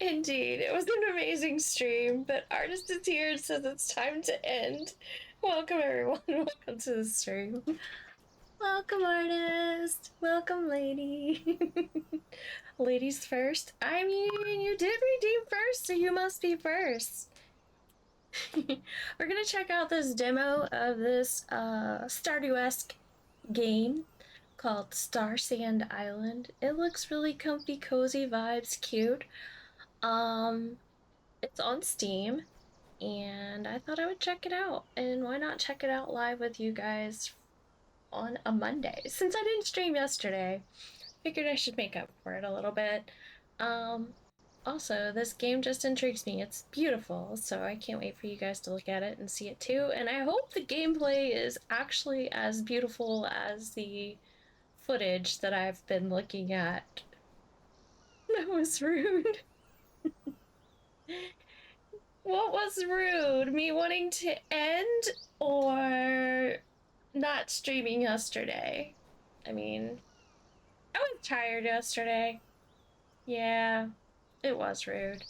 Indeed, it was an amazing stream, but Artist is here and says it's time to end. Welcome, everyone. Welcome to the stream. Welcome, Artist. Welcome, lady. Ladies first. I mean, you did redeem first, so you must be first. We're gonna check out this demo of this Stardew-esque game called Starsand Island. It looks really comfy, cozy vibes, cute. It's on Steam, and I thought I would check it out. And why not check it out live with you guys on a Monday? Since I didn't stream yesterday, figured I should make up for it a little bit. Also, this game just intrigues me. It's beautiful, so I can't wait for you guys to look at it and see it too. And I hope the gameplay is actually as beautiful as the footage that I've been looking at. That was rude. What was rude? Me wanting to end or not streaming yesterday? I mean, I was tired yesterday. Yeah, it was rude.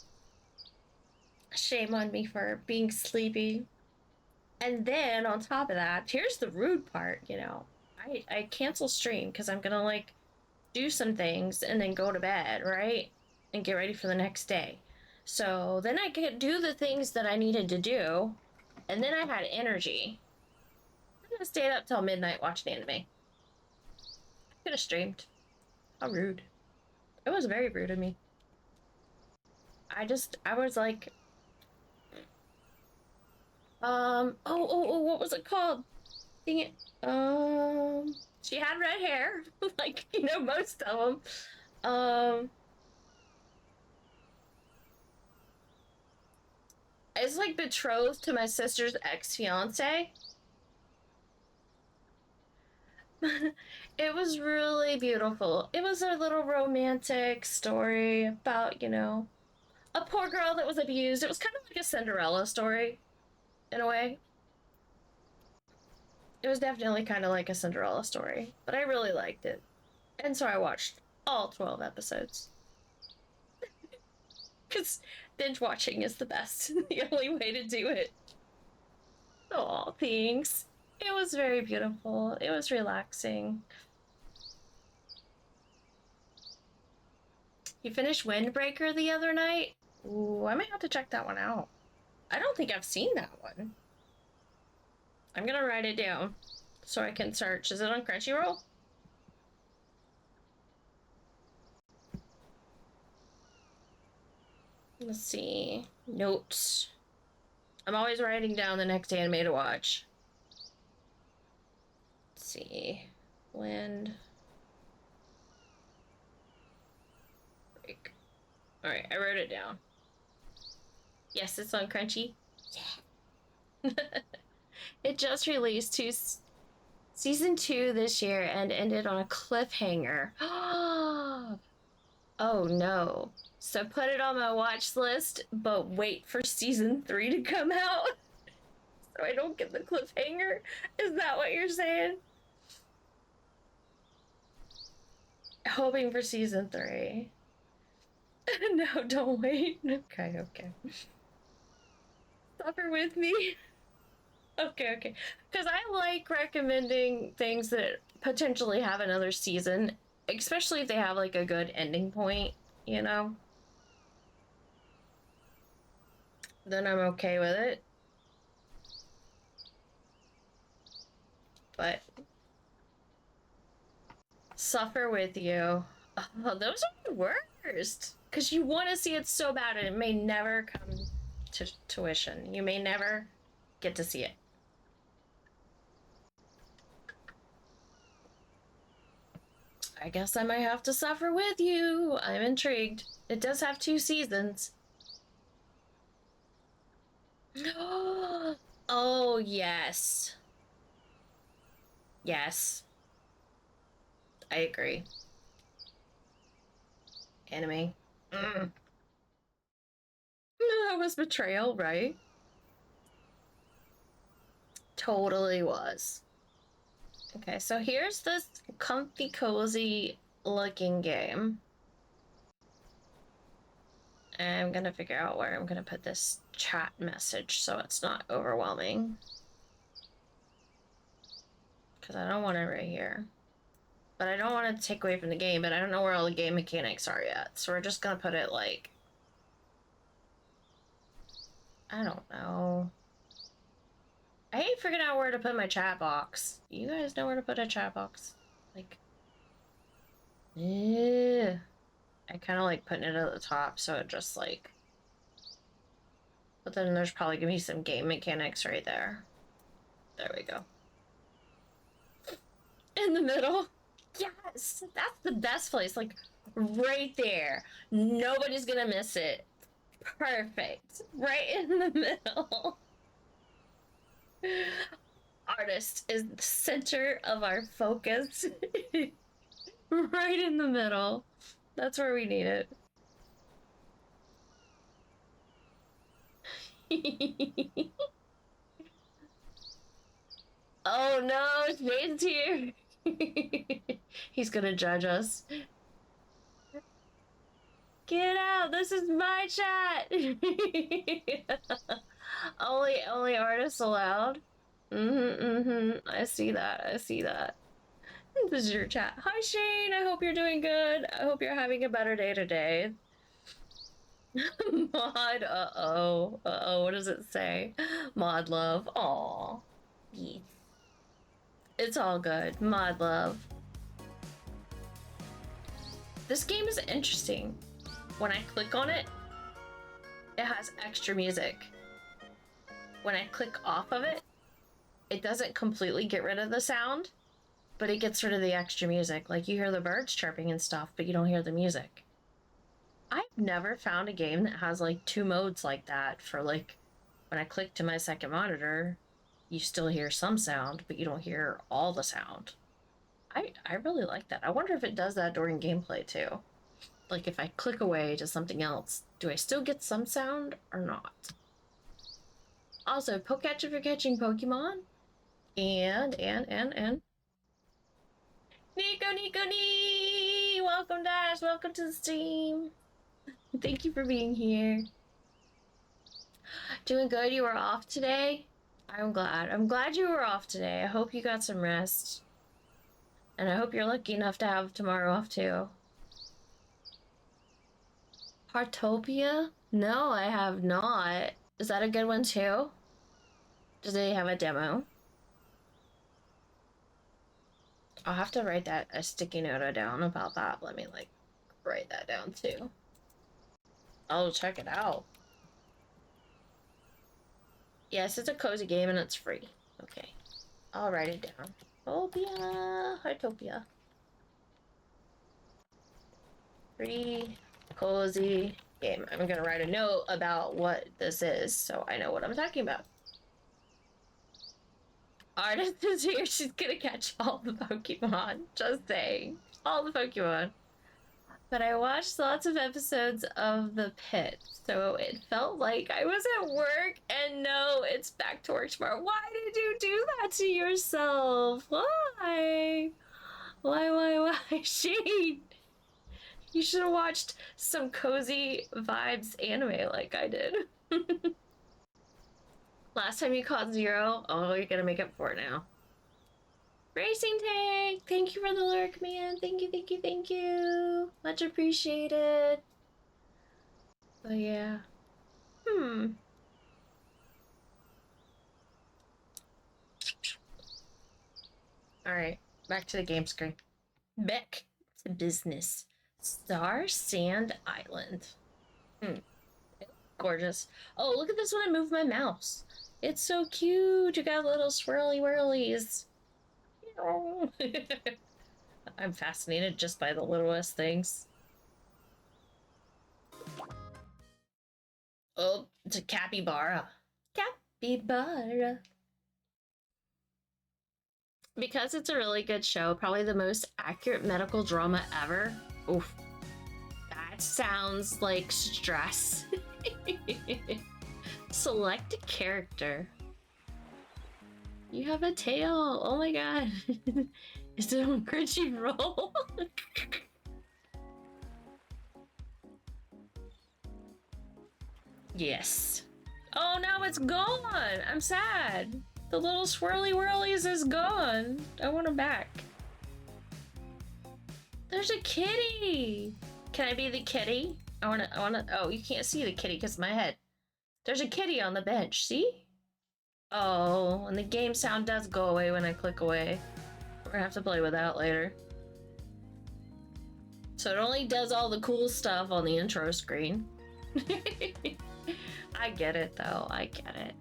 Shame on me for being sleepy. And then on top of that, here's the rude part, you know. I cancel stream because I'm gonna like do some things and then go to bed, right? And get ready for the next day. So then I could do the things that I needed to do, and then I had energy. I stayed up till midnight watching anime. Could have streamed. How rude. It was very rude of me. I was like, what was it called? Dang it. She had red hair, like, you know, most of them. I was like betrothed to my sister's ex-fiance. It was really beautiful. It was a little romantic story about, you know, a poor girl that was abused. It was kind of like a Cinderella story, in a way. It was definitely kind of like a Cinderella story, but I really liked it. And so I watched all 12 episodes. Because binge watching is the best, the only way to do it. Oh, thanks. It was very beautiful. It was relaxing. You finished Windbreaker the other night? Ooh, I might have to check that one out. I don't think I've seen that one. I'm gonna write it down so I can search. Is it on Crunchyroll? Let's see. Notes. I'm always writing down the next anime to watch. Let's see. Wind. Break. Alright, I wrote it down. Yes, it's on Crunchy. Yeah. It just released season 2 this year and ended on a cliffhanger. Oh no. So put it on my watch list, but wait for season 3 to come out so I don't get the cliffhanger? Is that what you're saying? Hoping for season 3. No, don't wait. Okay. Suffer with me. Okay. Because I like recommending things that potentially have another season, especially if they have like a good ending point, you know? Then I'm okay with it. But suffer with you. Oh, those are the worst. Because you want to see it so bad and it may never come to tuition. You may never get to see it. I guess I might have to suffer with you. I'm intrigued. It does have 2 seasons. Oh, yes. Yes. I agree. Anime. That was betrayal, right? Totally was. Okay, so here's this comfy, cozy looking game. I'm gonna figure out where I'm gonna put this chat message so it's not overwhelming. Because I don't want it right here. But I don't want it to take away from the game, but I don't know where all the game mechanics are yet. So we're just gonna put it like... I don't know. I hate figuring out where to put my chat box. You guys know where to put a chat box? Like... Yeah. I kind of like putting it at the top so it just like... But then there's probably gonna be some game mechanics right there. There we go. In the middle. Yes, that's the best place. Like right there. Nobody's gonna miss it. Perfect. Right in the middle. Artist is the center of our focus. Right in the middle. That's where we need it. Oh no, Shane's here. He's gonna judge us. Get out! This is my chat. only artists allowed. I see that. I see that. This is your chat. Hi Shane. I hope you're doing good. I hope you're having a better day today. Mod. Uh-oh. Uh-oh. What does it say? Mod love. Aw. Yes. It's all good. Mod love. This game is interesting. When I click on it, it has extra music. When I click off of it, it doesn't completely get rid of the sound, but it gets rid of the extra music. Like you hear the birds chirping and stuff, but you don't hear the music. I've never found a game that has like two modes like that for like, when I click to my second monitor, you still hear some sound, but you don't hear all the sound. I really like that. I wonder if it does that during gameplay too. Like if I click away to something else, do I still get some sound or not? Also, Pokecatch if you're catching Pokemon. And. Nico Nee! Welcome, Dash. Welcome to the stream. Thank you for being here. Doing good? You were off today? I'm glad. I'm glad you were off today. I hope you got some rest. And I hope you're lucky enough to have tomorrow off too. Heartopia? No, I have not. Is that a good one too? Does it have a demo? I'll have to write that a sticky note down about that. Let me like write that down too. I'll check it out. Yes, it's a cozy game and it's free. Okay. I'll write it down. Heartopia. Free, cozy game. I'm gonna write a note about what this is so I know what I'm talking about. Artist is here. She's gonna catch all the Pokemon. Just saying. All the Pokemon. But I watched lots of episodes of The Pit, so it felt like I was at work, and no, it's back to work tomorrow. Why did you do that to yourself? Why? Why? Shane, you should have watched some cozy vibes anime like I did. Last time you caught zero, oh, you're gonna make up for it now. Racing Tank, thank you for the lurk, man. Thank you. Much appreciated. Oh yeah. Alright, back to the game screen. Back to business. Starsand Island. Gorgeous. Oh, look at this when I move my mouse. It's so cute. You got little swirly whirlies. I'm fascinated just by the littlest things. Oh, it's a capybara. Capybara. Because it's a really good show, probably the most accurate medical drama ever. Oof. That sounds like stress. Select a character. You have a tail. Oh my god. Is it on Crunchyroll? Yes. Oh, now it's gone. I'm sad. The little swirly whirlies is gone. I want them back. There's a kitty. Can I be the kitty? I wanna, oh, you can't see the kitty because of my head. There's a kitty on the bench, see? Oh, and the game sound does go away when I click away. We're gonna have to play with that later. So it only does all the cool stuff on the intro screen. I get it though, I get it.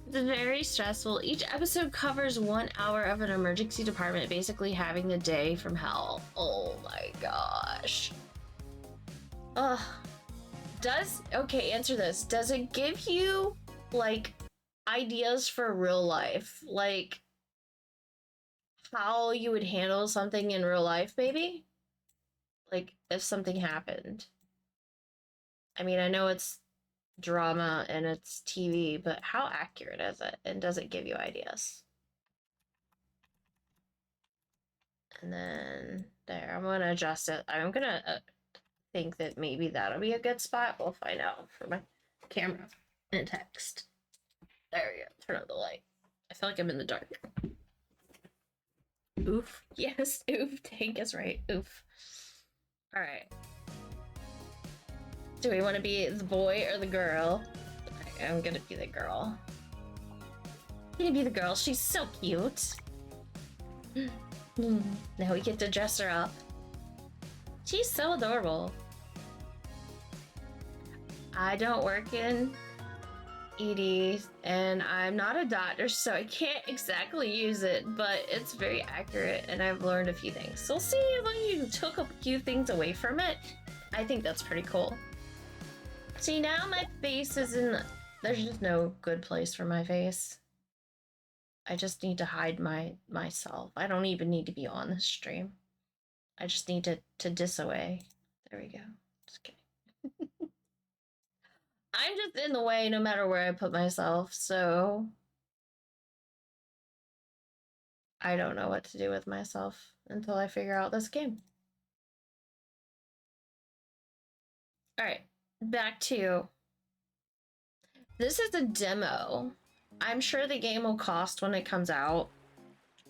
It's very stressful. Each episode covers 1 hour of an emergency department basically having the day from hell. Oh my gosh. Ugh. Okay, answer this. Does it give you, like, ideas for real life? Like, how you would handle something in real life, maybe? Like, if something happened. I mean, I know it's drama and it's TV, but how accurate is it? And does it give you ideas? And then there, I'm gonna adjust it. I'm gonna think that maybe that'll be a good spot. We'll find out for my camera and text. There we go. Turn on the light. I feel like I'm in the dark. Oof. Yes, oof. Tank is right. Oof. All right. Do we want to be the boy or the girl? I'm gonna be the girl. I'm gonna be the girl. She's so cute. Now we get to dress her up. She's so adorable. I don't work in ED and I'm not a doctor, so I can't exactly use it, but it's very accurate and I've learned a few things. So see, when you took a few things away from it, I think that's pretty cool. See, now my face is in... There's just no good place for my face. I just need to hide myself. I don't even need to be on this stream. I just need to diss away. There we go. Just kidding. I'm just in the way no matter where I put myself, so... I don't know what to do with myself until I figure out this game. Alright, back to... This is a demo. I'm sure the game will cost when it comes out.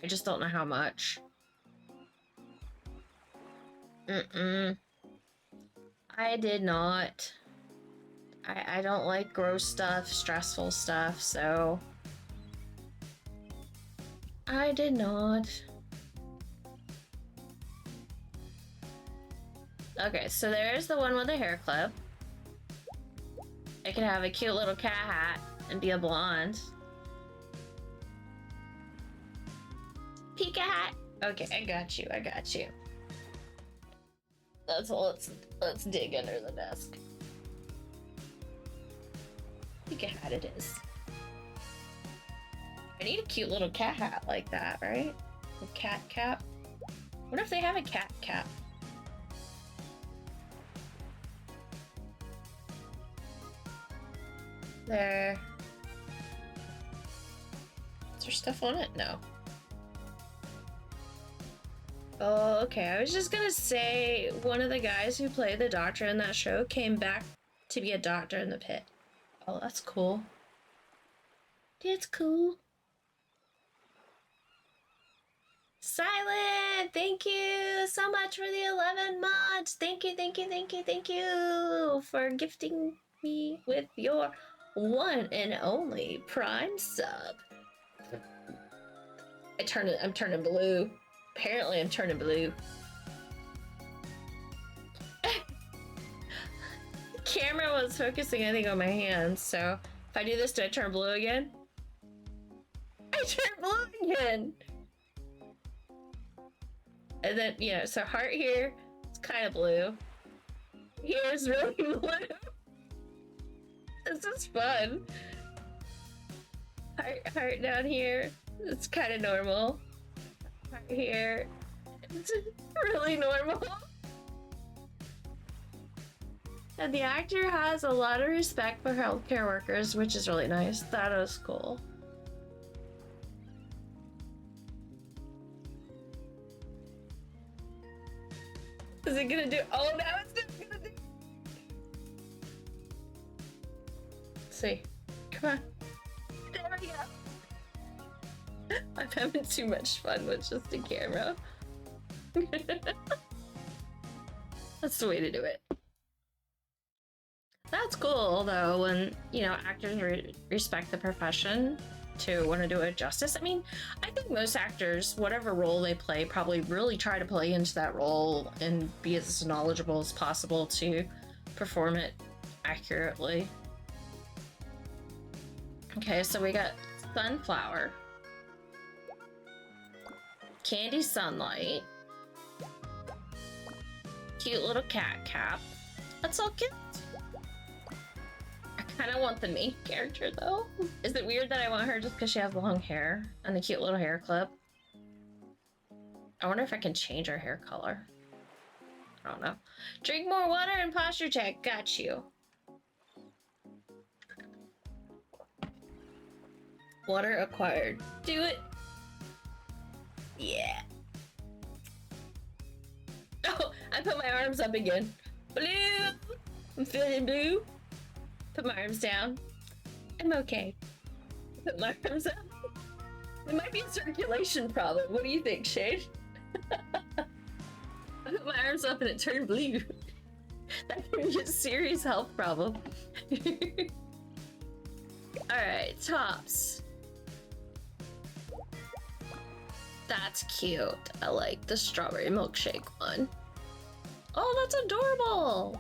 I just don't know how much. I did not. I don't like gross stuff, stressful stuff, so... I did not. Okay, so there's the one with the hair clip. I could have a cute little cat hat and be a blonde. Pika hat. Okay, I got you. I got you. Let's dig under the desk. Pika hat it is. I need a cute little cat hat like that, right? A cat cap. What if they have a cat cap? There. Is there stuff on it? No. Oh, okay. I was just gonna say one of the guys who played the doctor in that show came back to be a doctor in the pit. Oh, that's cool. That's cool. Silent! Thank you so much for the 11 mods! Thank you, thank you, thank you, thank you for gifting me with your one and only Prime sub. I'm turning blue. Apparently I'm turning blue. The camera was focusing, I think, on my hands, so if I do this, do I turn blue again? I turn blue again! And then, you know, so heart here, it's kind of blue. Here's really blue. This is fun. Heart down here, it's kind of normal. Heart here, it's really normal. And the actor has a lot of respect for healthcare workers, which is really nice. That is cool. Is it gonna do? Oh, now it's just gonna do. Come on. There we go. I'm having too much fun with just a camera. That's the way to do it. That's cool, though, when, you know, actors respect the profession to want to do it justice. I mean, I think most actors, whatever role they play, probably really try to play into that role and be as knowledgeable as possible to perform it accurately. Okay, so we got Sunflower, Candy Sunlight, cute little cat cap. That's all cute. I kind of want the main character, though. Is it weird that I want her just because she has long hair and the cute little hair clip? I wonder if I can change her hair color. I don't know. Drink more water and posture check. Got you. Water acquired. Do it. Yeah. Oh, I put my arms up again. Blue. I'm feeling blue. Put my arms down. I'm okay. Put my arms up. It might be a circulation problem. What do you think, Shade? I put my arms up and it turned blue. That could be a serious health problem. Alright, tops. That's cute. I like the strawberry milkshake one. Oh, that's adorable.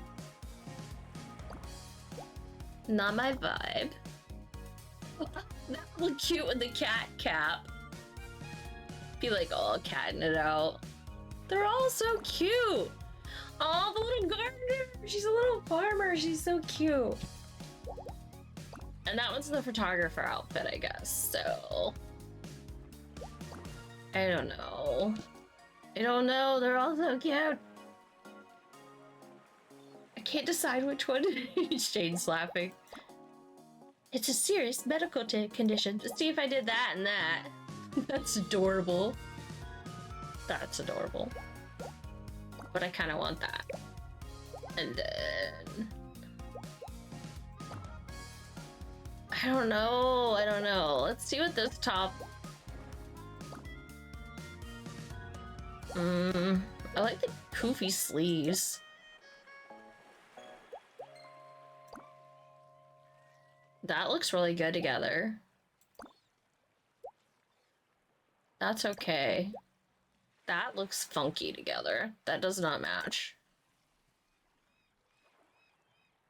Not my vibe. That look cute with the cat cap. Be like all catting it out. They're all so cute. Oh, the little gardener. She's a little farmer. She's so cute. And that one's the photographer outfit, I guess. So I don't know. I don't know. They're all so cute. I can't decide which one. Shane's laughing. It's a serious medical condition. Let's see if I did that and that. That's adorable. That's adorable. But I kind of want that. And then I don't know. I don't know. Let's see what this top. I like the poofy sleeves. That looks really good together. That's okay. That looks funky together. That does not match.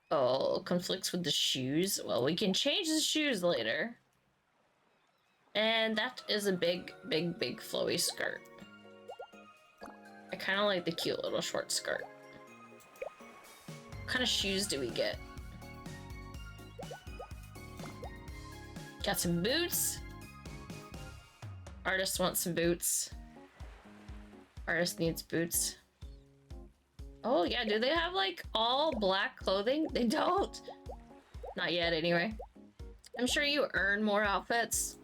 Oh, conflicts with the shoes. Well, we can change the shoes later. And that is a big, big, big flowy skirt. I kind of like the cute little short skirt. What kind of shoes do we get? Got some boots. Artist wants some boots. Artist needs boots. Oh yeah, do they have like all black clothing? They don't. Not yet anyway. I'm sure you earn more outfits,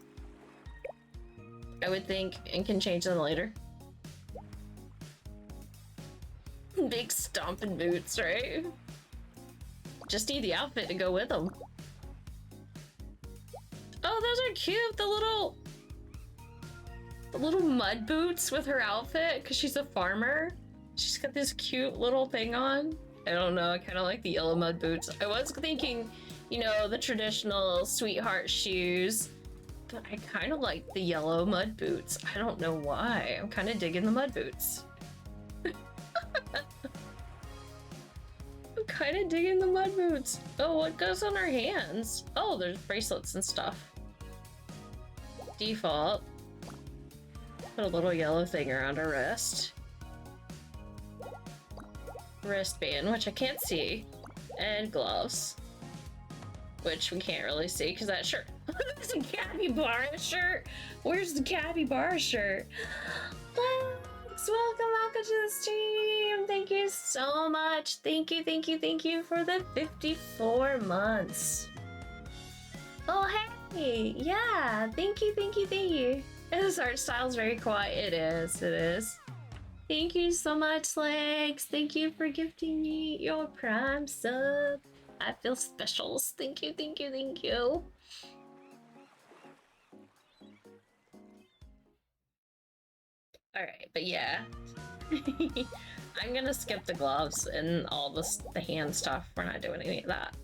I would think, and can change them later. Big stomping boots, right? Just need the outfit to go with them. Oh, those are cute. The little mud boots with her outfit, because she's a farmer. She's got this cute little thing on. I don't know. I kind of like the yellow mud boots. I was thinking, you know, the traditional sweetheart shoes, but I kind of like the yellow mud boots. I don't know why. I'm kind of digging the mud boots. I'm kind of digging the mud boots. Oh, what goes on her hands? Oh, there's bracelets and stuff. Default. Put a little yellow thing around her wrist. Wristband, which I can't see. And gloves. Which we can't really see because that shirt. There's a capybara shirt. Where's the capybara shirt? Thanks. Welcome to the stream. Thank you so much. Thank you for the 54 months. Oh, hey. Yeah. Thank you. This art style's very quiet. It is. Thank you so much, Legs. Thank you for gifting me your Prime sub. I feel specials. Thank you. Alright, but yeah. I'm gonna skip the gloves and all the hand stuff. We're not doing any of that.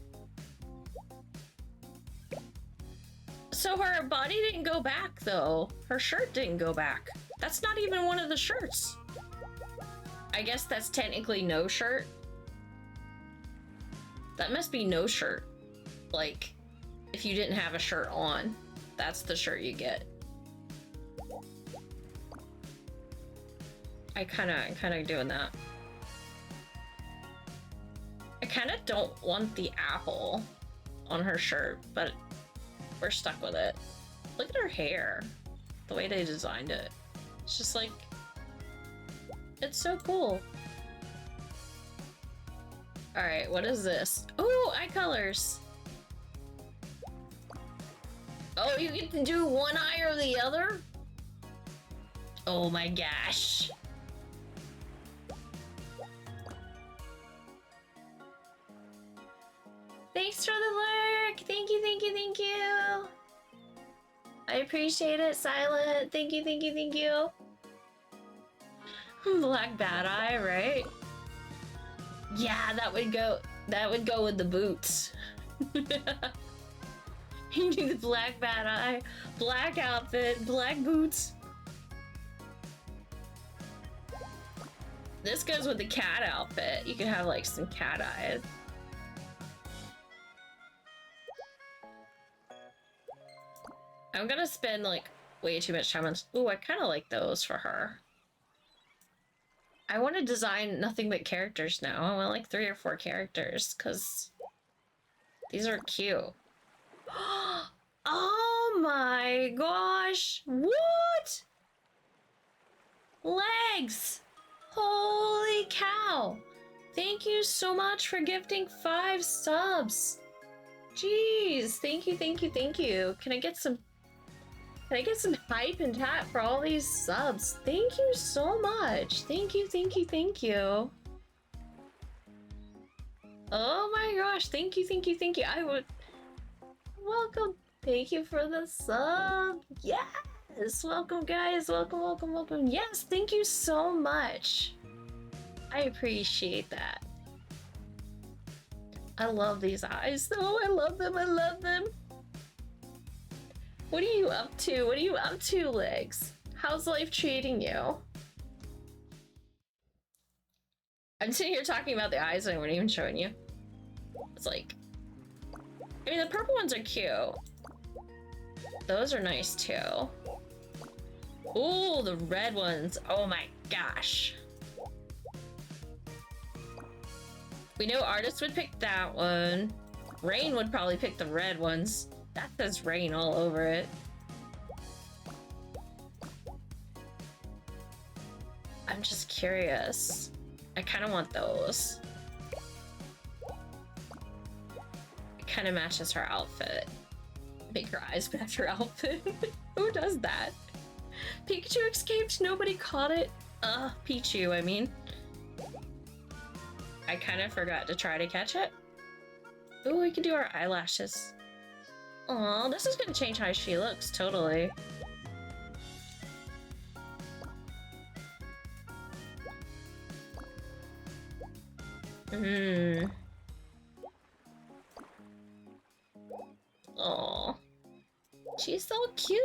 So her body didn't go back, though. Her shirt didn't go back. That's not even one of the shirts. I guess that's technically no shirt. That must be no shirt. Like, if you didn't have a shirt on, that's the shirt you get. I kinda doing that. I kinda don't want the apple on her shirt, but we're stuck with it. Look at her hair. The way they designed it. It's just like, it's so cool. Alright, what is this? Oh, eye colors. Oh, you get to do one eye or the other? Oh my gosh. Thanks for the lurk! Thank you, thank you, thank you! I appreciate it, Silent. Thank you, thank you, thank you. Black bad eye, right? Yeah, that would go with the boots. You need the black bad eye, black outfit, black boots. This goes with the cat outfit. You can have like some cat eyes. I'm gonna spend like way too much time on. Ooh, I kind of like those for her. I want to design nothing but characters now. I want like 3 or 4 characters because these are cute. Oh my gosh! What? Legs! Holy cow! Thank you so much for gifting 5 subs. Jeez, thank you, thank you, thank you. Can I get some hype and tap for all these subs? Thank you so much. Thank you, thank you, thank you. Oh my gosh, thank you, thank you, thank you. I would welcome. Thank you for the sub. Yes, welcome guys. Welcome, welcome, welcome. Yes, thank you so much. I appreciate that. I love these eyes though. I love them. I love them. What are you up to? What are you up to, Legs? How's life treating you? I'm sitting here talking about the eyes and I wasn't even showing you. It's like, I mean, the purple ones are cute. Those are nice too. Ooh, the red ones. Oh my gosh. We know artists would pick that one. Rain would probably pick the red ones. That says Rain all over it. I'm just curious. I kind of want those. It kind of matches her outfit. Make her eyes match her outfit. Who does that? Pikachu escaped, nobody caught it. Pichu, I mean. I kind of forgot to try to catch it. Ooh, we can do our eyelashes. Aw, this is gonna change how she looks, totally. Aw. She's so cute!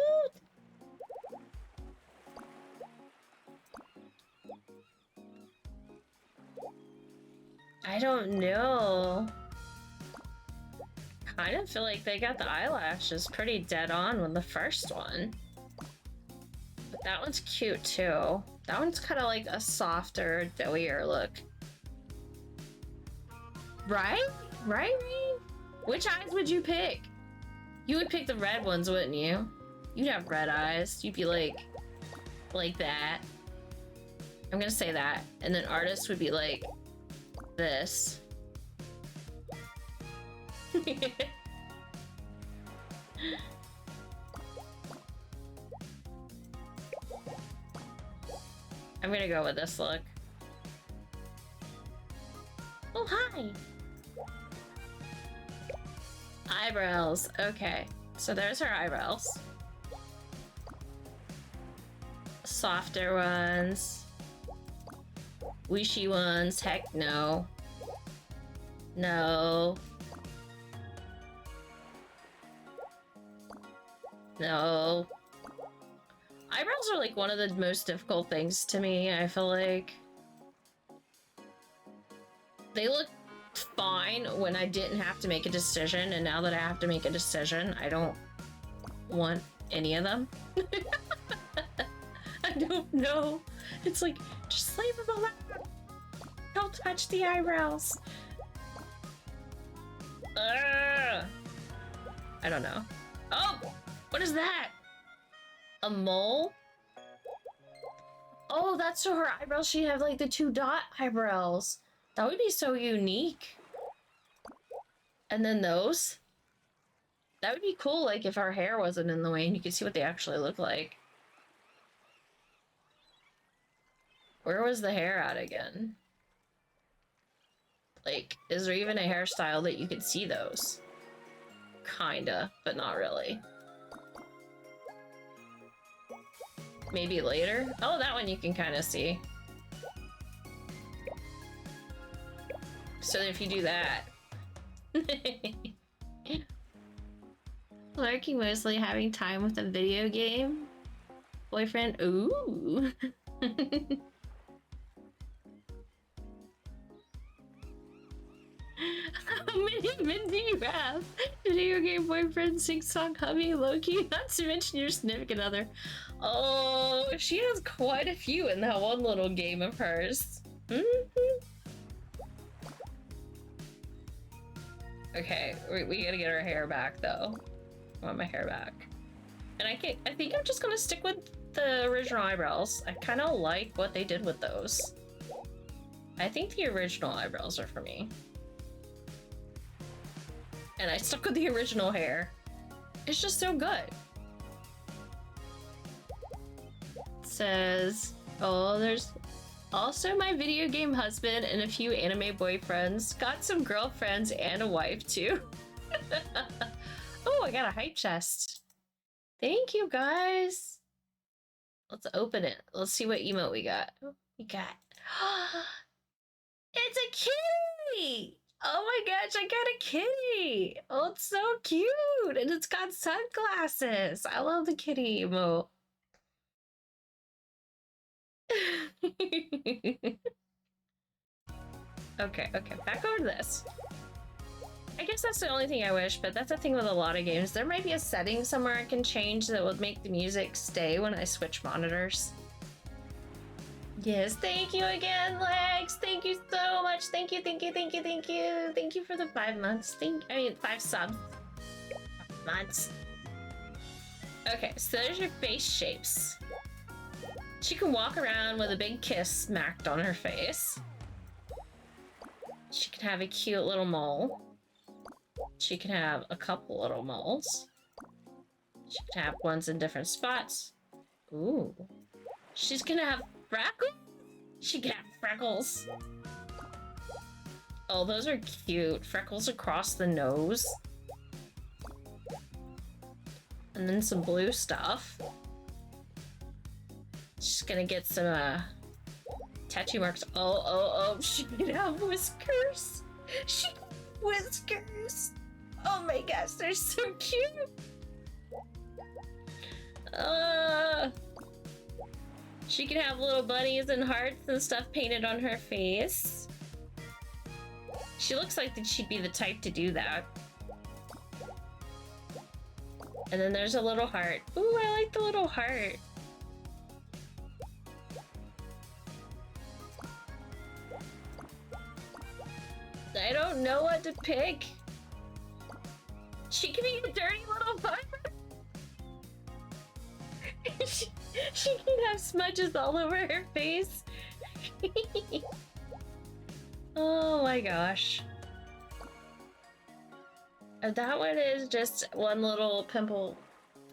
I don't know. Kind of feel like they got the eyelashes pretty dead on with the first one. But that one's cute too. That one's kind of like a softer, doughier look. Right? Right, Rain? Which eyes would you pick? You would pick the red ones, wouldn't you? You'd have red eyes. You'd be like that. I'm gonna say that. And then artist would be like this. I'm gonna go with this look. Oh, hi! Eyebrows. Okay, so there's her eyebrows. Softer ones. Wishy ones. Heck no. No. No. Eyebrows are like one of the most difficult things to me, I feel like. They look fine when I didn't have to make a decision, and now that I have to make a decision, I don't want any of them. I don't know. It's like, just leave them alone. Don't touch the eyebrows. I don't know. Oh, what is that? A mole? Oh, that's so her eyebrows, she'd have like the 2 dot eyebrows. That would be so unique. And then those? That would be cool, like, if our hair wasn't in the way and you could see what they actually look like. Where was the hair at again? Like, is there even a hairstyle that you could see those? Kinda, but not really. Maybe later? Oh, that one you can kind of see. So if you do that... Lurking, mostly having time with a video game. Boyfriend, ooh. How many men do you have? Video game boyfriend, sing song, hubby, Loki, not to mention your significant other. Oh, she has quite a few in that one little game of hers. Okay, we gotta get our hair back though. I want my hair back. And I think I'm just gonna stick with the original eyebrows. I kind of like what they did with those. I think the original eyebrows are for me. And I stuck with the original hair. It's just so good. It says, oh, there's also my video game husband and a few anime boyfriends. Got some girlfriends and a wife too. Oh, I got a hype chest. Thank you guys. Let's open it. Let's see what emote we got. We got... It's a kitty! Oh my gosh, I got a kitty! Oh, it's so cute! And it's got sunglasses! I love the kitty emote. Okay, back over to this. I guess that's the only thing I wish, but that's the thing with a lot of games. There might be a setting somewhere I can change that would make the music stay when I switch monitors. Yes, thank you again, Lex. Thank you so much. Thank you. Thank you for the 5 months. 5 subs. 5 months. Okay, so there's your face shapes. She can walk around with a big kiss smacked on her face. She can have a cute little mole. She can have a couple little moles. She can have ones in different spots. Ooh. She's gonna have freckles? She can have freckles. Oh, those are cute. Freckles across the nose. And then some blue stuff. She's gonna get some, tattoo marks. Oh, she can have whiskers. She can have whiskers. Oh my gosh, they're so cute. She can have little bunnies and hearts and stuff painted on her face. She looks like that she'd be the type to do that. And then there's a little heart. Ooh, I like the little heart. I don't know what to pick. She can be a dirty little bug. she can have smudges all over her face. Oh my gosh. That one is just one little pimple.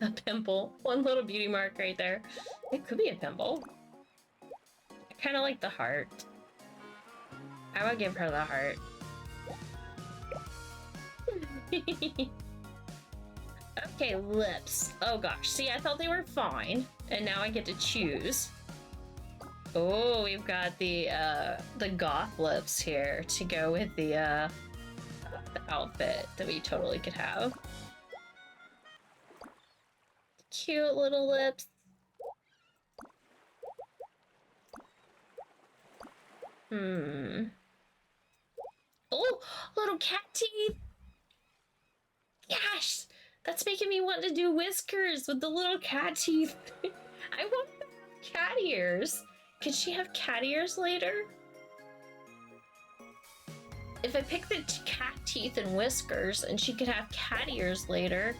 A pimple. One little beauty mark right there. It could be a pimple. I kind of like the heart. I would give her the heart. Okay, lips. Oh gosh, see, I thought they were fine, and now I get to choose. Oh, we've got the goth lips here to go with the outfit that we totally could have. Cute little lips. Hmm. Oh, little cat teeth. Gosh, that's making me want to do whiskers with the little cat teeth. I want to have cat ears. Could she have cat ears later? If I pick the cat teeth and whiskers and she could have cat ears later.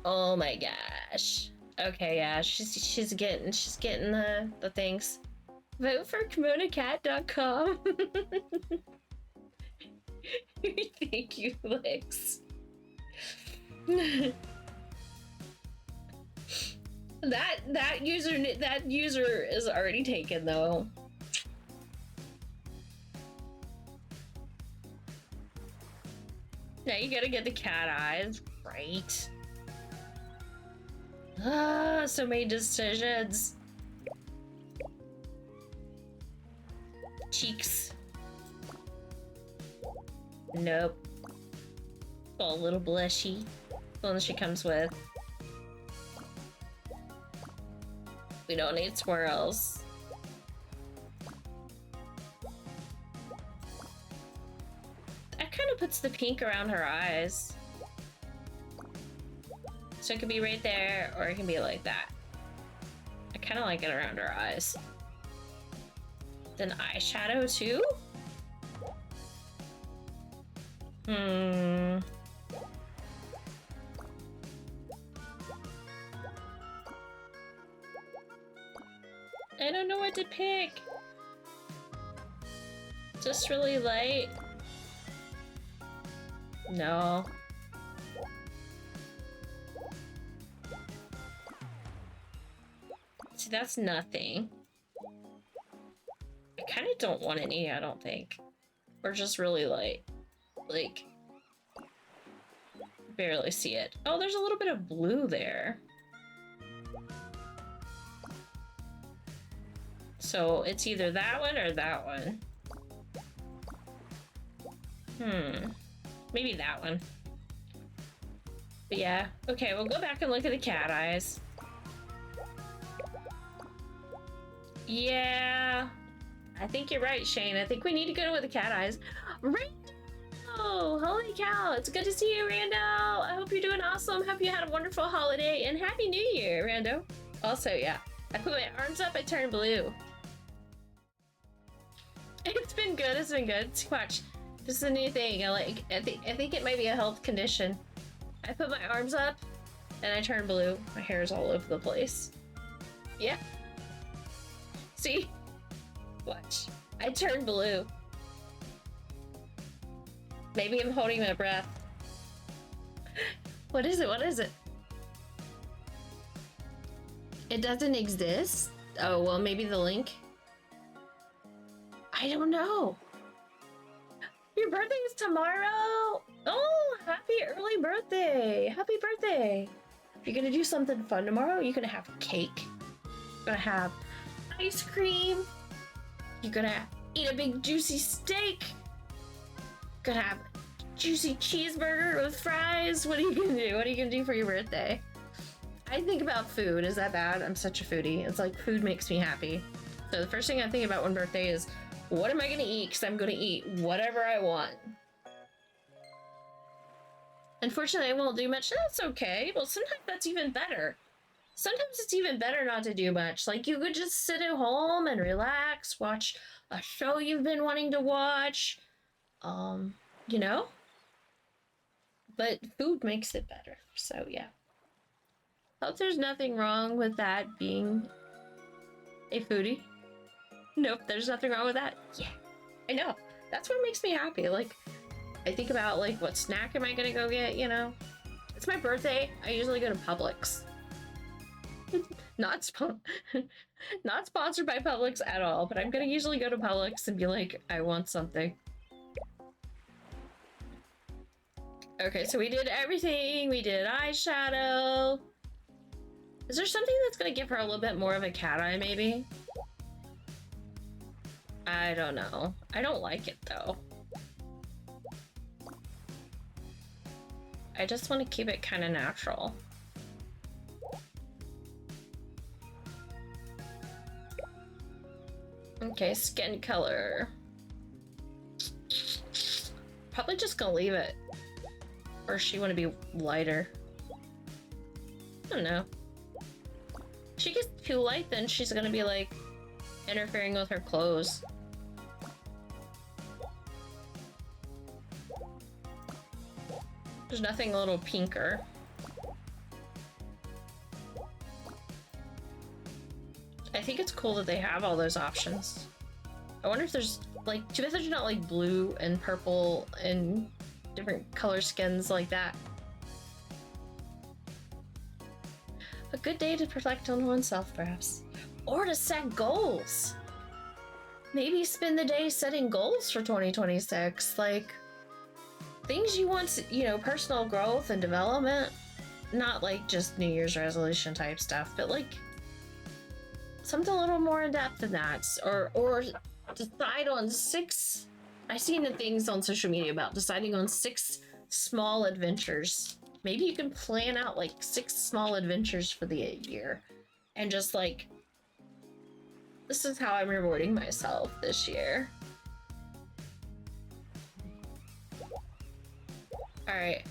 Oh my gosh. Okay, yeah, she's getting the things. Vote for KimonoKat.com. Thank you, Lex. that user is already taken though. Now you gotta get the cat eyes, right? Ah, so many decisions. Cheeks. Nope. Oh, a little blushy. The one she comes with. We don't need swirls. That kind of puts the pink around her eyes. So it could be right there, or it can be like that. I kind of like it around her eyes. Then eyeshadow too? Hmm. I don't know what to pick. Just really light. No. See, that's nothing. I kind of don't want any, I don't think. Or just really light. Like, barely see it. Oh, there's a little bit of blue there. So it's either that one or that one. Maybe that one. But yeah, okay, we'll go back and look at the cat eyes. Yeah, I think you're right, Shane. I think we need to go with the cat eyes. Rando! Holy cow, it's good to see you, Rando. I hope you're doing awesome. Hope you had a wonderful holiday, and Happy New Year, Rando. Also, yeah, I put my arms up, I turned blue. It's been good, it's been good. Watch, this is a new thing. I think it might be a health condition. I put my arms up, and I turn blue. My hair is all over the place. Yeah. See? Watch. I turn blue. Maybe I'm holding my breath. What is it? What is it? It doesn't exist? Oh, well, maybe the link. I don't know. Your birthday is tomorrow? Oh, happy early birthday. Happy birthday. You're gonna do something fun tomorrow? You're gonna have cake. You're gonna have ice cream. You're gonna eat a big juicy steak. You're gonna have a juicy cheeseburger with fries. What are you gonna do? What are you gonna do for your birthday? I think about food. Is that bad? I'm such a foodie. It's like food makes me happy. So the first thing I think about when birthday is, what am I gonna eat? Because I'm gonna eat whatever I want. Unfortunately, I won't do much. That's okay. Well, sometimes that's even better. Sometimes it's even better not to do much. Like, you could just sit at home and relax, watch a show you've been wanting to watch. You know? But food makes it better. So, yeah. Hope there's nothing wrong with that being a foodie. Nope, there's nothing wrong with that. Yeah, I know. That's what makes me happy. Like, I think about, like, what snack am I gonna go get, you know? It's my birthday. I usually go to Publix. Not sponsored by Publix at all, but I'm gonna usually go to Publix and be like, I want something. Okay, so we did everything. We did eyeshadow. Is there something that's gonna give her a little bit more of a cat eye, maybe? I don't know. I don't like it, though. I just want to keep it kind of natural. Okay, skin color. Probably just gonna leave it. Or she want to be lighter. I don't know. If she gets too light, then she's gonna be like interfering with her clothes. There's nothing a little pinker. I think it's cool that they have all those options. I wonder if there's like, too bad there's not like blue and purple and different color skins like that. A good day to reflect on oneself, perhaps. Or to set goals. Maybe spend the day setting goals for 2026. Like, things you want, you know, personal growth and development. Not like just New Year's resolution type stuff, but like something a little more in depth than that. Or decide on 6. I've seen the things on social media about deciding on 6 small adventures. Maybe you can plan out like 6 small adventures for the year and just like, this is how I'm rewarding myself this year. All right,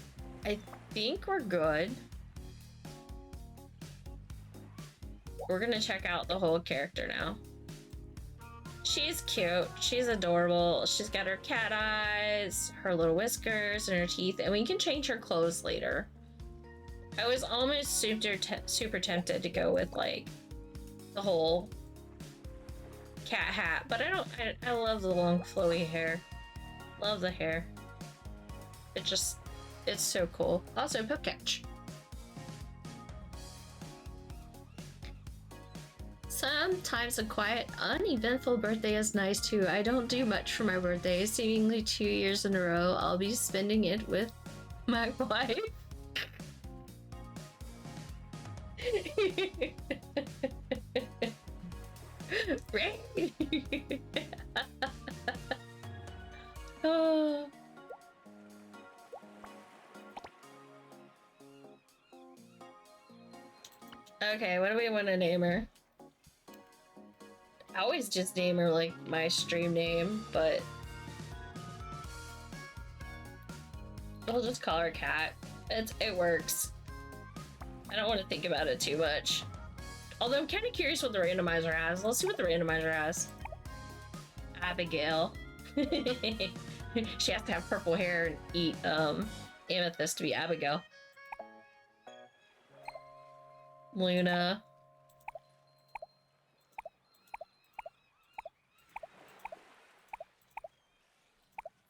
I think we're good. We're gonna check out the whole character now. She's cute, she's adorable. She's got her cat eyes, her little whiskers, and her teeth, and we can change her clothes later. I was almost super tempted to go with like the whole cat hat, but I love the long flowy hair. Love the hair. It's so cool. Also, poke catch. Sometimes a quiet, uneventful birthday is nice too. I don't do much for my birthday. Seemingly 2 years in a row, I'll be spending it with my wife. Right? Oh. Okay, what do we want to name her? I always just name her like my stream name, but we'll just call her Kat. It works. I don't want to think about it too much. Although I'm kind of curious what the randomizer has. Let's see what the randomizer has. Abigail. She has to have purple hair and eat amethyst to be Abigail. Luna.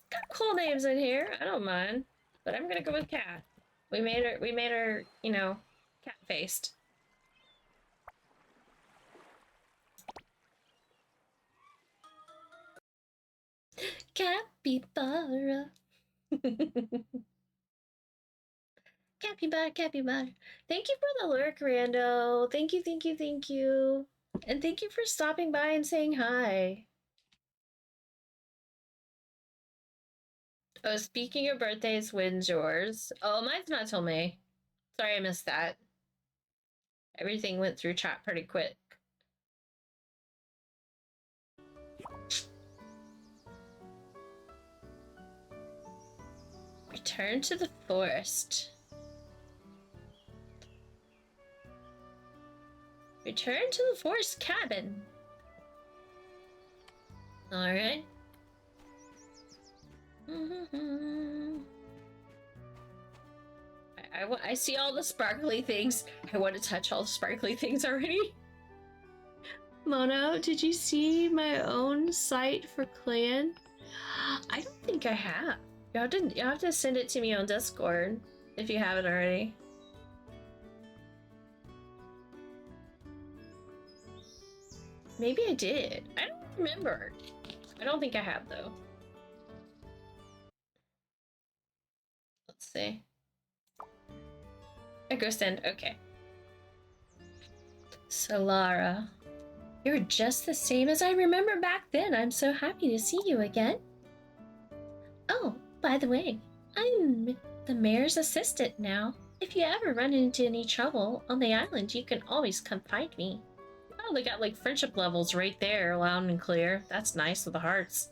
Got cool names in here. I don't mind, but I'm gonna go with Cat. We made her, you know, cat-faced. Capybara. Capybara, capybara. Thank you for the lurk, Rando. Thank you, thank you, thank you. And thank you for stopping by and saying hi. Oh, speaking of birthdays, when's yours? Oh, mine's not till May. Sorry I missed that. Everything went through chat pretty quick. Return to the forest. Return to the forest cabin. Alright. I see all the sparkly things. I want to touch all the sparkly things already. Mono, did you see my own site for clan? I don't think I have. You have to send it to me on Discord if you haven't already. Maybe I did. I don't remember. I don't think I have though. Let's see. A ghost end, okay. So Lara, you're just the same as I remember back then. I'm so happy to see you again. Oh, by the way, I'm the mayor's assistant now. If you ever run into any trouble on the island, you can always come find me. Oh, they got like friendship levels right there, loud and clear. That's nice with the hearts.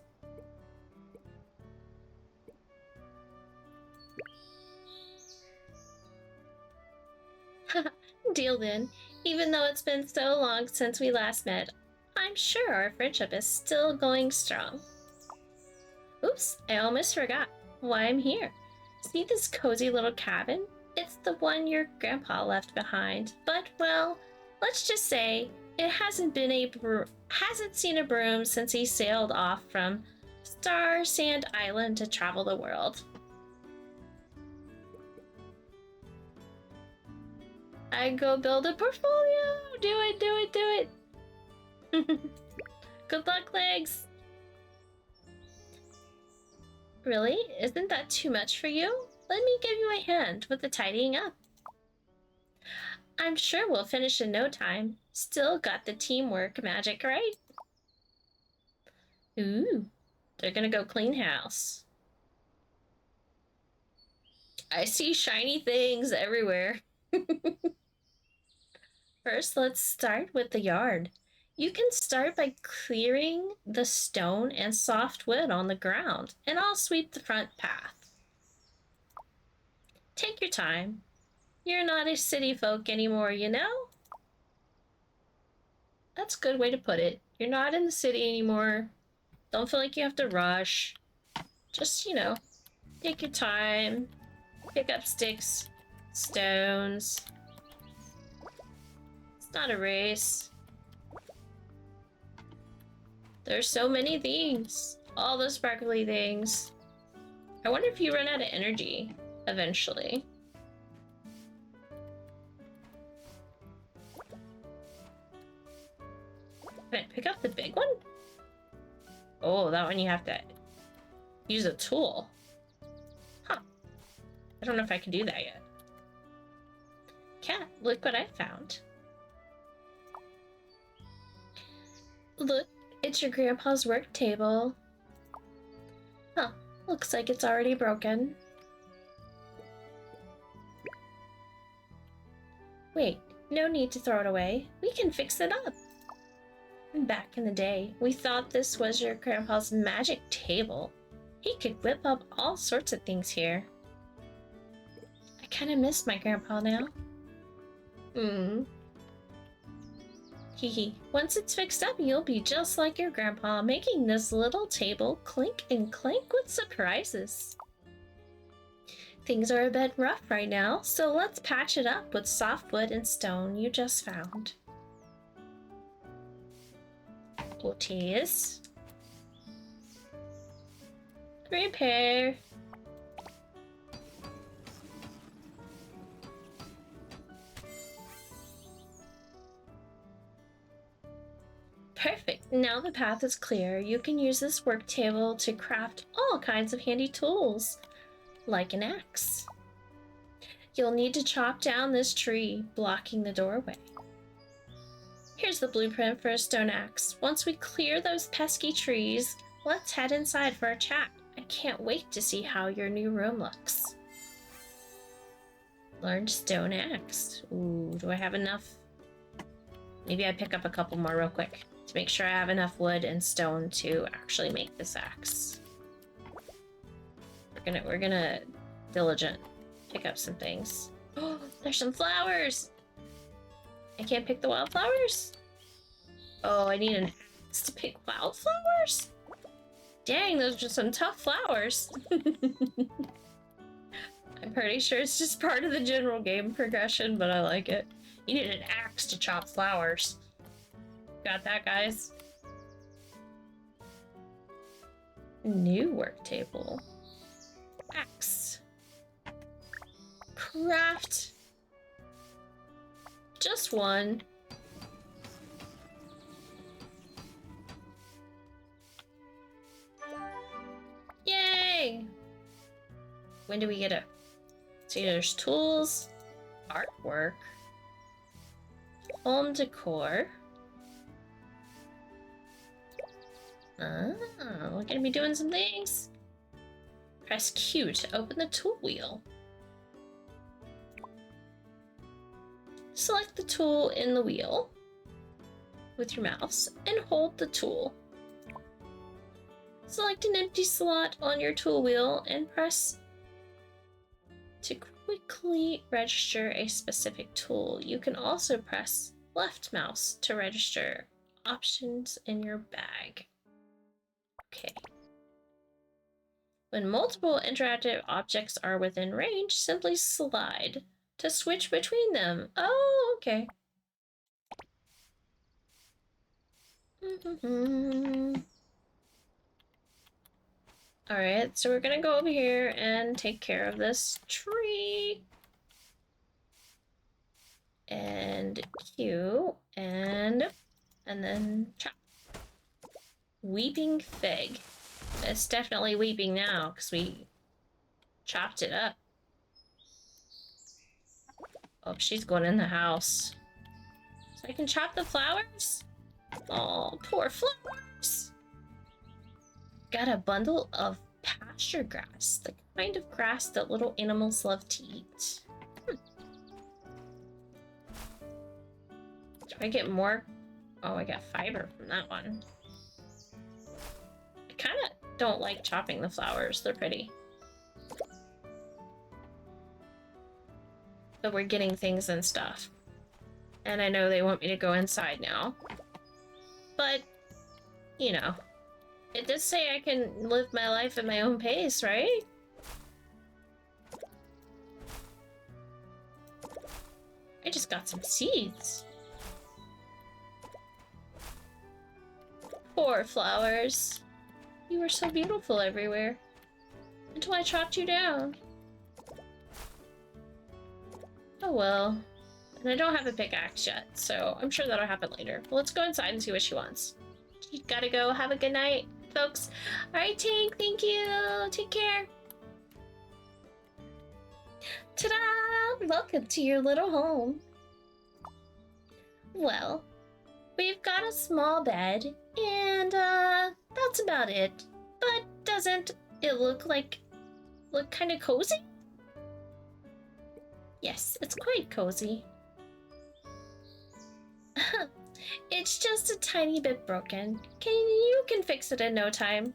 Deal then. Even though it's been so long since we last met, I'm sure our friendship is still going strong. Oops, I almost forgot why I'm here. See this cozy little cabin? It's the one your grandpa left behind. But, well, let's just say it hasn't seen a broom since he sailed off from Starsand Island to travel the world. I go build a portfolio. Do it, do it, do it. Good luck, legs. Really? Isn't that too much for you? Let me give you a hand with the tidying up. I'm sure we'll finish in no time. Still got the teamwork magic, right? Ooh, they're gonna go clean house. I see shiny things everywhere. First, let's start with the yard. You can start by clearing the stone and soft wood on the ground, and I'll sweep the front path. Take your time. You're not a city folk anymore, you know? That's a good way to put it. You're not in the city anymore. Don't feel like you have to rush. Just, you know, take your time. Pick up sticks, stones. It's not a race. There's so many things. All the sparkly things. I wonder if you run out of energy eventually. Can I pick up the big one? Oh, that one you have to use a tool. Huh. I don't know if I can do that yet. Cat, look what I found. Look, it's your grandpa's work table. Huh, looks like it's already broken. Wait, no need to throw it away. We can fix it up. Back in the day, we thought this was your grandpa's magic table. He could whip up all sorts of things here. I kind of miss my grandpa now. Hehe. Once it's fixed up, you'll be just like your grandpa, making this little table clink and clank with surprises. Things are a bit rough right now, so let's patch it up with soft wood and stone you just found. Otis. Repair. Perfect. Now the path is clear. You can use this work table to craft all kinds of handy tools, like an axe. You'll need to chop down this tree, blocking the doorway. Here's the blueprint for a stone axe. Once we clear those pesky trees, let's head inside for a chat. I can't wait to see how your new room looks. Learned stone axe. Ooh, do I have enough? Maybe I pick up a couple more real quick to make sure I have enough wood and stone to actually make this axe. We're gonna diligent pick up some things. Oh, there's some flowers! I can't pick the wildflowers? Oh, I need an axe to pick wildflowers? Dang, those are some tough flowers. I'm pretty sure it's just part of the general game progression, but I like it. You need an axe to chop flowers. Got that, guys? New work table. Axe. Craft. Just one. Yay! When do we get it? See, there's tools, artwork, home decor. Ah, we're gonna be doing some things. Press Q to open the tool wheel. Select the tool in the wheel with your mouse and hold the tool. Select an empty slot on your tool wheel and press to quickly register a specific tool. You can also press left mouse to register options in your bag. Okay. When multiple interactive objects are within range, simply slide to switch between them. Oh, okay. Alright, so we're gonna go over here and take care of this tree. And Q, and then chop. Weeping Fig. It's definitely weeping now, because we chopped it up. Oh, she's going in the house. So I can chop the flowers? Oh, poor flowers. Got a bundle of pasture grass, the kind of grass that little animals love to eat. Do I get more? Oh, I got fiber from that one. I kind of don't like chopping the flowers. They're pretty. But we're getting things and stuff. And I know they want me to go inside now. But, you know, it does say I can live my life at my own pace, right? I just got some seeds. Poor flowers. You were so beautiful everywhere. Until I chopped you down. Oh well. And I don't have a pickaxe yet, so I'm sure that'll happen later. But let's go inside and see what she wants. You gotta go. Have a good night, folks. Alright, Tank, thank you. Take care. Ta-da! Welcome to your little home. Well, we've got a small bed, and that's about it. But doesn't it look kind of cozy? Yes, it's quite cozy. It's just a tiny bit broken. You can fix it in no time.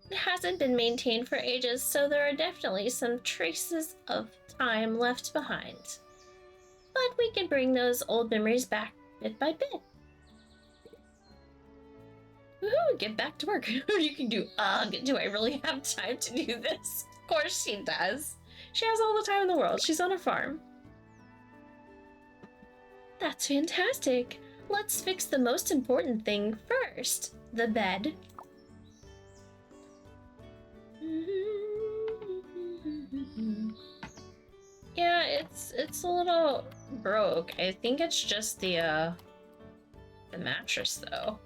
It hasn't been maintained for ages, so there are definitely some traces of time left behind. But we can bring those old memories back bit by bit. Woohoo, get back to work. You can do, do I really have time to do this? Of course she does. She has all the time in the world. She's on a farm. That's fantastic. Let's fix the most important thing first. The bed. Yeah, it's a little broke. I think it's just the mattress though.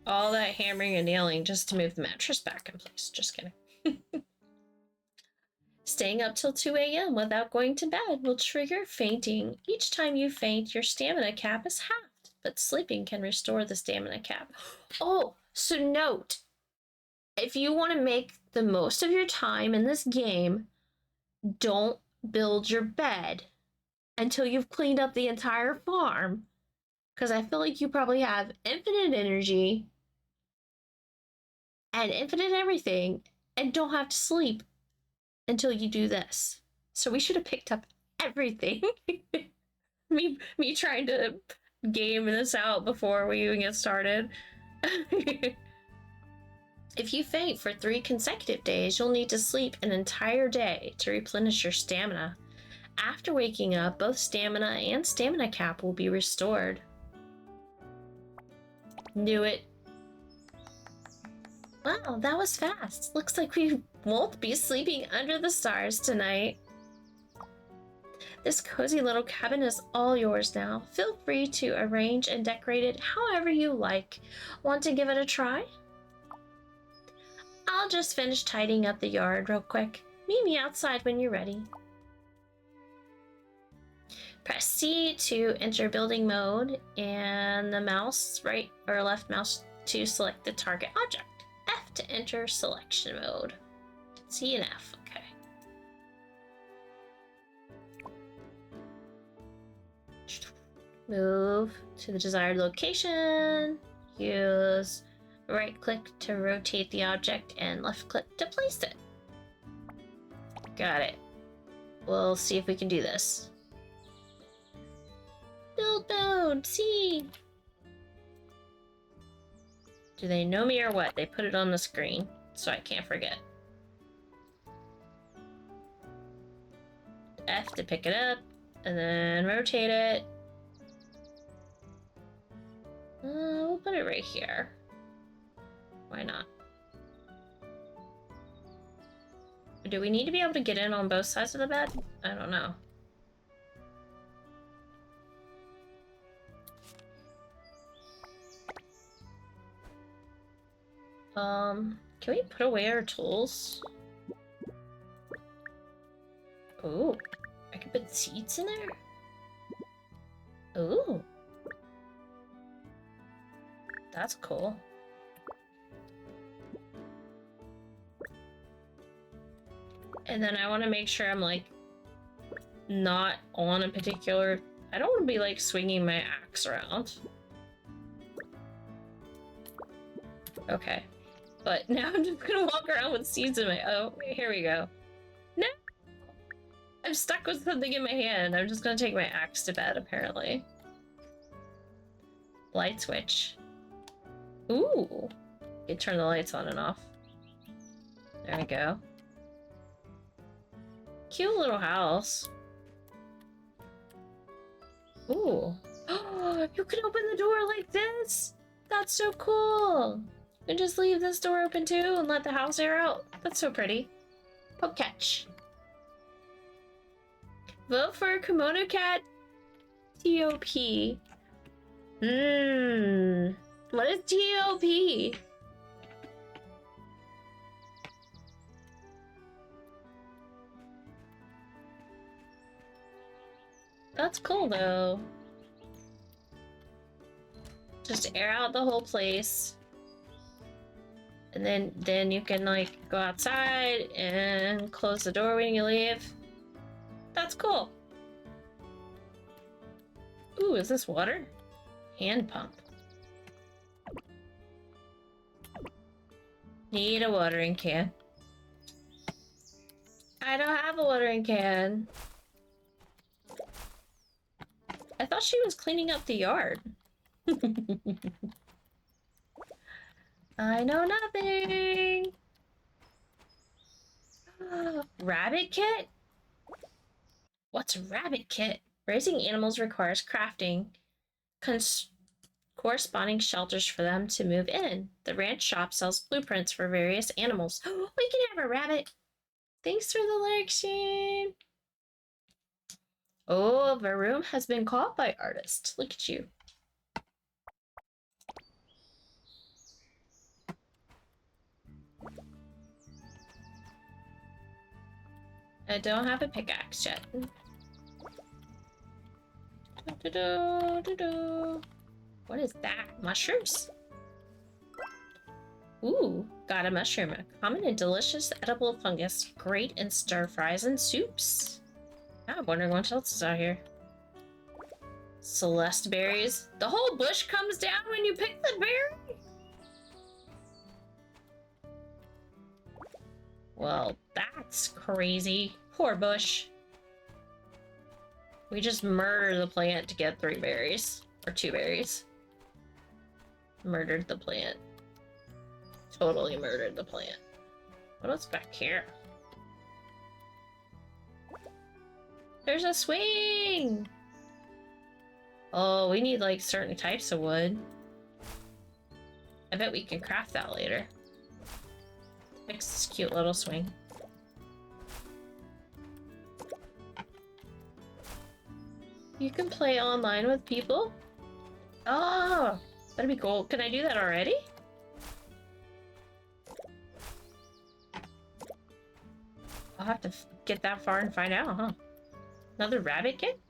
All that hammering and nailing just to move the mattress back in place. Just kidding. Staying up till 2 a.m. without going to bed will trigger fainting. Each time you faint, your stamina cap is halved, but sleeping can restore the stamina cap. Oh, so note, if you want to make the most of your time in this game, don't build your bed until you've cleaned up the entire farm. Because I feel like you probably have infinite energy and infinite everything and don't have to sleep until you do this. So we should have picked up everything. me trying to game this out before we even get started. If you faint for 3 consecutive days, you'll need to sleep an entire day to replenish your stamina. After waking up, both stamina and stamina cap will be restored. Knew it. Wow, that was fast. Looks like we won't be sleeping under the stars tonight. This cozy little cabin is all yours now. Feel free to arrange and decorate it however you like. Want to give it a try? I'll just finish tidying up the yard real quick. Meet me outside when you're ready. Press C to enter building mode and the mouse, right or left mouse to select the target object. F to enter selection mode. C and F, okay. Move to the desired location. Use right click to rotate the object and left click to place it. Got it. We'll see if we can do this. Build mode, C. Do they know me or what? They put it on the screen, so I can't forget. F to pick it up, and then rotate it. We'll put it right here. Why not? Do we need to be able to get in on both sides of the bed? I don't know. Can we put away our tools? Oh, I can put seats in there? Ooh. That's cool. And then I want to make sure I'm like not on a particular... I don't want to be like swinging my axe around. Okay. But now I'm just gonna walk around with seeds in my... Oh, here we go. No! I'm stuck with something in my hand. I'm just gonna take my axe to bed, apparently. Light switch. Ooh! You turn the lights on and off. There we go. Cute little house. Ooh. Oh, you can open the door like this! That's so cool! And just leave this door open too and let the house air out. That's so pretty. Poketch. Vote for KimonoKat TOP. What is TOP? That's cool though. Just air out the whole place. And then you can like go outside and close the door when you leave. That's cool. Ooh, is this water? Hand pump. Need a watering can. I don't have a watering can. I thought she was cleaning up the yard. I know nothing. Rabbit kit? What's rabbit kit? Raising animals requires crafting corresponding shelters for them to move in. The ranch shop sells blueprints for various animals. We can have a rabbit. Thanks for the lyric, Shane. Oh, the room has been caught by artist. Look at you. I don't have a pickaxe yet. What is that? Mushrooms? Ooh, got a mushroom. A common and delicious edible fungus. Great in stir fries and soups. I'm wondering what else is out here. Celeste berries. The whole bush comes down when you pick the berry? Well, that's crazy. Poor bush. We just murdered the plant to get 3 berries. Or 2 berries. Murdered the plant. Totally murdered the plant. What else back here? There's a swing! Oh, we need like certain types of wood. I bet we can craft that later. Fix this cute little swing. You can play online with people? Oh, that'd be cool. Can I do that already? I'll have to get that far and find out, huh? Another rabbit kit?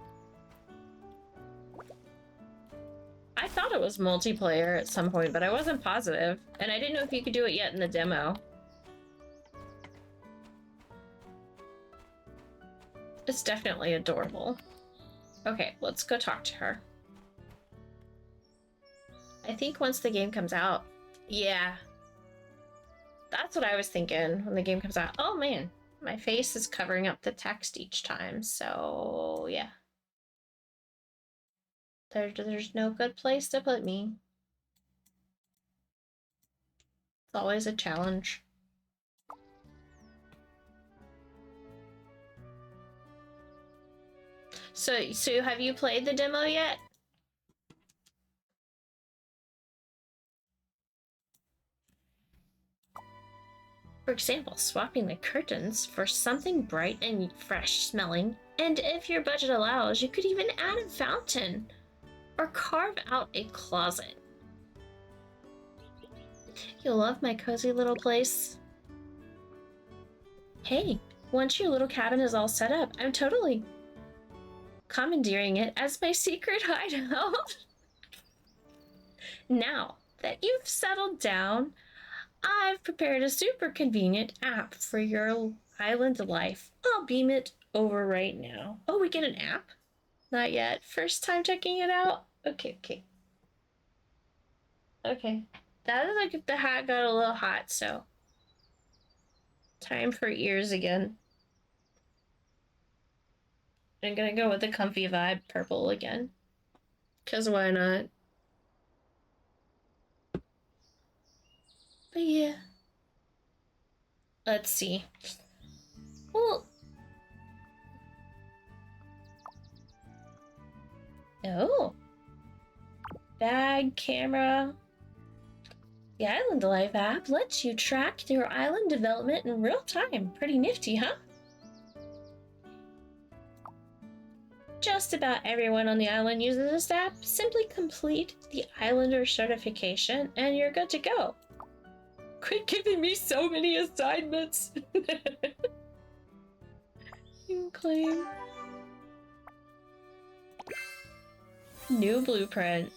I thought it was multiplayer at some point, but I wasn't positive. And I didn't know if you could do it yet in the demo. It's definitely adorable. Okay, let's go talk to her. I think once the game comes out, yeah. That's what I was thinking when the game comes out. Oh man, my face is covering up the text each time, so yeah. There's no good place to put me. It's always a challenge. So have you played the demo yet? For example, swapping the curtains for something bright and fresh smelling, and if your budget allows, you could even add a fountain or carve out a closet. You'll love my cozy little place. Hey, once your little cabin is all set up, I'm totally commandeering it as my secret hideout. Now that you've settled down, I've prepared a super convenient app for your island life. I'll beam it over right now. Oh, we get an app? Not yet. First time checking it out? Okay. Okay. That is like the hat got a little hot, so time for ears again. I'm gonna go with the comfy vibe purple again. Cause why not? But yeah. Let's see. Well, oh. Bag, camera. The Island Life app lets you track your island development in real time. Pretty nifty, huh? Just about everyone on the island uses this app. Simply complete the Islander certification and you're good to go. Quit giving me so many assignments. You claim. New blueprint.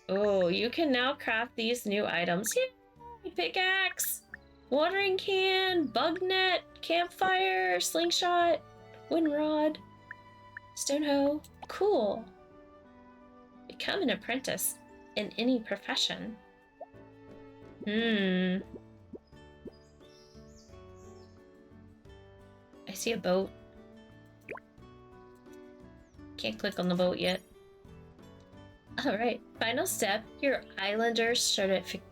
Oh, you can now craft these new items. Yay! Pickaxe, watering can, bug net, campfire, slingshot, wind rod, stone hoe. Cool. Become an apprentice in any profession. I see a boat. Can't click on the boat yet. Alright, final step, your Islander certificate.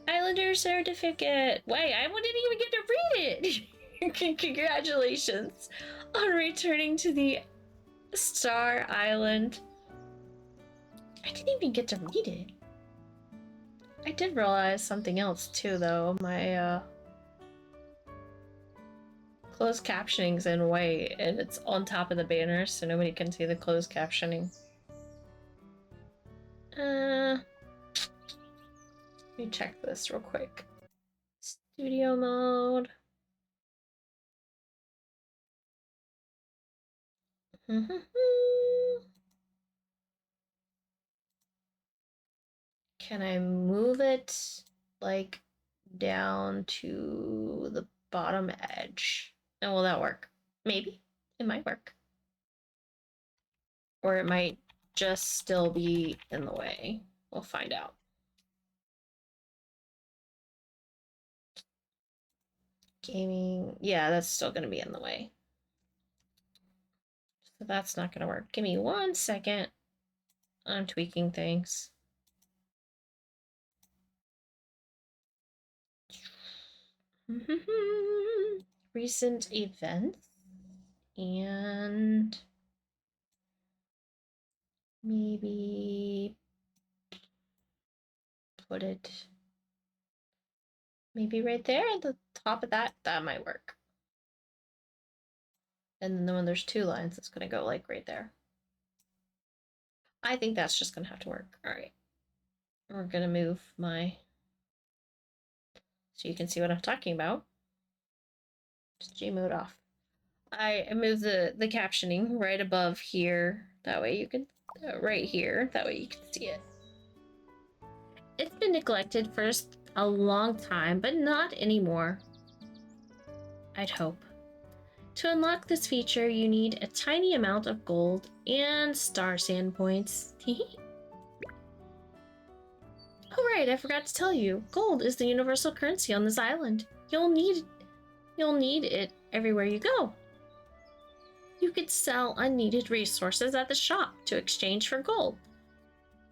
Islander certificate! Wait, I didn't even get to read it! Congratulations on returning to the Star Island. I didn't even get to read it. I did realize something else too, though. My closed captioning's in white and it's on top of the banner so nobody can see the closed captioning. Let me check this real quick. Studio mode. Can I move it like down to the bottom edge? And will that work? Maybe. It might work. Or it might just still be in the way. We'll find out. Gaming. Yeah, that's still going to be in the way. So that's not going to work. Give me 1 second. I'm tweaking things. Recent events. And maybe put it maybe right there at the top of that. That might work. And then when there's 2 lines, it's gonna go like right there. I think that's just gonna have to work. All right. We're gonna move my, so you can see what I'm talking about. Just G mode off. I moved the captioning right above here. That way you can, right here. That way you can see it. It's been neglected for a long time, but not anymore. I'd hope. To unlock this feature, you need a tiny amount of gold and Starsand points. Oh right, I forgot to tell you. Gold is the universal currency on this island. You'll need it everywhere you go. You could sell unneeded resources at the shop to exchange for gold.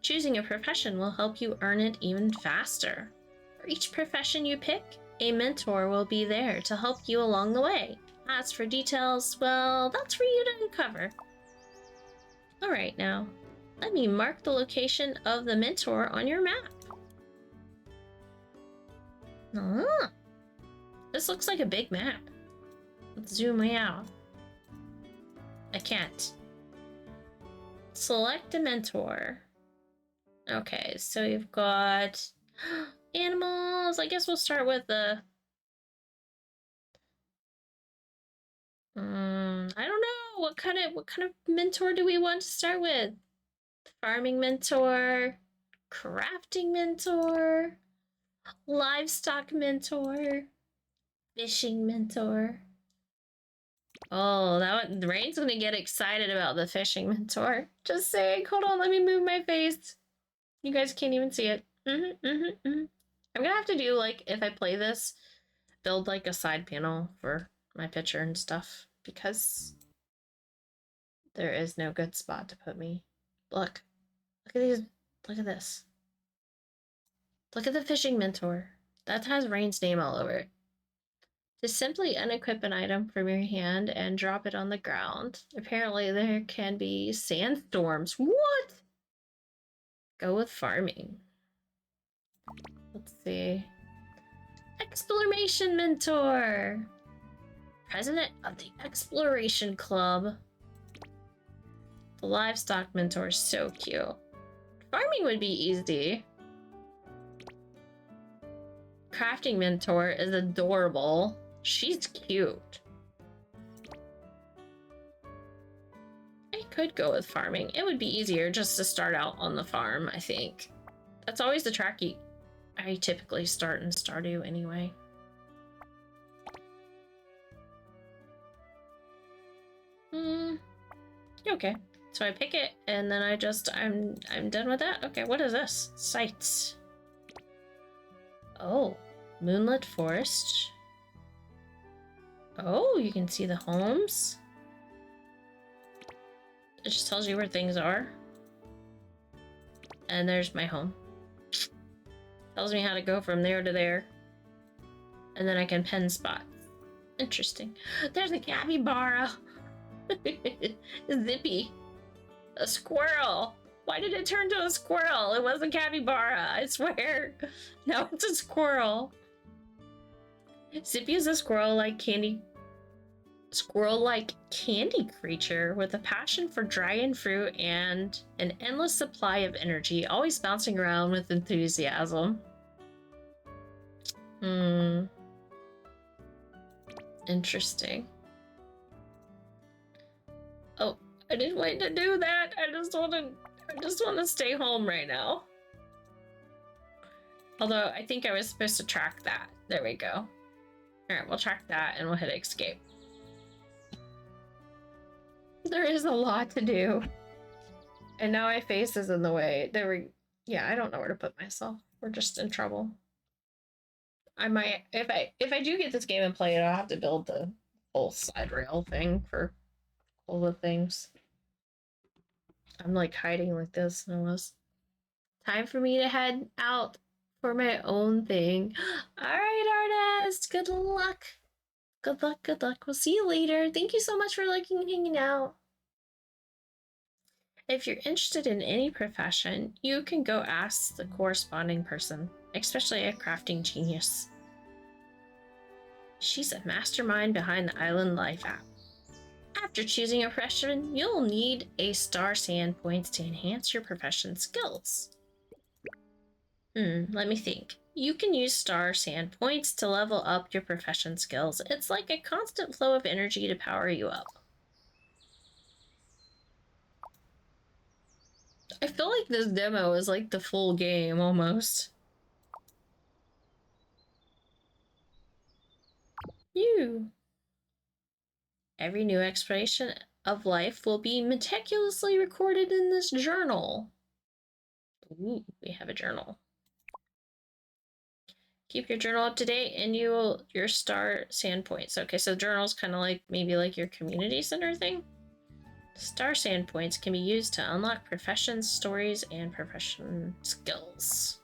Choosing a profession will help you earn it even faster. For each profession you pick, a mentor will be there to help you along the way. As for details, well, that's for you to uncover. Alright now, let me mark the location of the mentor on your map. Ah, this looks like a big map. Let's zoom way out. I can't. Select a mentor. Okay, so you've got animals. I guess we'll start with the... I don't know. What kind of mentor do we want to start with? Farming mentor, crafting mentor, livestock mentor, fishing mentor. Oh, the Rain's gonna get excited about the fishing mentor. Just saying. Hold on, let me move my face. You guys can't even see it. I'm gonna have to do, like, if I play this, build like a side panel for my picture and stuff, because there is no good spot to put me. Look at these. Look at this. Look at the fishing mentor. That has Rain's name all over it. Just simply unequip an item from your hand and drop it on the ground. Apparently there can be sandstorms. What? Go with farming. Let's see. Exploration mentor. President of the Exploration Club. The livestock mentor is so cute. Farming would be easy. Crafting mentor is adorable. She's cute. I could go with farming. It would be easier just to start out on the farm, I think. That's always the track I typically start in Stardew anyway. Okay. So I pick it and then I'm done with that. Okay, what is this? Sights. Oh, moonlit forest. Oh, you can see the homes. It just tells you where things are. And there's my home. Tells me how to go from there to there. And then I can pen spots. Interesting. There's a capybara. Zippy. A squirrel. Why did it turn to a squirrel? It was a capybara, I swear. Now it's a squirrel. Zippy is a squirrel-like candy creature with a passion for dragon fruit and an endless supply of energy, always bouncing around with enthusiasm. Interesting. Oh, I didn't want to do that. I just want to stay home right now. Although I think I was supposed to track that. There we go. Alright, we'll track that and we'll hit escape. There is a lot to do. And now my face is in the way. Yeah, I don't know where to put myself. We're just in trouble. I might, if I do get this game and play it, I'll have to build the whole side rail thing for all the things. I'm like hiding like this and it was time for me to head out for my own thing. Alright, artist, good luck. Good luck, good luck. We'll see you later. Thank you so much for liking and hanging out. If you're interested in any profession, you can go ask the corresponding person, especially a crafting genius. She's a mastermind behind the Island Life app. After choosing a profession, you'll need a Starsand points to enhance your profession skills. Let me think. You can use Starsand points to level up your profession skills. It's like a constant flow of energy to power you up. I feel like this demo is like the full game, almost. You. Every new exploration of life will be meticulously recorded in this journal. Ooh, we have a journal. Keep your journal up to date and your Starsand points. Okay, so journal's kind of like maybe like your community center thing. Starsand points can be used to unlock professions, stories, and profession skills.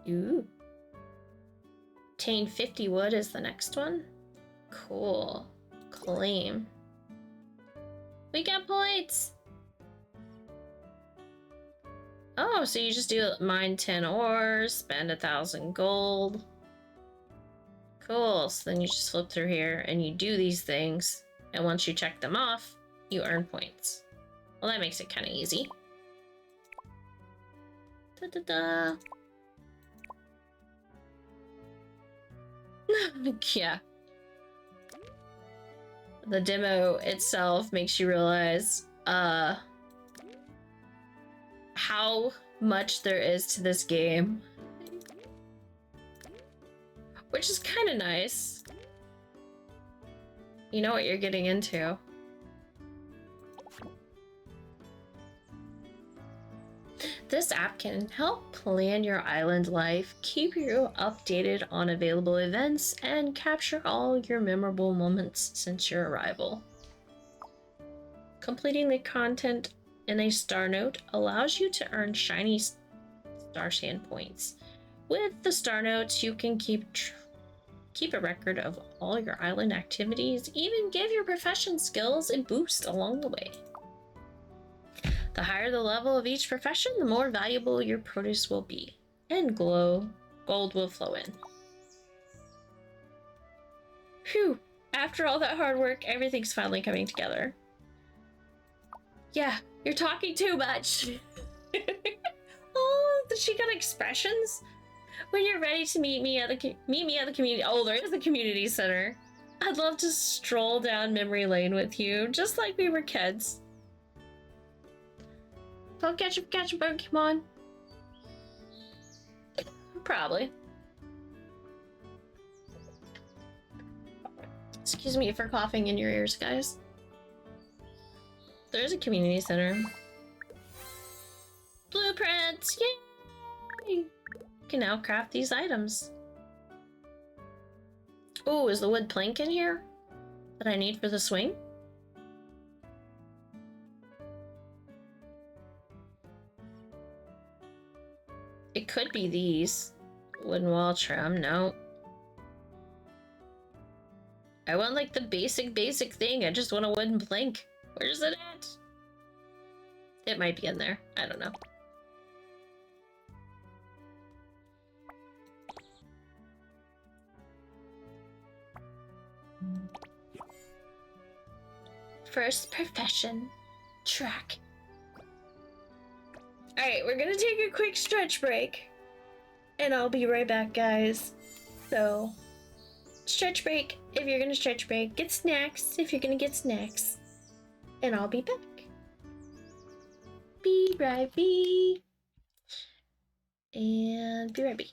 Ooh. Obtain 50 wood is the next one. Cool. Claim. We got points! Oh, so you just do mine 10 ores, spend 1,000 gold. Cool, so then you just flip through here and you do these things, and once you check them off, you earn points. Well, that makes it kind of easy. Da-da-da. Yeah. The demo itself makes you realize, how much there is to this game. Which is kind of nice. You know what you're getting into. This app can help plan your island life, keep you updated on available events, and capture all your memorable moments since your arrival. Completing the content in a star note allows you to earn shiny Starsand points. With the star notes, you can keep a record of all your island activities, even give your profession skills a boost along the way. The higher the level of each profession, the more valuable your produce will be, and gold will flow in. Phew, after all that hard work, everything's finally coming together. Yeah, you're talking too much. Oh, she got expressions? When you're ready to meet me at the community. Oh, there is a community center. I'd love to stroll down memory lane with you, just like we were kids. Don't catch a Pokemon. Probably. Excuse me for coughing in your ears, guys. There's a community center. Blueprints! Yay! You can now craft these items. Oh, is the wood plank in here that I need for the swing? It could be these. Wooden wall trim, no. I want like the basic thing. I just want a wooden plank. Where's it at? It might be in there. I don't know. First profession. Track. Alright, we're gonna take a quick stretch break. And I'll be right back, guys. So, stretch break if you're gonna stretch break. Get snacks if you're gonna get snacks. And I'll be back. Be right back. And be right back.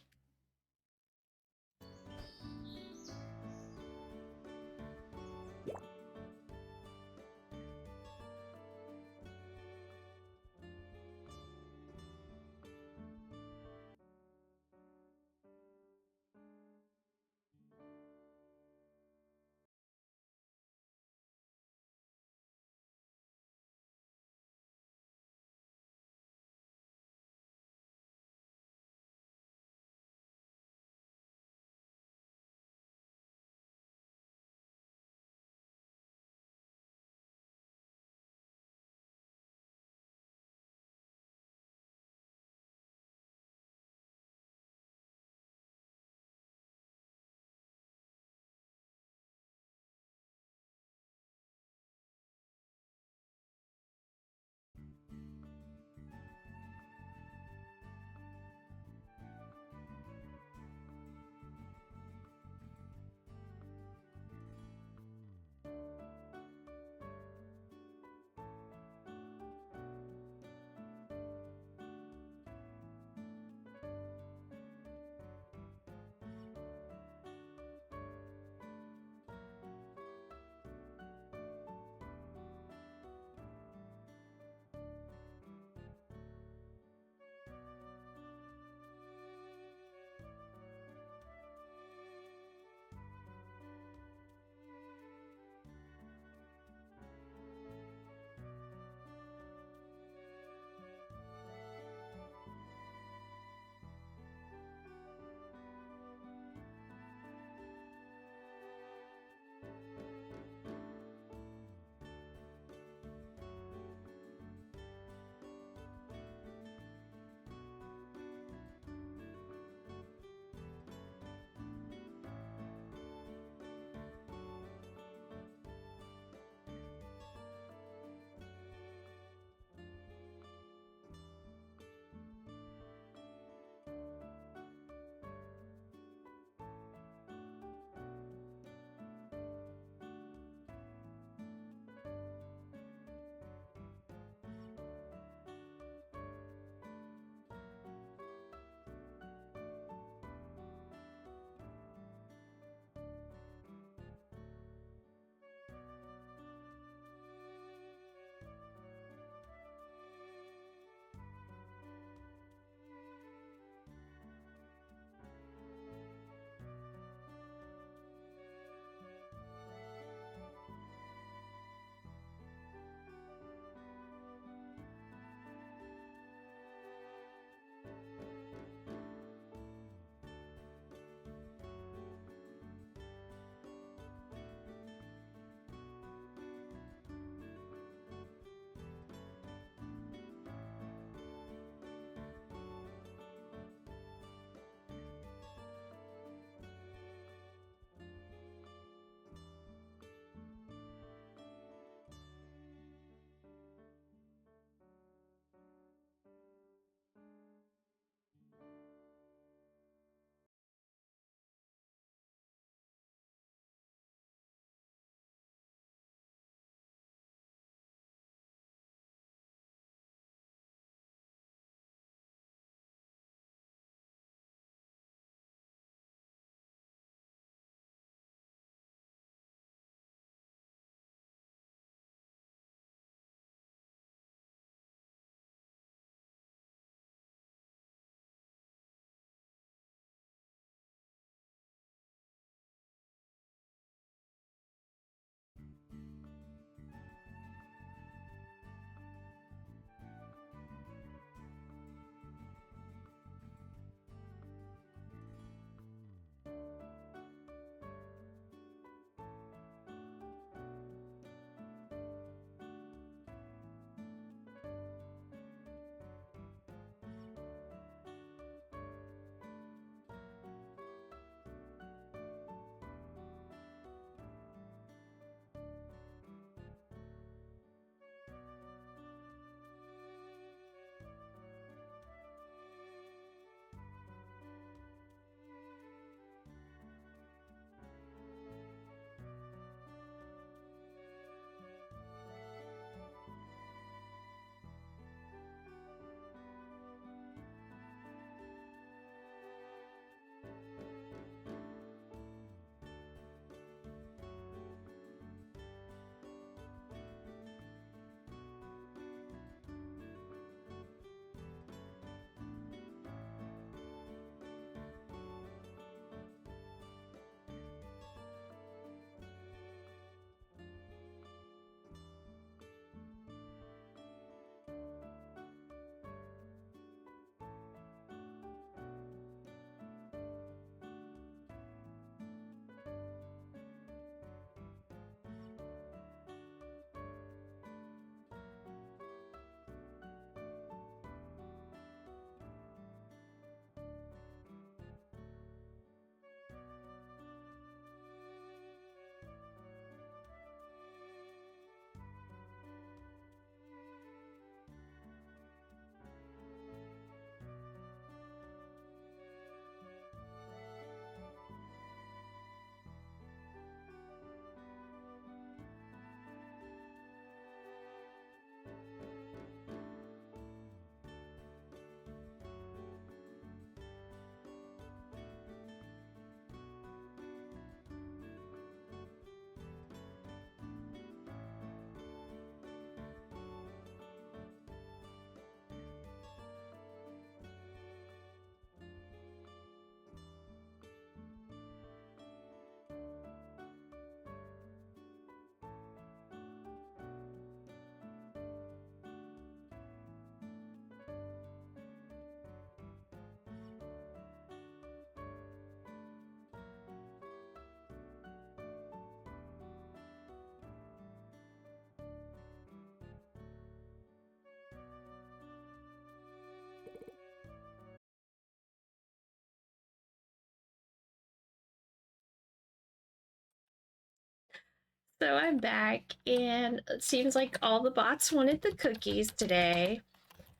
So I'm back, and it seems like all the bots wanted the cookies today.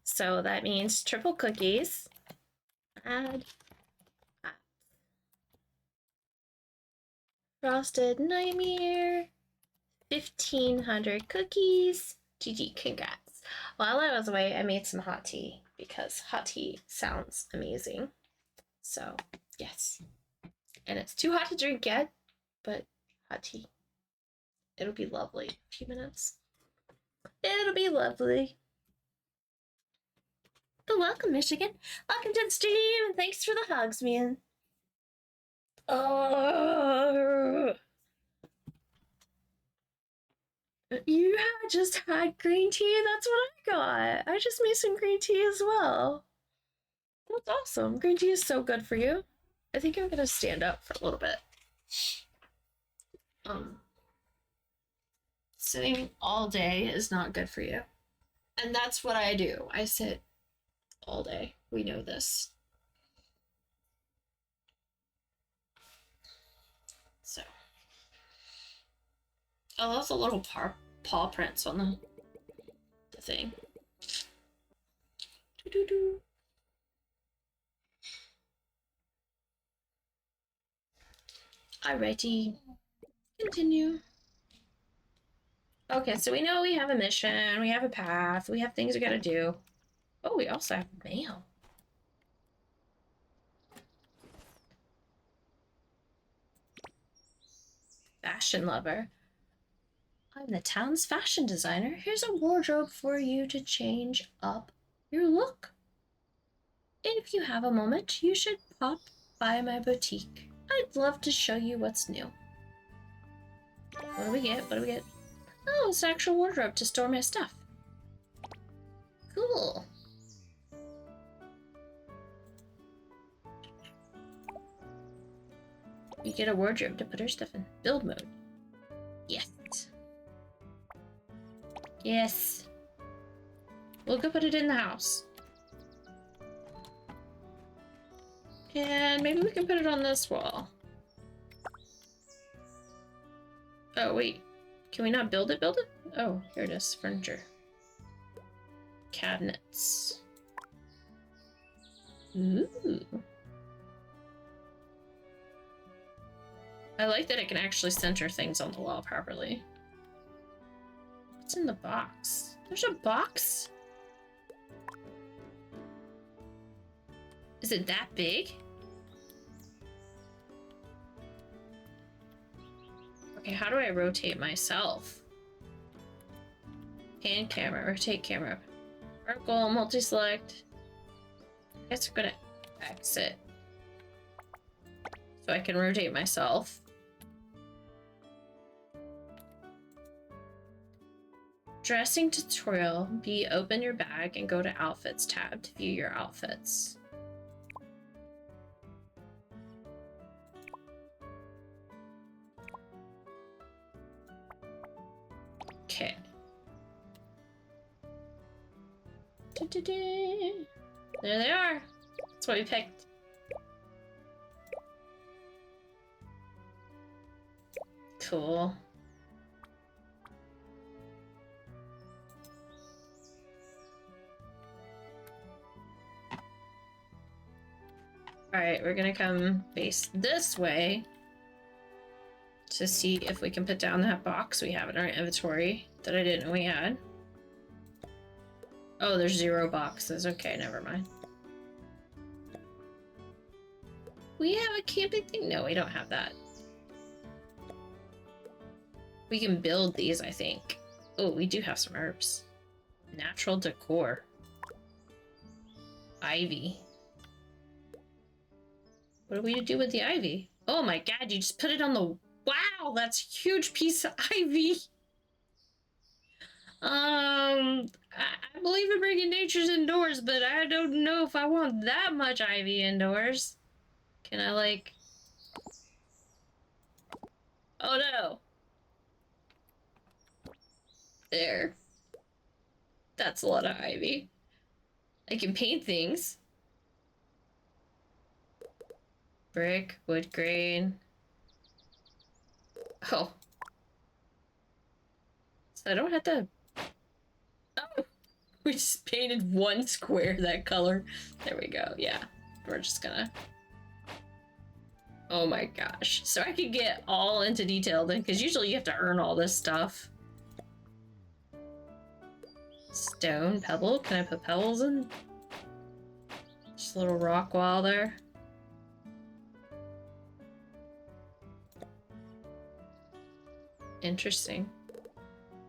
So that means triple cookies. Add frosted nightmare. 1,500 cookies. GG, congrats. While I was away, I made some hot tea because hot tea sounds amazing. So, yes. And it's too hot to drink yet, but hot tea. It'll be lovely in a few minutes. It'll be lovely. But welcome, Michigan. Welcome to the stream, and thanks for the hugs, man. You just had green tea? That's what I got. I just made some green tea as well. That's awesome. Green tea is so good for you. I think I'm gonna stand up for a little bit. Sitting all day is not good for you. And that's what I do. I sit all day. We know this. So. Oh, that's a little paw prints on the thing. Doo-doo-doo. Alrighty. Continue. Okay, so we know we have a mission, we have a path, we have things we gotta do. Oh, we also have mail. Fashion lover. I'm the town's fashion designer. Here's a wardrobe for you to change up your look. If you have a moment, you should pop by my boutique. I'd love to show you what's new. What do we get? What do we get? Oh, it's an actual wardrobe to store my stuff. Cool. We get a wardrobe to put our stuff in. Build mode. Yes. Yes. We'll go put it in the house. And maybe we can put it on this wall. Oh, wait. Can we not build it? Build it? Oh, here it is. Furniture. Cabinets. Ooh. I like that it can actually center things on the wall properly. What's in the box? There's a box? Is it that big? Okay, how do I rotate myself? Pan camera, rotate camera. Circle, multi-select. I guess I'm gonna exit. So I can rotate myself. Dressing tutorial. B, open your bag and go to outfits tab to view your outfits. Okay. There they are. That's what we picked. Cool. Alright, we're gonna come face this way to see if we can put down that box we have in our inventory that I didn't know we had. Oh, there's 0 boxes. Okay, never mind. We have a camping thing? No, we don't have that. We can build these, I think. Oh, we do have some herbs. Natural decor. Ivy. What do we do with the ivy? Oh my god, you just put it on the... Wow, that's a huge piece of ivy. I believe in bringing natures indoors, but I don't know if I want that much ivy indoors. Can I, like... Oh no. There. That's a lot of ivy. I can paint things. Brick, wood grain. Oh. So I don't have to... Oh! We just painted one square that color. There we go, yeah. We're just gonna... Oh my gosh. So I could get all into detail then, because usually you have to earn all this stuff. Stone, pebble. Can I put pebbles in? Just a little rock wall there. Interesting.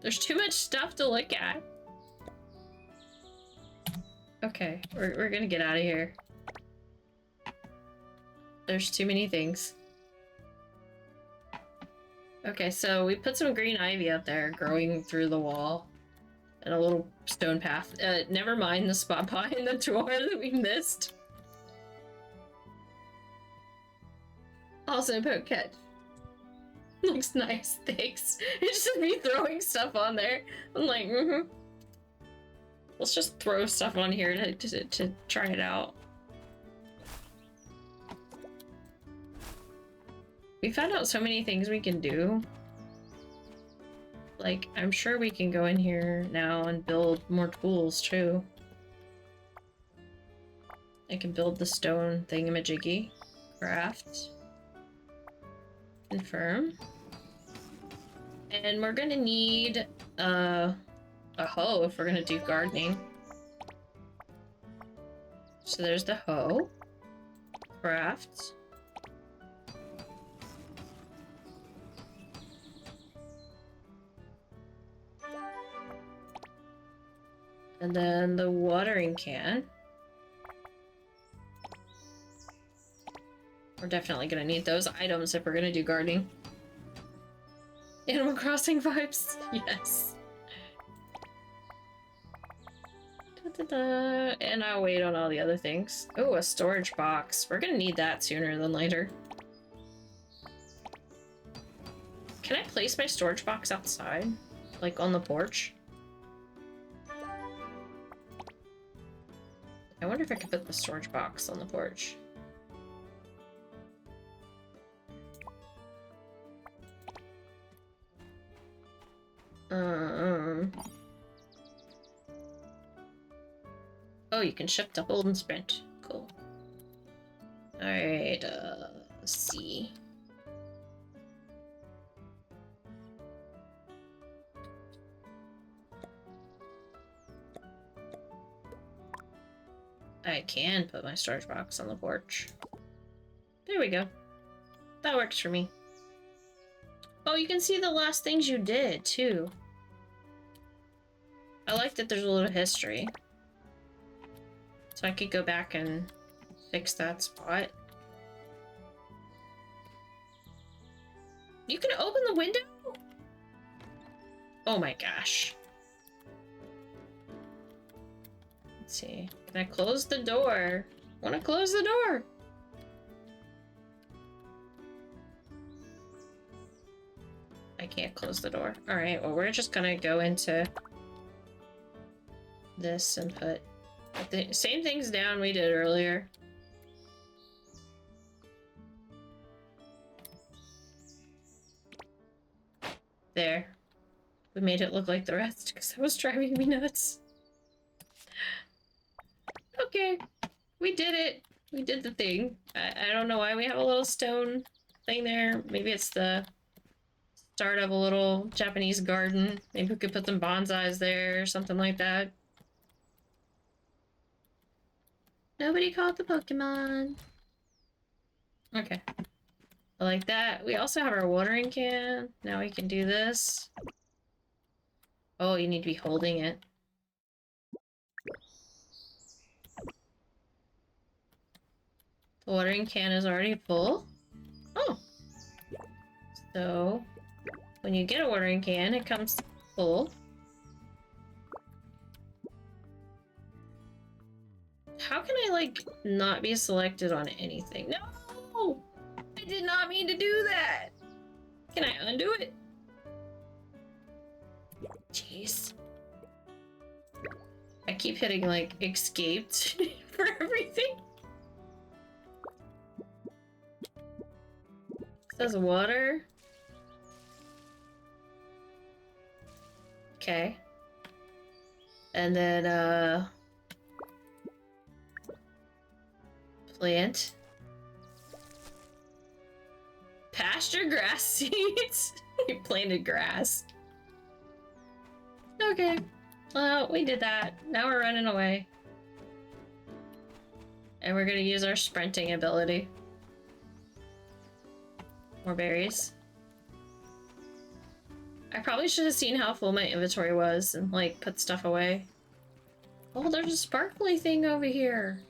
There's too much stuff to look at. Okay, we're gonna get out of here. There's too many things. Okay, so we put some green ivy up there growing through the wall. And a little stone path. Never mind the spot behind the door that we missed. Also, KimonoKat. Looks nice, thanks. It's just me throwing stuff on there. I'm like, Let's just throw stuff on here to try it out. We found out so many things we can do. Like, I'm sure we can go in here now and build more tools, too. I can build the stone thingamajiggy. Craft. Confirm. And we're gonna need a hoe if we're gonna do gardening. So there's the hoe. Craft. And then the watering can. We're definitely gonna need those items if we're gonna do gardening. Animal Crossing vibes, yes. Da-da-da. And I'll wait on all the other things. Oh, a storage box. We're gonna need that sooner than later. Can I place my storage box outside? Like on the porch? I wonder if I could put the storage box on the porch. Oh, you can shift to hold and sprint. Cool. Alright, let's see. I can put my storage box on the porch. There we go. That works for me. Oh, you can see the last things you did, too. I like that there's a little history. So I could go back and fix that spot. You can open the window? Oh my gosh. Let's see. Can I close the door? I want to close the door. I can't close the door. Alright, well, we're just gonna go into this and put the same things down we did earlier. There. We made it look like the rest because that was driving me nuts. Okay. We did it. We did the thing. I don't know why we have a little stone thing there. Maybe it's the start of a little Japanese garden. Maybe we could put some bonsais there or something like that. Nobody caught the Pokemon. Okay. I like that. We also have our watering can. Now we can do this. Oh, you need to be holding it. The watering can is already full. Oh. So, when you get a watering can, it comes full. How can I, like, not be selected on anything? No! I did not mean to do that! Can I undo it? Jeez. I keep hitting, like, escaped for everything. It says water. Okay. And then, plant. Pasture grass seeds? You planted grass. Okay. Well, we did that. Now we're running away. And we're gonna use our sprinting ability. More berries. I probably should have seen how full my inventory was and, like, put stuff away. Oh, there's a sparkly thing over here.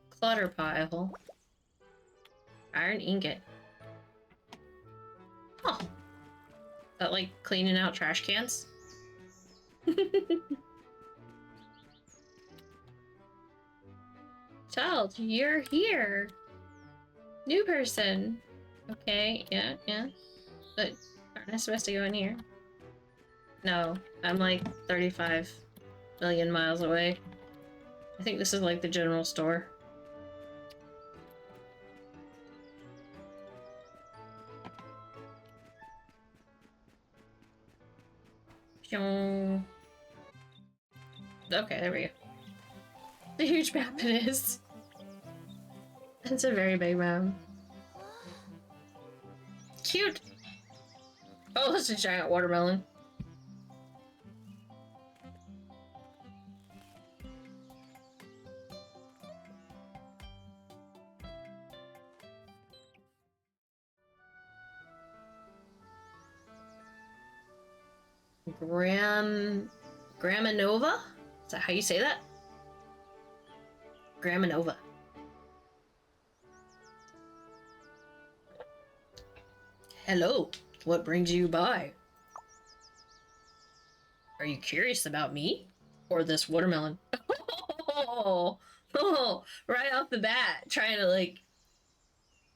Clutter pile. Iron ingot. Oh. Is that like cleaning out trash cans? Child, you're here. New person. Okay, yeah. But aren't I supposed to go in here? No, I'm like 35 million miles away. I think this is like the general store. Okay, there we go. The huge map it is. It's a very big map. Cute! Oh, that's a giant watermelon. Graminova? Is that how you say that? Graminova. Hello, what brings you by? Are you curious about me? Or this watermelon? Right off the bat, trying to, like,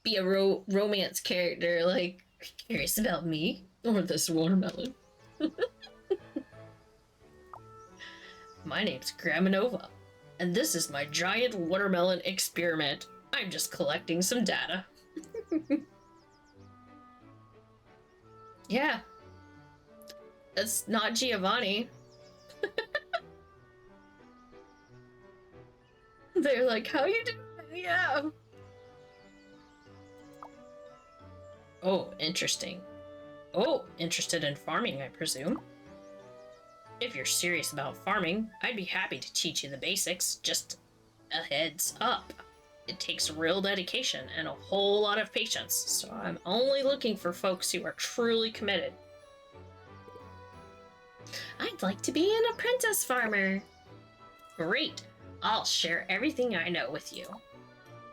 be a romance character, like, are you curious about me? Or this watermelon? My name's Graminova, and this is my giant watermelon experiment. I'm just collecting some data. Yeah. That's not Giovanni. They're like, how you doing? Yeah. Oh, interesting. Oh, interested in farming, I presume. If you're serious about farming, I'd be happy to teach you the basics. Just a heads up. It takes real dedication and a whole lot of patience, so I'm only looking for folks who are truly committed. I'd like to be an apprentice farmer. Great. I'll share everything I know with you.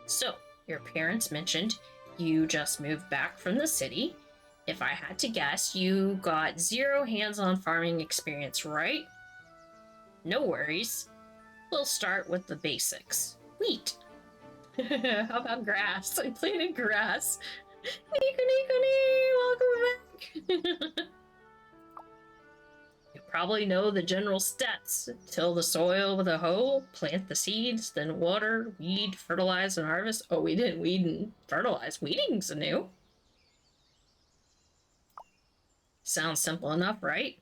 So, your parents mentioned you just moved back from the city. If I had to guess, you got 0 hands-on farming experience, right? No worries. We'll start with the basics. Wheat. How about grass? I planted grass. Welcome back. You probably know the general steps. Till the soil with a hoe, plant the seeds, then water, weed, fertilize, and harvest. Oh, we didn't weed and fertilize. Weeding's new. Sounds simple enough, right?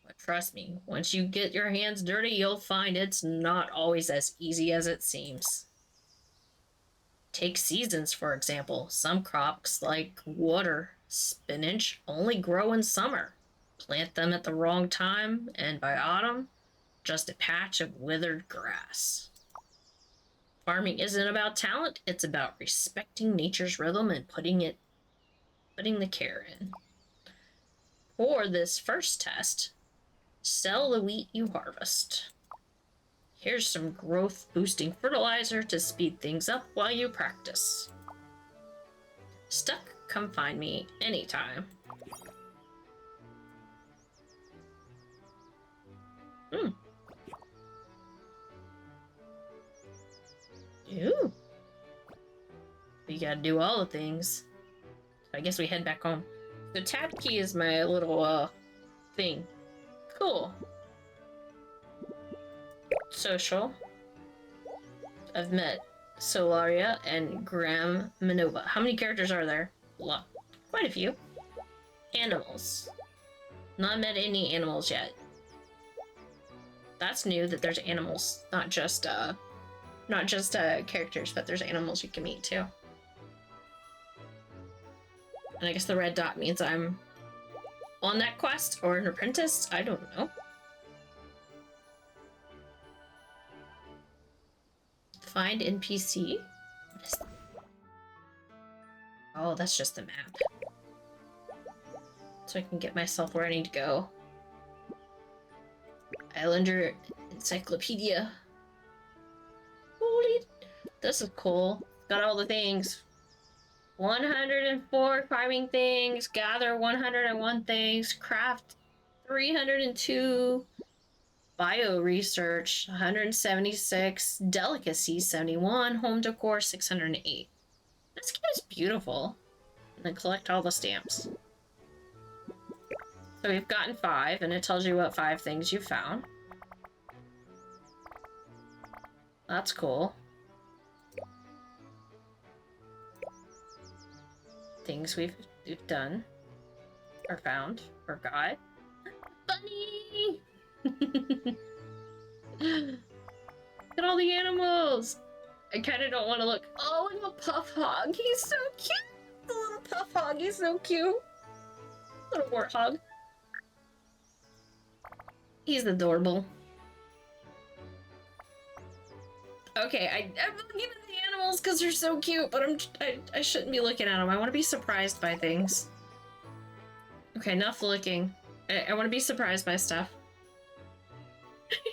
But trust me, once you get your hands dirty, you'll find it's not always as easy as it seems. Take seasons, for example. Some crops, like water, spinach, only grow in summer. Plant them at the wrong time, and by autumn, just a patch of withered grass. Farming isn't about talent, it's about respecting nature's rhythm and putting the care in. For this first test, sell the wheat you harvest. Here's some growth-boosting fertilizer to speed things up while you practice. Stuck? Come find me anytime. Ooh. We gotta do all the things. So I guess we head back home. The tab key is my little, thing. Cool. Social. I've met Solaria and Graminova. How many characters are there? A lot. Quite a few. Animals. Not met any animals yet. That's new that there's animals, not just characters, but there's animals you can meet too. And I guess the red dot means I'm on that quest or an apprentice. I don't know. Find NPC. What is that? Oh, that's just the map. So I can get myself where I need to go. Islander Encyclopedia. Holy, this is cool. Got all the things. 104 farming things, gather 101 things, craft 302, bio research 176, delicacy 71, home decor 608. This game is beautiful. And then collect all the stamps. So we've gotten 5, and it tells you what 5 things you found. That's cool. Things we've done, or found, or got. Bunny! Look at all the animals! I kind of don't want to look. Oh, and the puff hog. He's so cute! The little puff hog, he's so cute. Little warthog. He's adorable. Okay, I'm looking at the animals because they're so cute, but I shouldn't be looking at them. I want to be surprised by things. Okay, enough looking. I want to be surprised by stuff.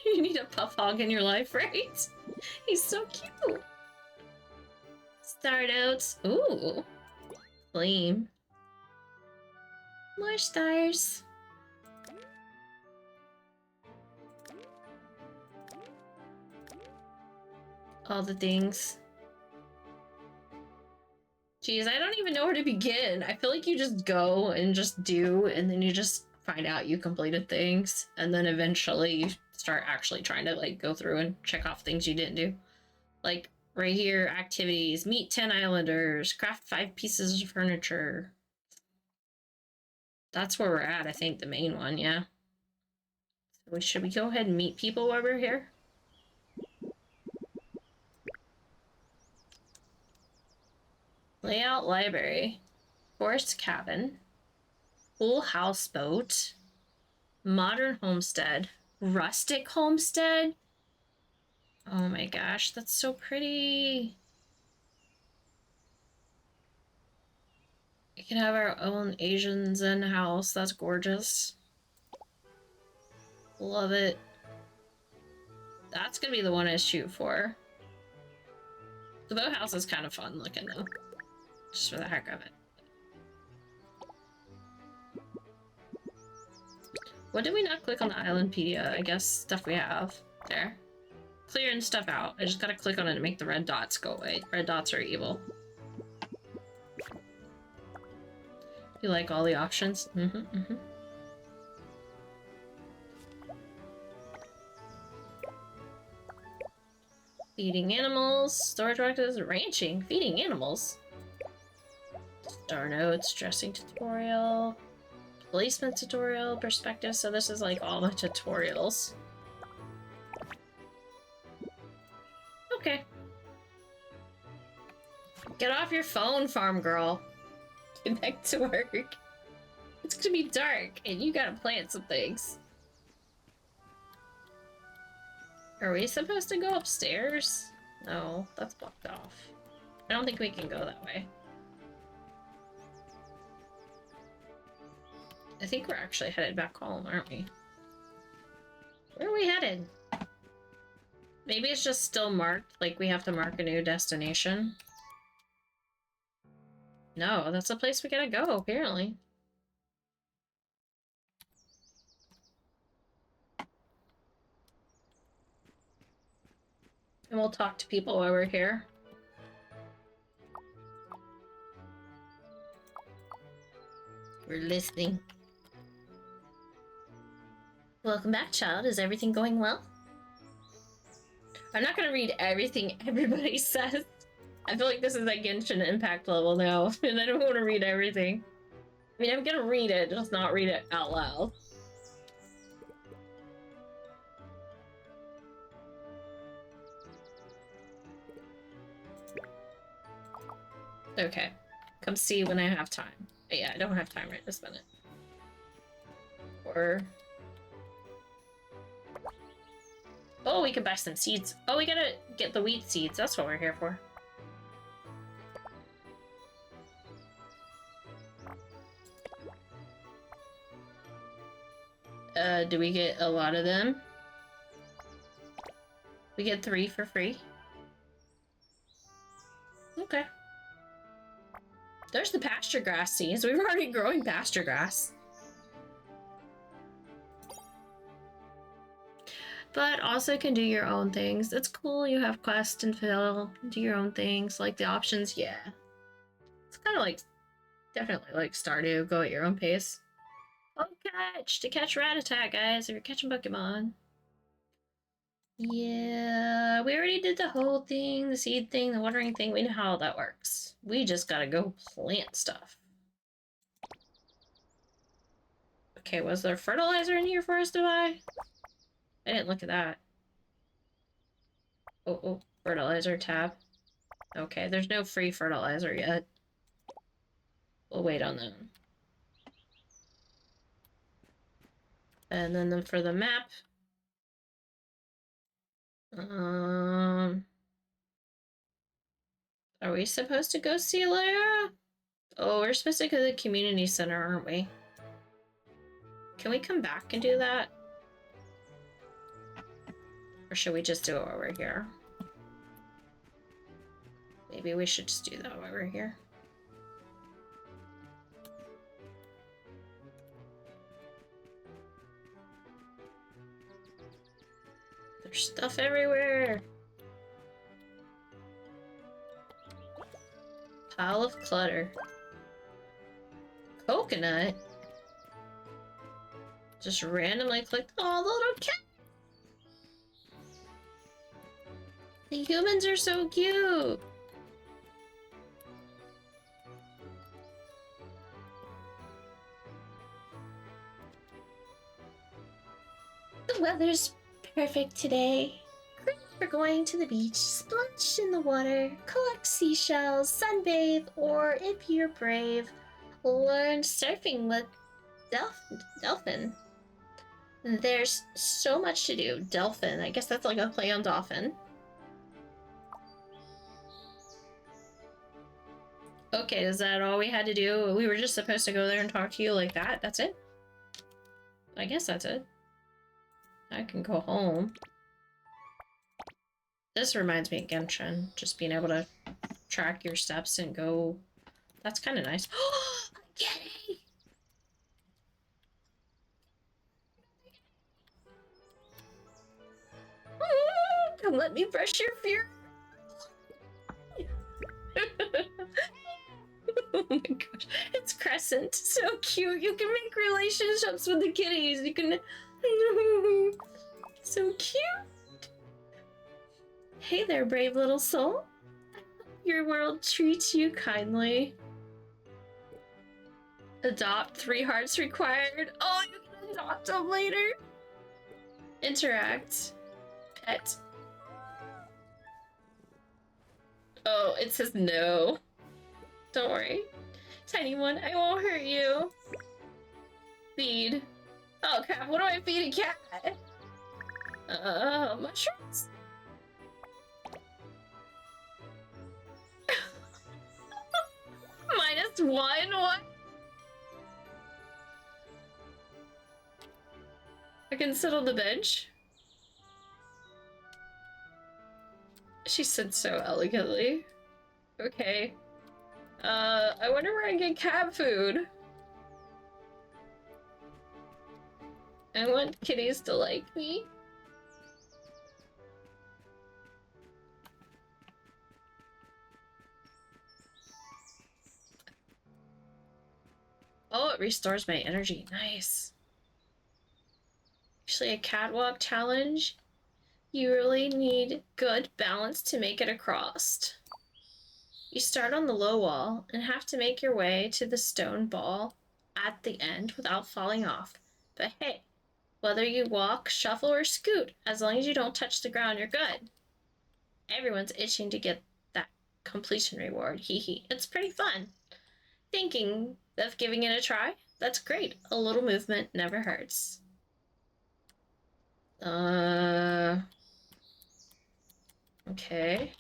You need a puff hog in your life, right? He's so cute. Start out. Ooh. Flame. More stars. All the things. Jeez, I don't even know where to begin. I feel like you just go and just do, and then you just find out you completed things, and then eventually you start actually trying to like go through and check off things you didn't do. Like right here, activities, meet 10 islanders, craft 5 pieces of furniture. That's where we're at, I think, the main one, yeah. So should we go ahead and meet people while we're here? Layout library, forest cabin, full houseboat, modern homestead, rustic homestead. Oh my gosh, that's so pretty. We can have our own Asian Zen house. That's gorgeous. Love it. That's gonna be the one I shoot for. The boathouse is kind of fun looking though. Just for the heck of it. What did we not click on the Islandpedia? I guess stuff we have. There. Clearing stuff out. I just gotta click on it to make the red dots go away. Red dots are evil. You like all the options? Feeding animals, storage practice, ranching, feeding animals. Star notes, dressing tutorial, placement tutorial, perspective. So this is like all the tutorials. Okay. Get off your phone, farm girl. Get back to work. It's gonna be dark and you gotta plant some things. Are we supposed to go upstairs? No, that's blocked off. I don't think we can go that way. I think we're actually headed back home, aren't we? Where are we headed? Maybe it's just still marked, like we have to mark a new destination. No, that's the place we gotta go, apparently. And we'll talk to people while we're here. We're listening. Welcome back, child. Is everything going well? I'm not gonna read everything everybody says. I feel like this is like Genshin Impact level now, and I don't want to read everything. I mean, I'm gonna read it, just not read it out loud. Okay. Come see when I have time. But yeah, I don't have time right this minute. Or... Oh, we could buy some seeds. Oh, we gotta get the wheat seeds. That's what we're here for. Do we get a lot of them? We get 3 for free. Okay. There's the pasture grass seeds. We've already growing pasture grass. But also can do your own things. It's cool you have quest and fill, do your own things, like the options, yeah. It's kind of like, definitely like Stardew, go at your own pace. Oh, to catch Rat Attack, guys, if you're catching Pokemon. Yeah, we already did the whole thing, the seed thing, the watering thing. We know how that works. We just gotta go plant stuff. Okay, was there fertilizer in here for us to buy? I didn't look at that. Oh, fertilizer tab. Okay, there's no free fertilizer yet. We'll wait on that. And then for the map. Are we supposed to go see Lara? Oh, we're supposed to go to the community center, aren't we? Can we come back and do that? Or should we just do it while we're here? Maybe we should just do that while we're here. There's stuff everywhere! Pile of clutter. Coconut? Just randomly clicked. Oh, the little cat! The humans are so cute! The weather's perfect today. Great for going to the beach, splash in the water, collect seashells, sunbathe, or if you're brave, learn surfing with Delphin. There's so much to do. Delphin. I guess that's like a play on dolphin. Okay, is that all we had to do? We were just supposed to go there and talk to you like that? That's it? I guess that's it. I can go home. This reminds me of Genshin. Just being able to track your steps and go. That's kind of nice. Oh, Kitty! Come let me brush your fur. Oh my gosh, it's Crescent. So cute. You can make relationships with the kitties. You can. So cute. Hey there, brave little soul. Your world treats you kindly. Adopt 3 hearts required. Oh, you can adopt them later. Interact. Pet. Oh, it says no. Don't worry. Tiny one, I won't hurt you. Feed. Oh crap, what do I feed a cat? Mushrooms? -1? What? I can sit on the bench. She said so elegantly. Okay. I wonder where I get cat food. I want kitties to like me. Oh, it restores my energy. Nice. Actually, a catwalk challenge. You really need good balance to make it across. You start on the low wall and have to make your way to the stone ball at the end without falling off. But hey, whether you walk, shuffle, or scoot, as long as you don't touch the ground, you're good. Everyone's itching to get that completion reward. Hee hee. It's pretty fun. Thinking of giving it a try? That's great. A little movement never hurts. Okay.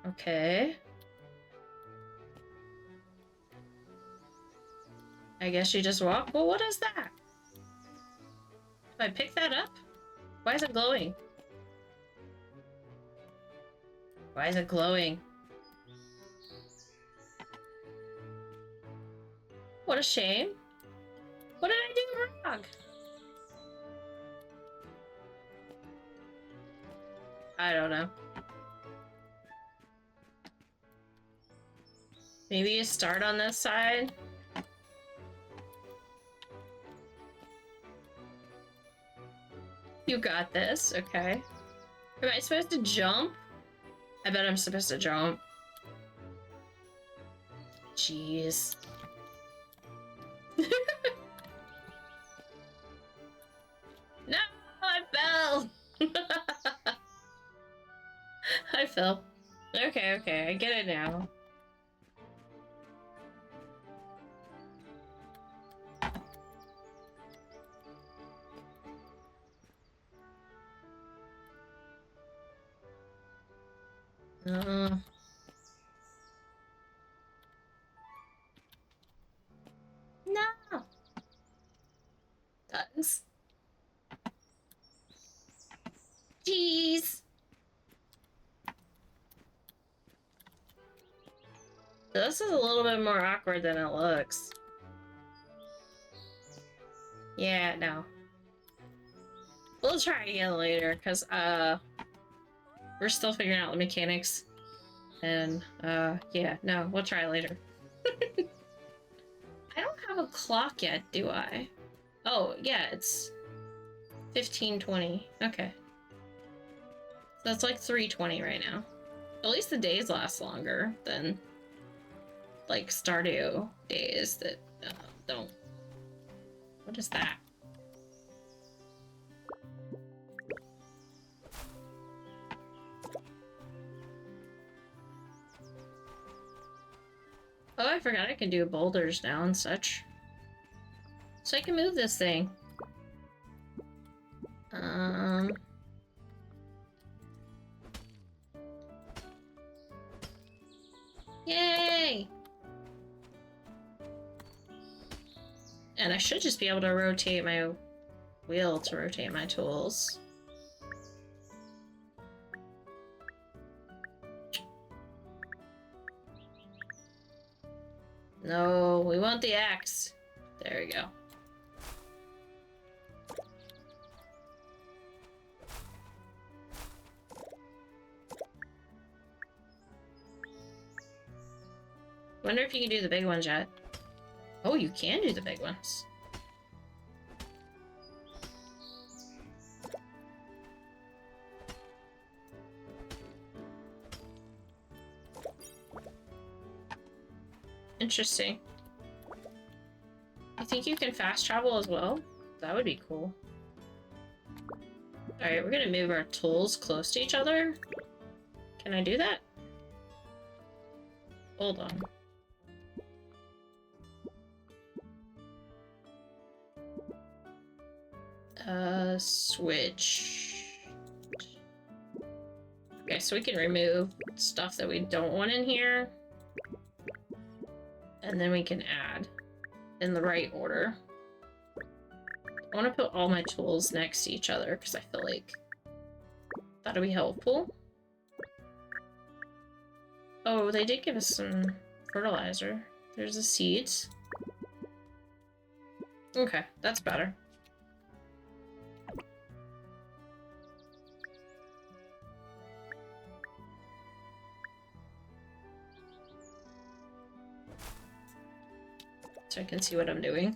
Okay. I guess you just walk? Well, what is that? Did I pick that up? Why is it glowing? Why is it glowing? What a shame. What did I do wrong? I don't know. Maybe you start on this side? You got this, okay. Am I supposed to jump? I bet I'm supposed to jump. Jeez. No, I fell! I fell. Okay, okay, I get it now. No! Tons. Jeez! This is a little bit more awkward than it looks. Yeah, no. We'll try again later, because, we're still figuring out the mechanics. And, yeah, no, we'll try later. I don't have a clock yet, do I? Oh, yeah, it's 15:20. Okay. So that's like 3:20 right now. At least the days last longer than, like, Stardew days that don't. What is that? Oh, I forgot I can do boulders now and such. So I can move this thing. Yay! And I should just be able to rotate my wheel to rotate my tools. No, we want the axe. There we go. Wonder if you can do the big ones yet. Oh, you can do the big ones. Interesting. You think you can fast travel as well? That would be cool. Alright, we're gonna move our tools close to each other. Can I do that? Hold on. Switch. Okay, so we can remove stuff that we don't want in here. And then we can add in the right order. I want to put all my tools next to each other because I feel like that'll be helpful. Oh, they did give us some fertilizer. There's the seeds. Okay, that's better. So I can see what I'm doing.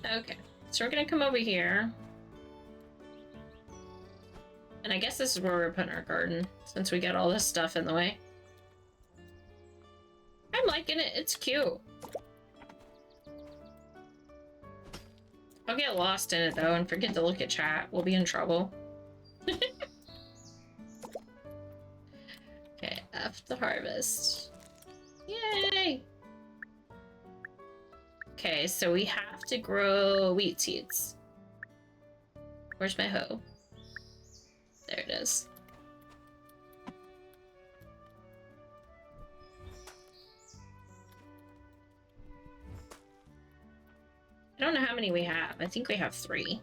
Okay, so we're gonna come over here. And I guess this is where we're putting our garden, since we got all this stuff in the way. liking it. It's cute. I'll get lost in it though and forget to look at chat. We'll be in trouble. Okay, F the harvest. Yay! Okay, so we have to grow wheat seeds. Where's my hoe? There it is. I don't know how many we have. I think we have 3.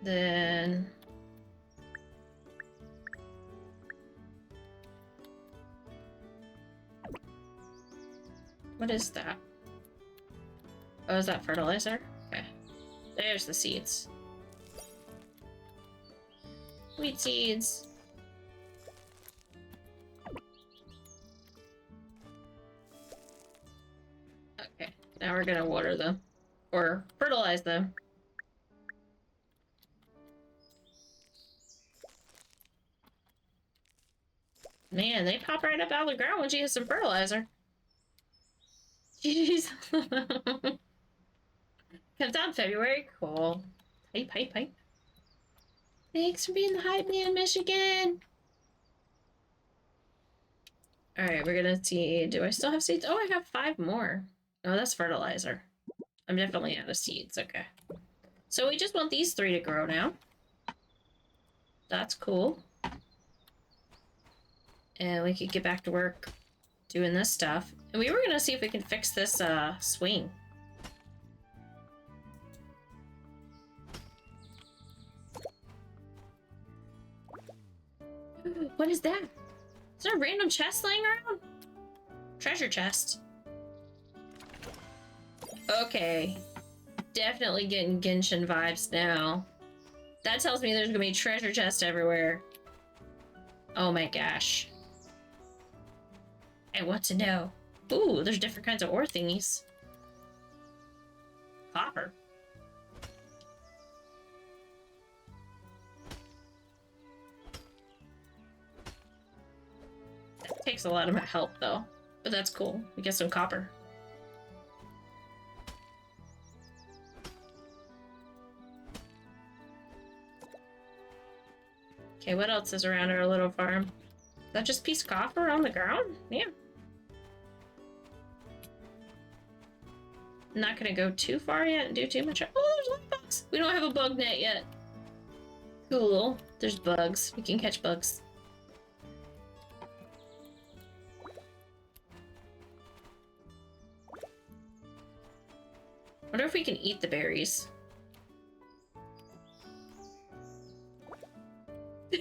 Then... what is that? Oh, is that fertilizer? Okay. There's the seeds. Wheat seeds. Okay, now we're gonna water them. Or fertilize them. Man, they pop right up out of the ground when she has some fertilizer. Jeez. Comes out in February. Cool. Hype, hype, hype. Thanks for being the hype man, Michigan. Alright, we're gonna see. Do I still have seeds? Oh, I have 5 more. Oh, that's fertilizer. I'm definitely out of seeds. Okay. So we just want these 3 to grow now. That's cool. And we could get back to work doing this stuff. And we were gonna see if we can fix this swing. What is that? Is there a random chest laying around? Treasure chest. Okay. Definitely getting Genshin vibes now. That tells me there's gonna be treasure chests everywhere. Oh my gosh. I want to know. Ooh, there's different kinds of ore thingies. Copper. That takes a lot of my help though. But that's cool. We get some copper. Okay, what else is around our little farm? Is that just a piece of copper on the ground? Yeah. I'm not gonna go too far yet and do too much. Oh, there's light bugs! We don't have a bug net yet. Cool. There's bugs. We can catch bugs. Wonder if we can eat the berries.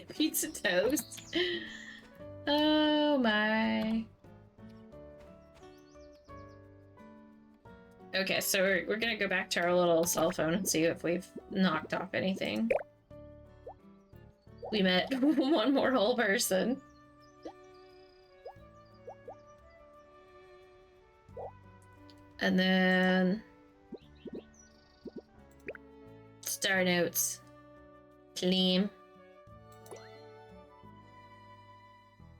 Pizza toast. Oh my. Okay, so we're gonna go back to our little cell phone and see if we've knocked off anything. We met one more whole person. And then... star notes. Claim.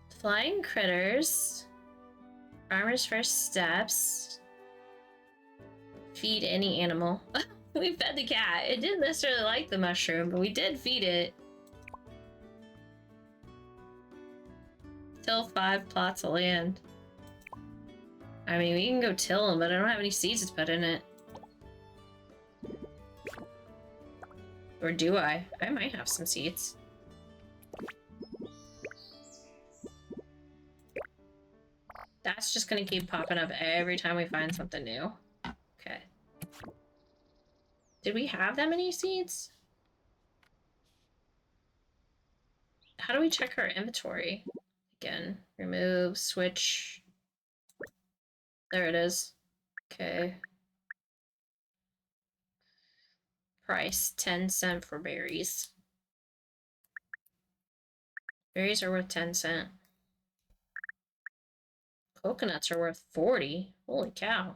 Flying critters. Farmer's first steps. Feed any animal. We fed the cat. It didn't necessarily like the mushroom, but we did feed it. Till 5 plots of land. I mean, we can go till them, but I don't have any seeds to put in it. Or do I? I might have some seeds. That's just gonna keep popping up every time we find something new. Okay. Did we have that many seeds? How do we check our inventory? Again, remove, switch. There it is. Okay. Price, 10 cents for berries. Berries are worth 10 cents. Coconuts are worth 40. Holy cow.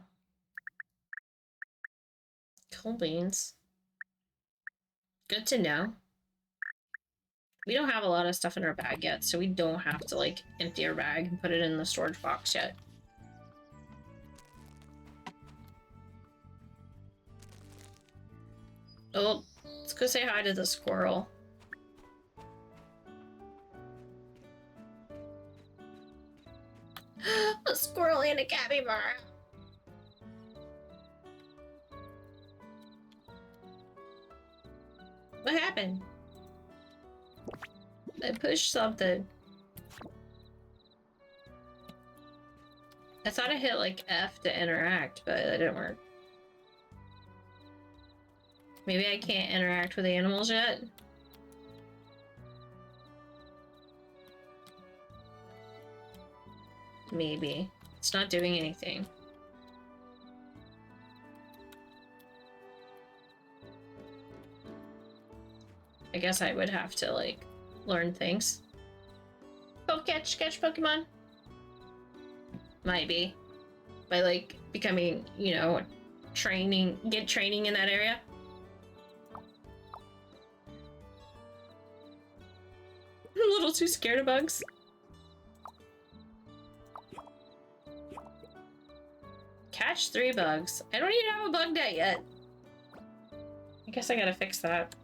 Cool beans. Good to know. We don't have a lot of stuff in our bag yet, so we don't have to, like, empty our bag and put it in the storage box yet. Oh, let's go say hi to the squirrel. A squirrel and a capybara. What happened? I pushed something. I thought I hit like F to interact, but that didn't work. Maybe I can't interact with animals yet? Maybe. It's not doing anything. I guess I would have to, like, learn things. Catch Pokemon? Might be. By, like, becoming, you know, get training in that area. I'm a little too scared of bugs. Catch 3 bugs. I don't even have a bug net yet. I guess I gotta fix that.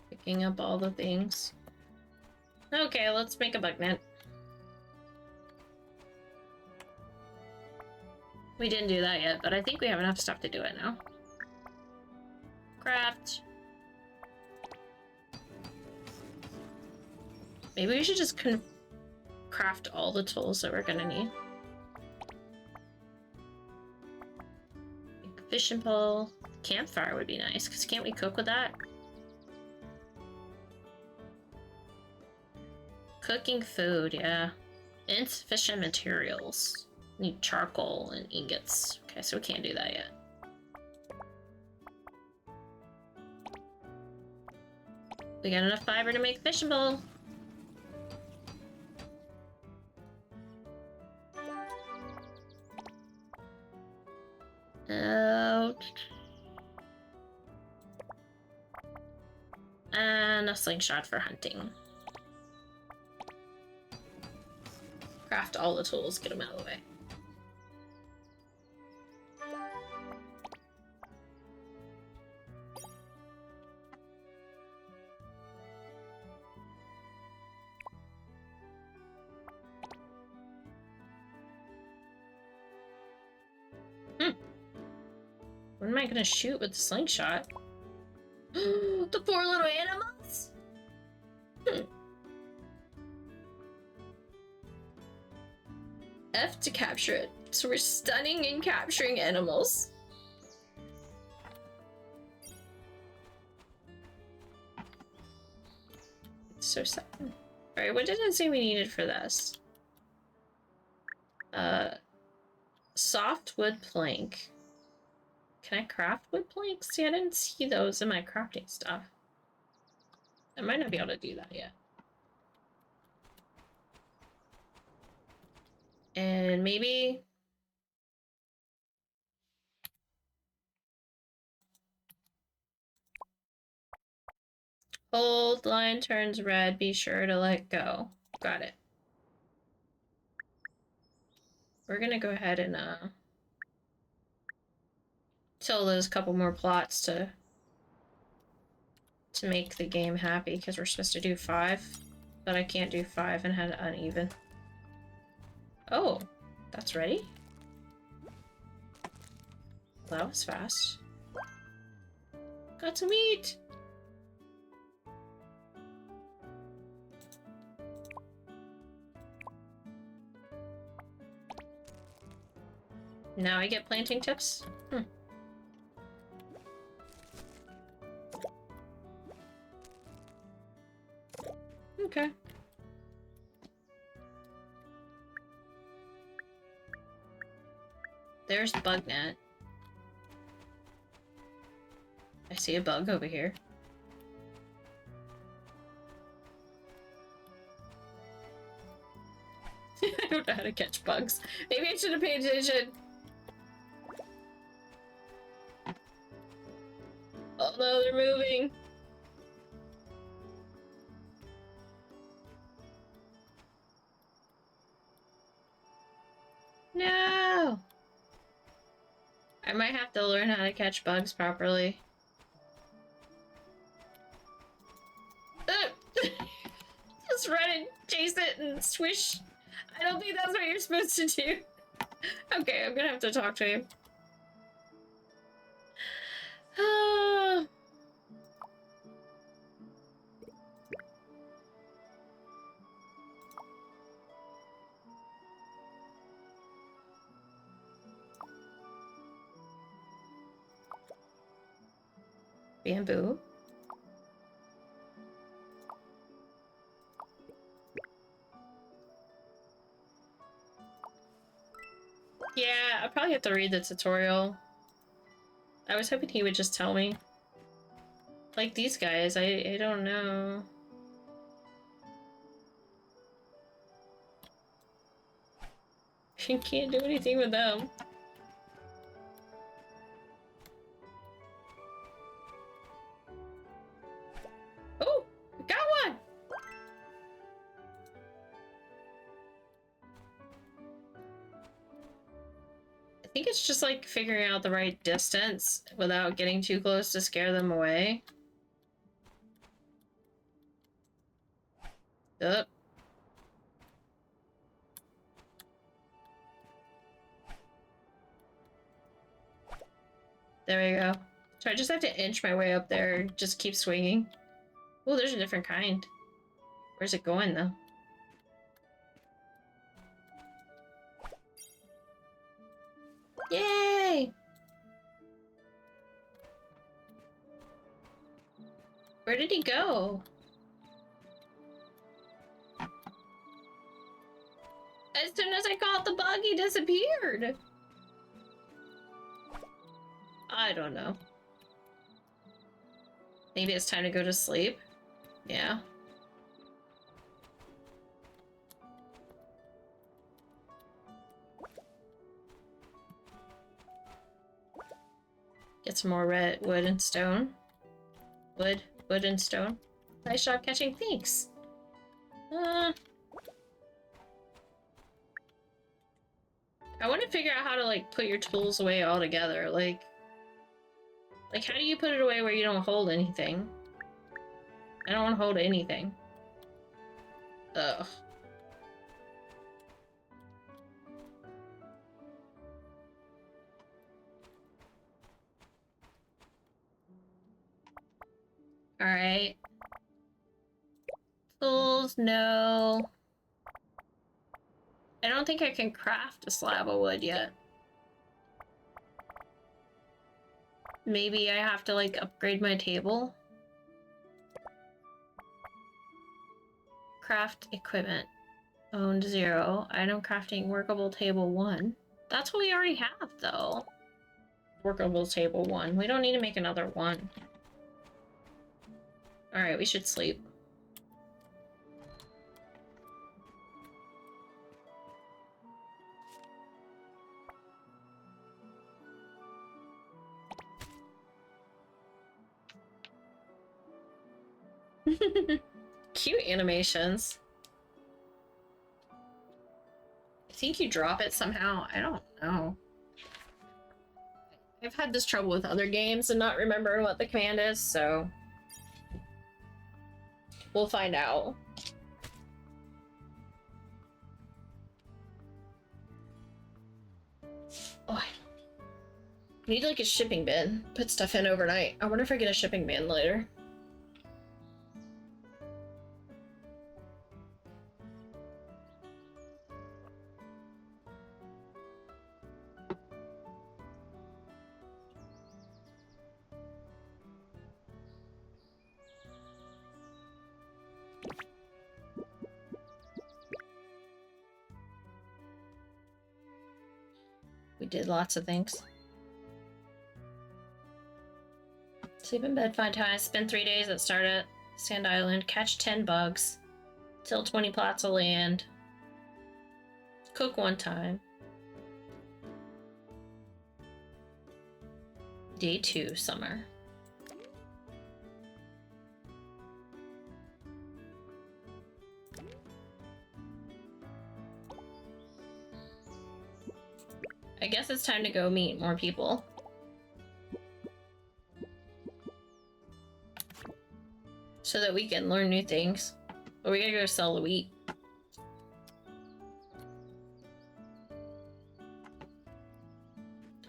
Picking up all the things. Okay, let's make a bug net. We didn't do that yet, but I think we have enough stuff to do it now. Craft. Maybe we should just craft all the tools that we're gonna need. Fishing pole. Campfire would be nice, because can't we cook with that? Cooking food, yeah. Insufficient materials. Need charcoal and ingots. Okay, so we can't do that yet. We got enough fiber to make a fishing pole. And a slingshot for hunting. Craft all the tools, get them out of the way. What am I gonna shoot with the slingshot? The poor little animals? F to capture it. So we're stunning and capturing animals. It's so sad. Alright, what did it say we needed for this? Soft wood plank. Can I craft wood planks? See, I didn't see those in my crafting stuff. I might not be able to do that yet. And maybe... Hold, line turns red, be sure to let go. Got it. We're gonna go ahead and, till those couple more plots to make the game happy, because we're supposed to do 5, but I can't do 5 and had uneven. Oh, that's ready? Well, that was fast. Got some meat! Now I get planting tips? Okay. there's BugNet. I see a bug over here. I don't know how to catch bugs. Maybe I should have paid attention. Oh no, they're moving. No! I might have to learn how to catch bugs properly. Just run and chase it and swish. I don't think that's what you're supposed to do. Okay, I'm gonna have to talk to him. Bamboo. Yeah, I probably have to read the tutorial. I was hoping he would just tell me. Like these guys, I don't know. You can't do anything with them. Oh, got one! I think it's just like figuring out the right distance without getting too close to scare them away. Up. There we go. So I just have to inch my way up there, just keep swinging. Oh, there's a different kind. Where's it going, though? Yay! Where did he go? As soon as I caught the bug, he disappeared! I don't know. Maybe it's time to go to sleep? Yeah. Get some more red wood and stone. Wood and stone. Nice job catching. Thanks. I want to figure out how to like put your tools away altogether. Like how do you put it away where you don't hold anything? I don't want to hold anything. Ugh. Alright. Tools, no. I don't think I can craft a slab of wood yet. Maybe I have to, like, upgrade my table? Craft equipment. Owned 0. Item crafting workable table 1. That's what we already have, though. Workable table 1. We don't need to make another one. Alright, we should sleep. Cute animations. I think you drop it somehow. I don't know. I've had this trouble with other games and not remembering what the command is, so we'll find out. Oh, I need like a shipping bin. Put stuff in overnight. I wonder if I get a shipping bin later. We did lots of things. Sleep in bed 5 times, spend 3 days at Sand Island, catch 10 bugs, till 20 plots of land, cook 1 time. Day 2, summer. I guess it's time to go meet more people. So that we can learn new things. But we gotta go sell the wheat.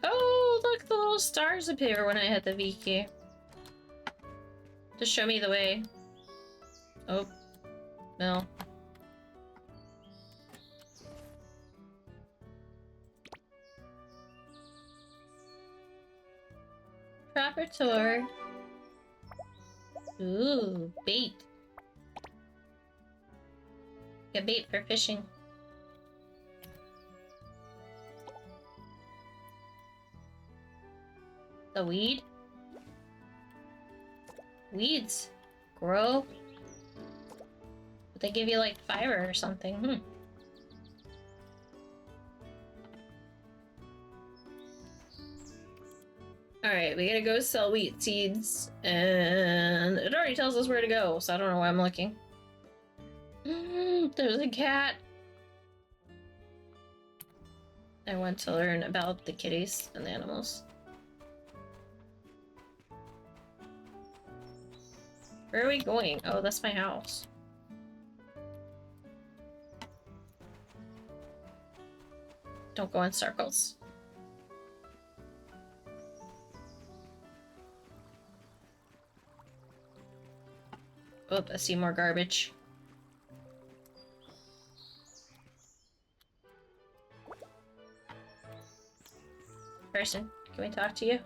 Oh, look, the little stars appear when I hit the V key. Just show me the way. Oh, no. Proper tour. Ooh, bait. Get bait for fishing. The weed? Weeds grow? But they give you like fiber or something. Alright, we gotta go sell wheat seeds, and it already tells us where to go, so I don't know why I'm looking. There's a cat! I want to learn about the kitties and the animals. Where are we going? Oh, that's my house. Don't go in circles. Oh, I see more garbage. Person, can we talk to you?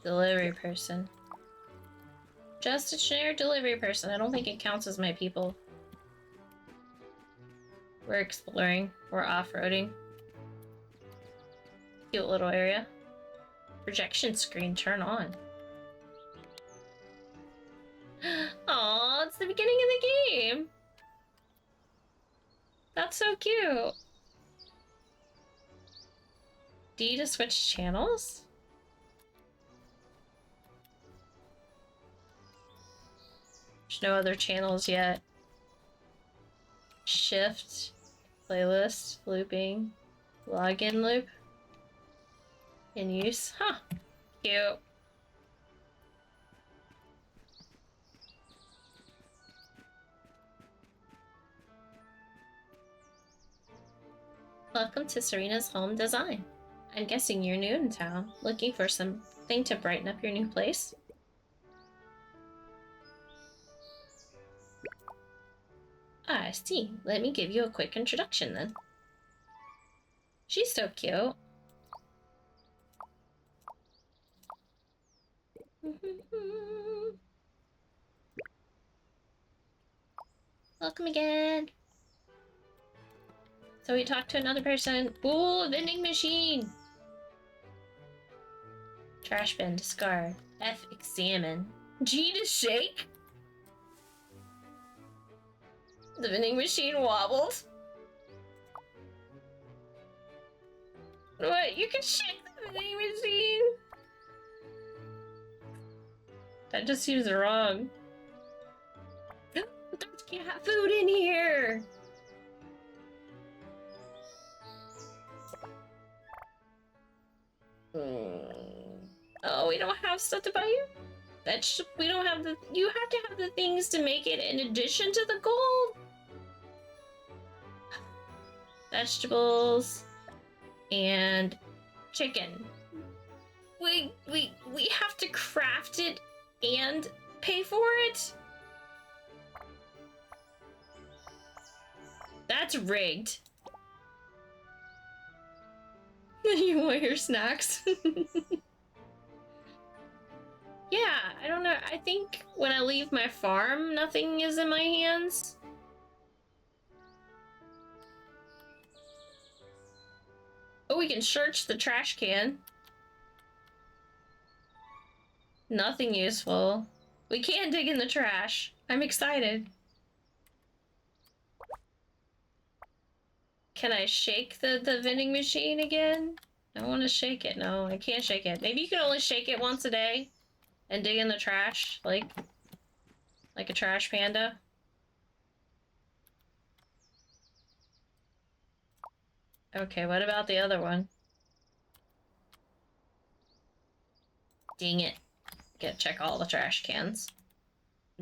Delivery person. Just a generic delivery person. I don't think it counts as my people. We're exploring. We're off-roading. Cute little area. Projection screen, turn on. Aw, it's the beginning of the game! That's so cute! D to switch channels? There's no other channels yet. Shift, playlist, looping, login loop. In use. Huh. Cute. Welcome to Serena's home design. I'm guessing you're new in town, looking for something to brighten up your new place? I see. Let me give you a quick introduction then. She's so cute. Welcome again. So we talked to another person. Ooh, vending machine. Trash bin, discard. F, examine. G to shake. The vending machine wobbled. What? You can shake the vending machine? That just seems wrong. There's cat food in here! Oh, we don't have stuff to buy you? We don't have the... You have to have the things to make it in addition to the gold! Vegetables... and chicken. We have to craft it and pay for it? That's rigged. You want your snacks? Yeah, I don't know. I think when I leave my farm, nothing is in my hands. Oh, we can search the trash can. Nothing useful. We can dig in the trash. I'm excited. Can I shake the vending machine again? I want to shake it. No, I can't shake it. Maybe you can only shake it once a day and dig in the trash, like a trash panda. Okay, what about the other one? Dang it. Gotta check all the trash cans.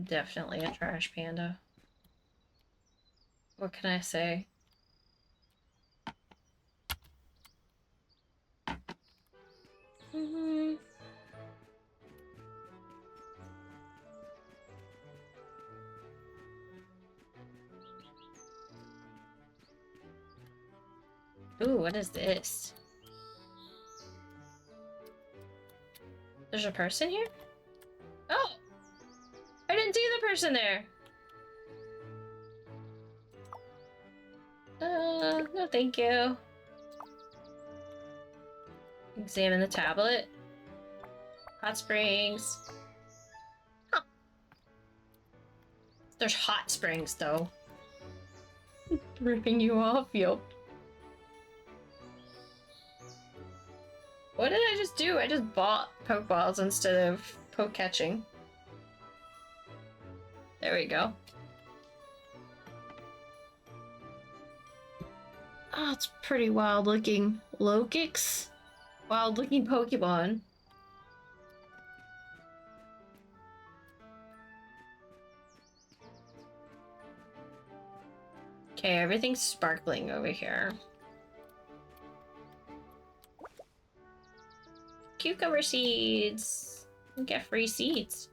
Definitely a trash panda. What can I say? Ooh, what is this? There's a person here? Oh! I didn't see the person there! No thank you. Examine the tablet. Hot springs. Huh. There's hot springs, though. Ripping you off, yo. What did I just do? I just bought Pokeballs instead of poke catching. There we go. Oh, it's pretty wild looking. Lokix? Wild looking Pokemon. Okay, everything's sparkling over here. Cucumber seeds. We get free seeds.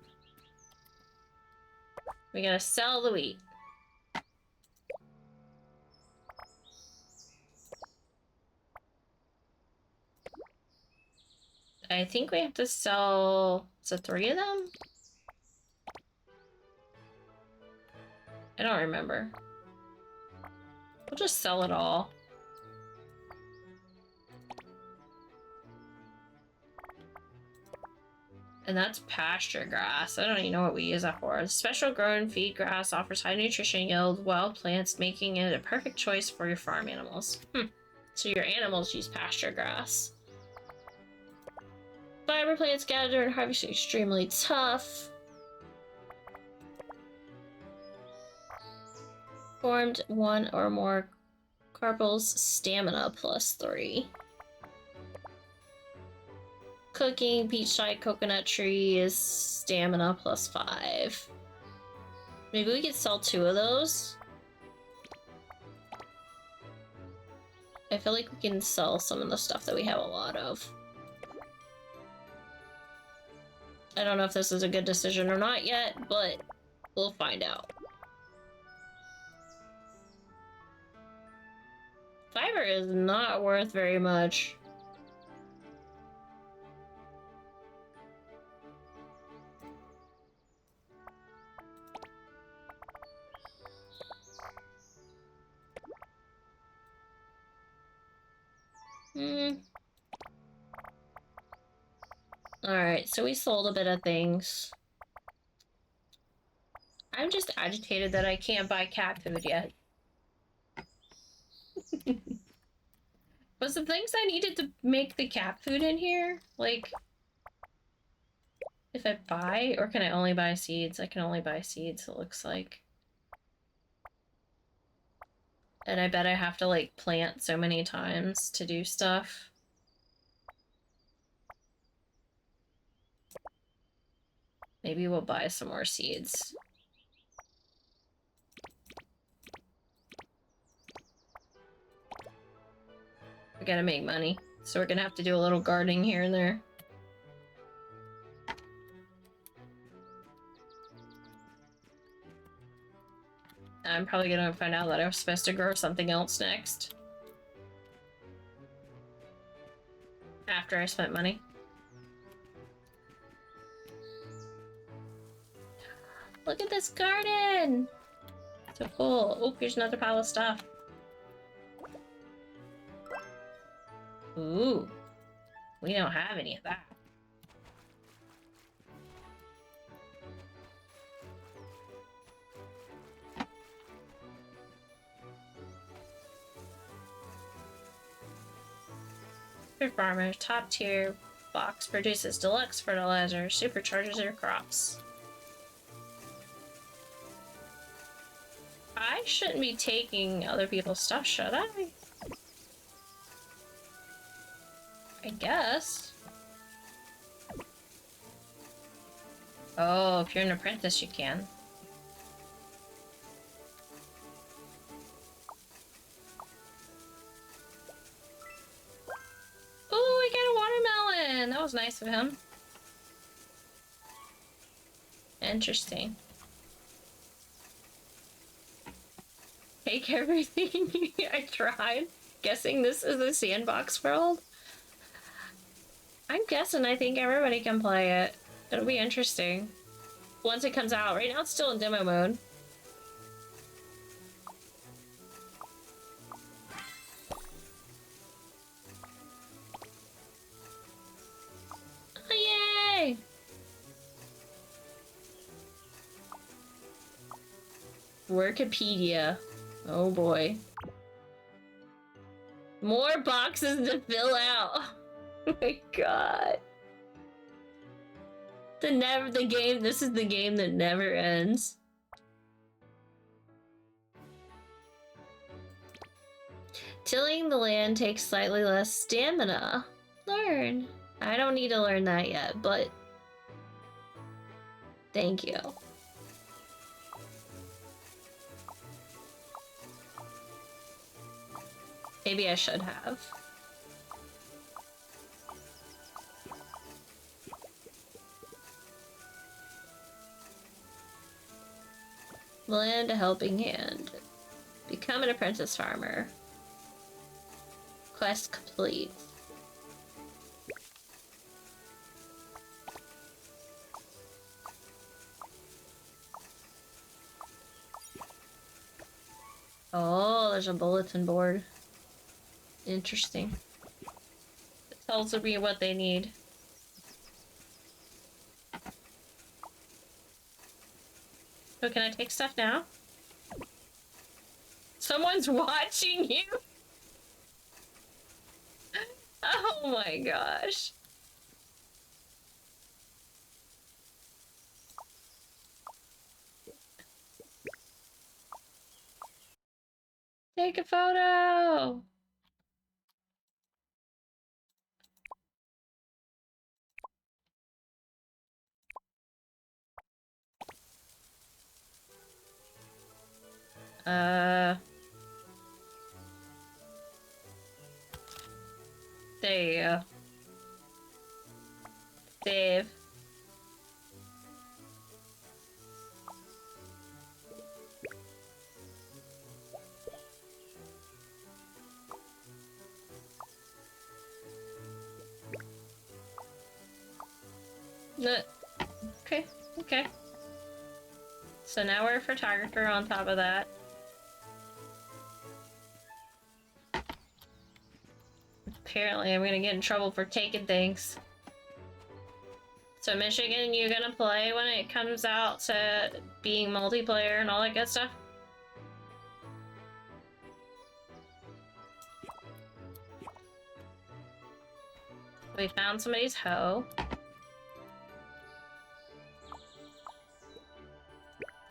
We gotta sell the wheat. I think we have to sell... Is it 3 of them? I don't remember. We'll just sell it all. And that's pasture grass. I don't even know what we use that for. Special grown feed grass offers high nutrition yield, wild plants, making it a perfect choice for your farm animals. So your animals use pasture grass. Fiber plants gathered and harvested extremely tough. Formed 1 or more carpals, stamina +3. Cooking, beachside coconut trees, stamina +5. Maybe we could sell 2 of those. I feel like we can sell some of the stuff that we have a lot of. I don't know if this is a good decision or not yet, but we'll find out. Fiber is not worth very much. Alright, so we sold a bit of things. I'm just agitated that I can't buy cat food yet. Was the things I needed to make the cat food in here? Like, if I buy, or can I only buy seeds? I can only buy seeds, it looks like. And I bet I have to, like, plant so many times to do stuff. Maybe we'll buy some more seeds. We gotta make money, so we're gonna have to do a little gardening here and there. I'm probably gonna find out that I was supposed to grow something else next. After I spent money. Look at this garden! So cool. Oh, here's another pile of stuff. Ooh. We don't have any of that. Farmer, top tier box produces deluxe fertilizer, supercharges your crops. I shouldn't be taking other people's stuff, should I? I guess. Oh, if you're an apprentice, you can. Oh, we got a watermelon! That was nice of him. Interesting. Take everything. I tried. Guessing this is the sandbox world? I'm guessing I think everybody can play it. It'll be interesting. Once it comes out. Right now it's still in demo mode. Oh, yay! Wikipedia. Oh boy. More boxes to fill out. Oh my god. This is the game that never ends. Tilling the land takes slightly less stamina. Learn. I don't need to learn that yet, but thank you. Maybe I should have. Lend a helping hand. Become an apprentice farmer. Quest complete. Oh, there's a bulletin board. Interesting. It tells me what they need. So can I take stuff now? Someone's watching you! Oh my gosh. Take a photo! There you go. Save. Okay, okay. So now we're a photographer on top of that. Apparently I'm gonna get in trouble for taking things. So Michigan, you gonna play when it comes out to being multiplayer and all that good stuff? We found somebody's hoe.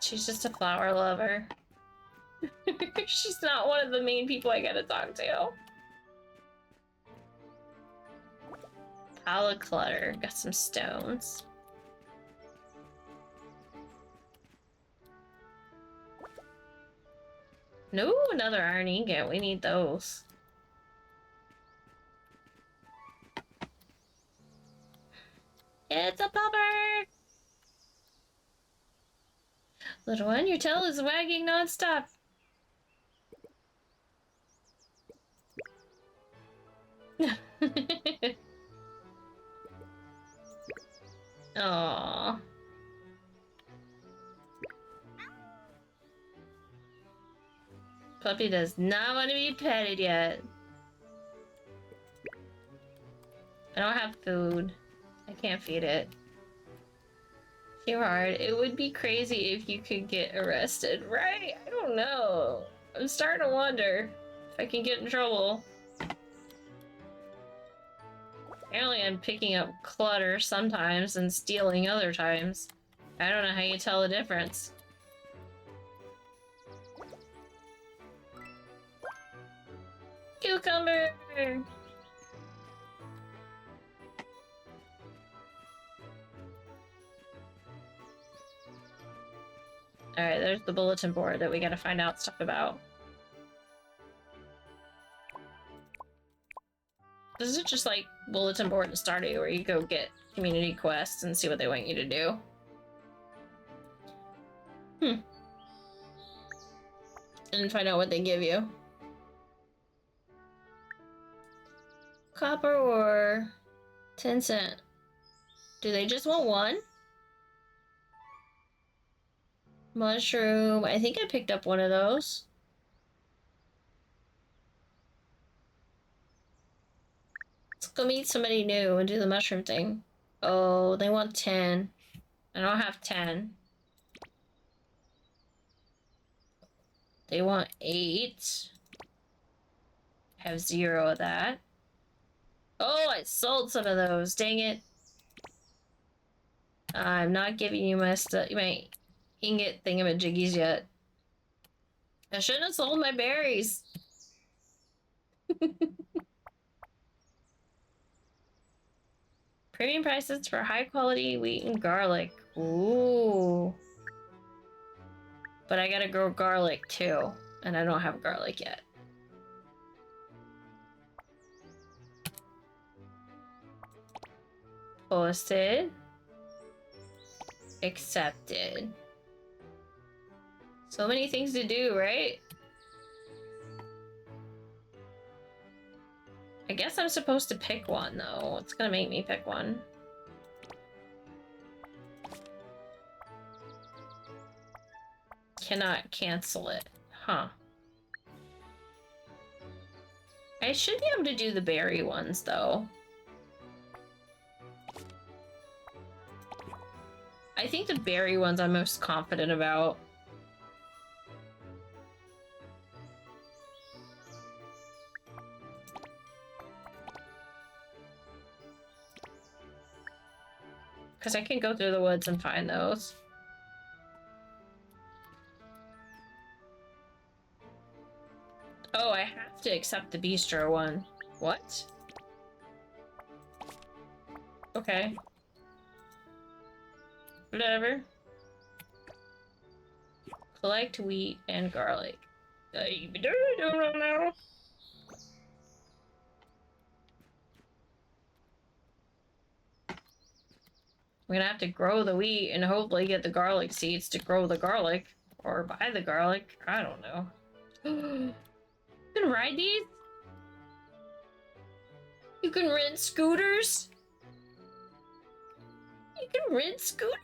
She's just a flower lover. She's not one of the main people I gotta talk to. Pile of clutter. Got some stones. No, another iron ingot. We need those. It's a pupper! Little one, your tail is wagging non-stop. Aww. Puppy does not want to be petted yet. I don't have food. I can't feed it. Too hard. It would be crazy if you could get arrested, right? I don't know. I'm starting to wonder if I can get in trouble. Apparently I'm picking up clutter sometimes and stealing other times. I don't know how you tell the difference. Cucumber! Alright, there's the bulletin board that we gotta find out stuff about. This is just like bulletin board in Stardew where you go get community quests and see what they want you to do. And find out what they give you. Copper or 10 cent? Do they just want one? Mushroom. I think I picked up one of those. Let's go meet somebody new and do the mushroom thing. Oh, they want 10. I don't have 10. They want 8. I have 0 of that. Oh, I sold some of those. Dang it. I'm not giving you my stuff, my ingot thingamajiggies yet. I shouldn't have sold my berries. Premium prices for high quality wheat and garlic. Ooh. But I gotta grow garlic too. And I don't have garlic yet. Posted. Accepted. So many things to do, right? I guess I'm supposed to pick one, though. It's gonna make me pick one. Cannot cancel it. Huh. I should be able to do the berry ones, though. I think the berry ones I'm most confident about. Because I can go through the woods and find those. Oh, I have to accept the bistro one. What? Okay. Whatever. Collect wheat and garlic. I don't know. We're gonna have to grow the wheat and hopefully get the garlic seeds to grow the garlic. Or buy the garlic. I don't know. You can ride these? You can rent scooters? You can rent scooters?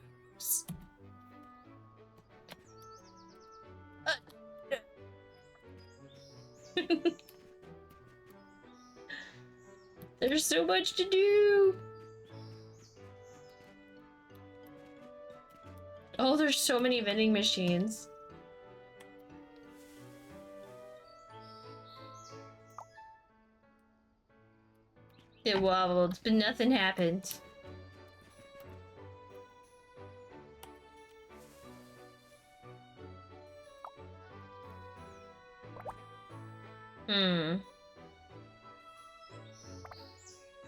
There's so much to do. Oh, there's so many vending machines. It wobbled, but nothing happened.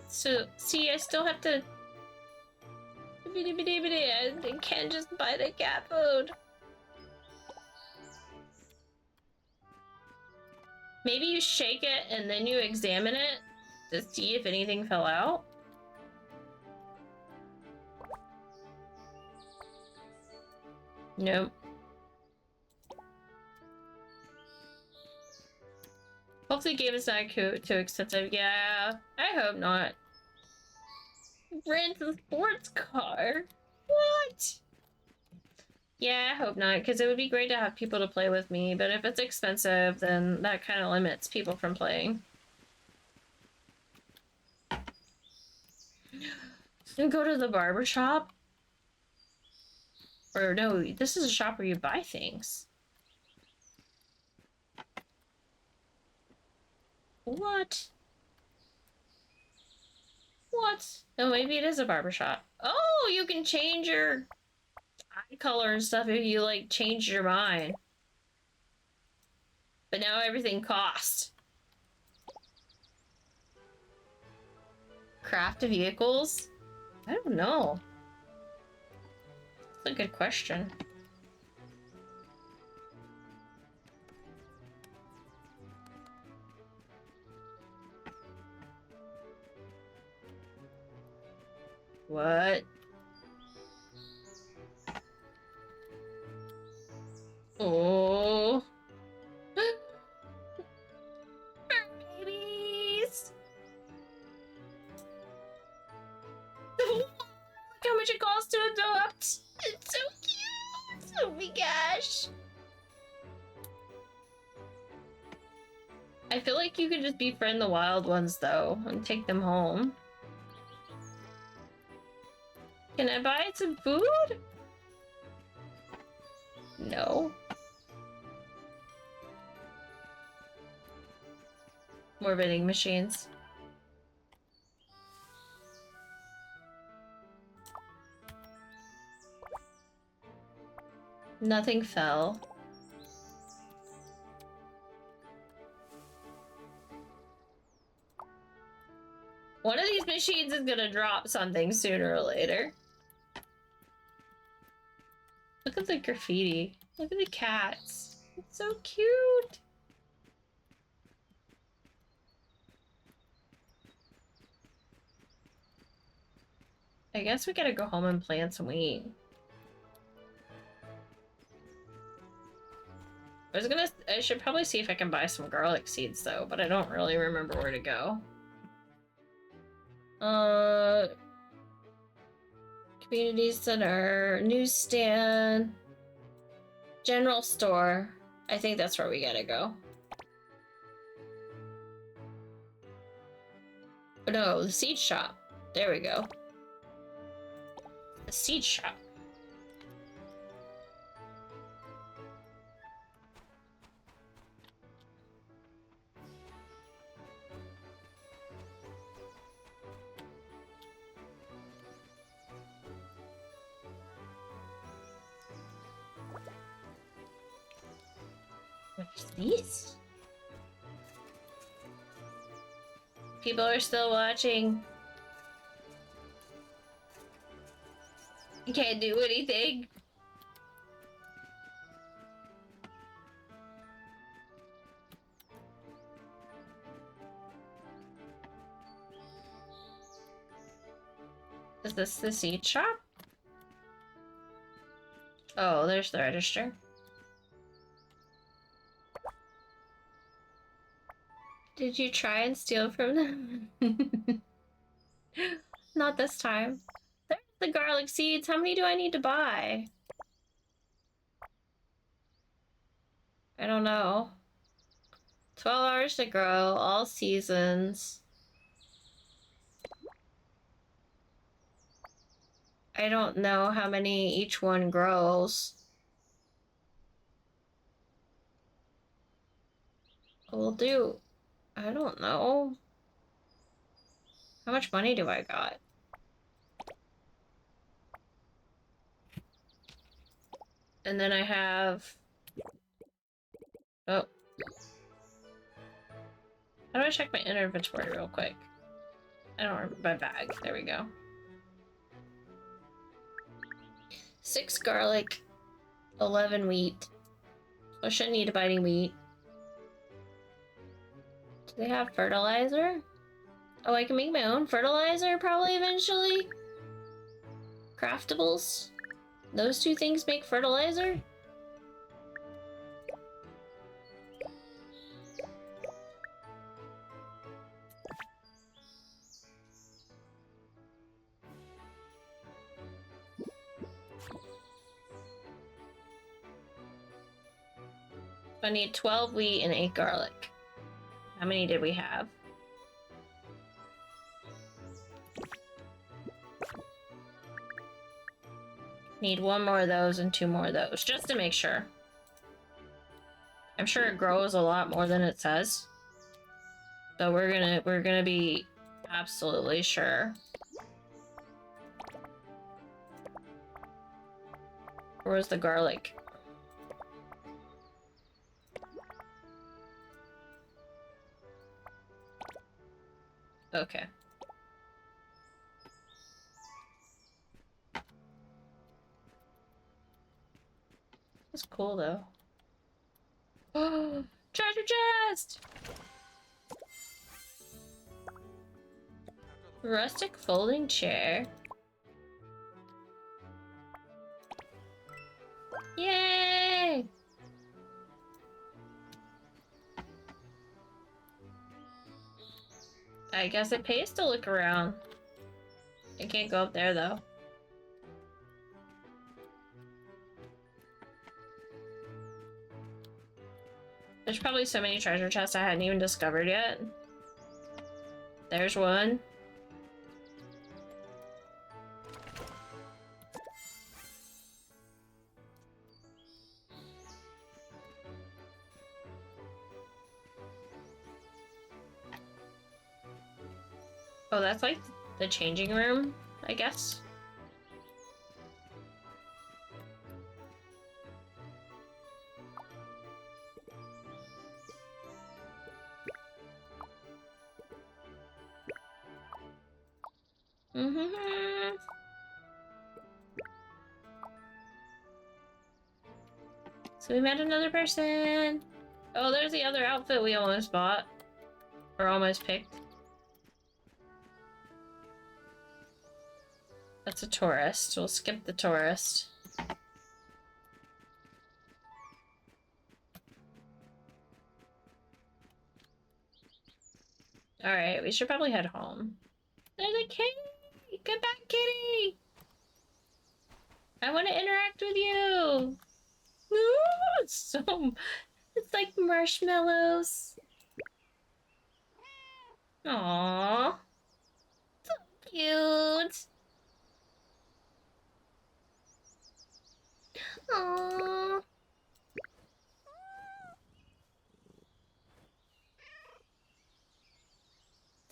So, see, I still have to... I can't just buy the cat food. Maybe you shake it and then you examine it to see if anything fell out? Nope. Hopefully the game is not too expensive. Yeah, I hope not. Rent a sports car? What? Yeah, I hope not, because it would be great to have people to play with me, but if it's expensive, then that kind of limits people from playing. You go to the barber shop? Or no, this is a shop where you buy things. What? What? Oh, maybe it is a barber shop. Oh, you can change your eye color and stuff if you, like, change your mind. But now everything costs. Craft vehicles? I don't know. That's a good question. What? Oh. Babies. Look how much it costs to adopt. It's so cute. Oh my gosh. I feel like you could just befriend the wild ones though and take them home. Can I buy some food? No. More vending machines. Nothing fell. One of these machines is gonna drop something sooner or later. Look at the graffiti. Look at the cats. It's so cute. I guess we gotta go home and plant some wheat. I should probably see if I can buy some garlic seeds though, but I don't really remember where to go. Community center, newsstand, general store. I think that's where we gotta go. Oh, no, the seed shop. There we go. The seed shop. What's this? People are still watching. You can't do anything. Is this the seed shop? Oh, there's the register. Did you try and steal from them? Not this time. There's the garlic seeds. How many do I need to buy? I don't know. 12 hours to grow, all seasons. I don't know how many each one grows. We'll do... I don't know. How much money do I got? And then I have... Oh. How do I check my inventory real quick? I don't remember my bag. There we go. 6 garlic, 11 wheat. So I shouldn't need to buy any wheat. Do they have fertilizer? Oh, I can make my own fertilizer probably eventually. Craftables. Those two things make fertilizer? I need 12 wheat and 8 garlic. How many did we have? Need 1 more of those and 2 more of those, just to make sure. I'm sure it grows a lot more than it says. So we're gonna be absolutely sure. Where's the garlic? Okay. That's cool though. Oh, treasure chest! Rustic folding chair. Yay! I guess it pays to look around. I can't go up there though. There's probably so many treasure chests I hadn't even discovered yet. There's one. Oh, that's like the changing room, I guess. Mm-hmm. So we met another person. Oh, there's the other outfit we almost bought. Or almost picked. That's a tourist. We'll skip the tourist. Alright, we should probably head home. There's a kitty! Come back, kitty! I want to interact with you! Ooh, it's like marshmallows. Aww. So cute. Aww.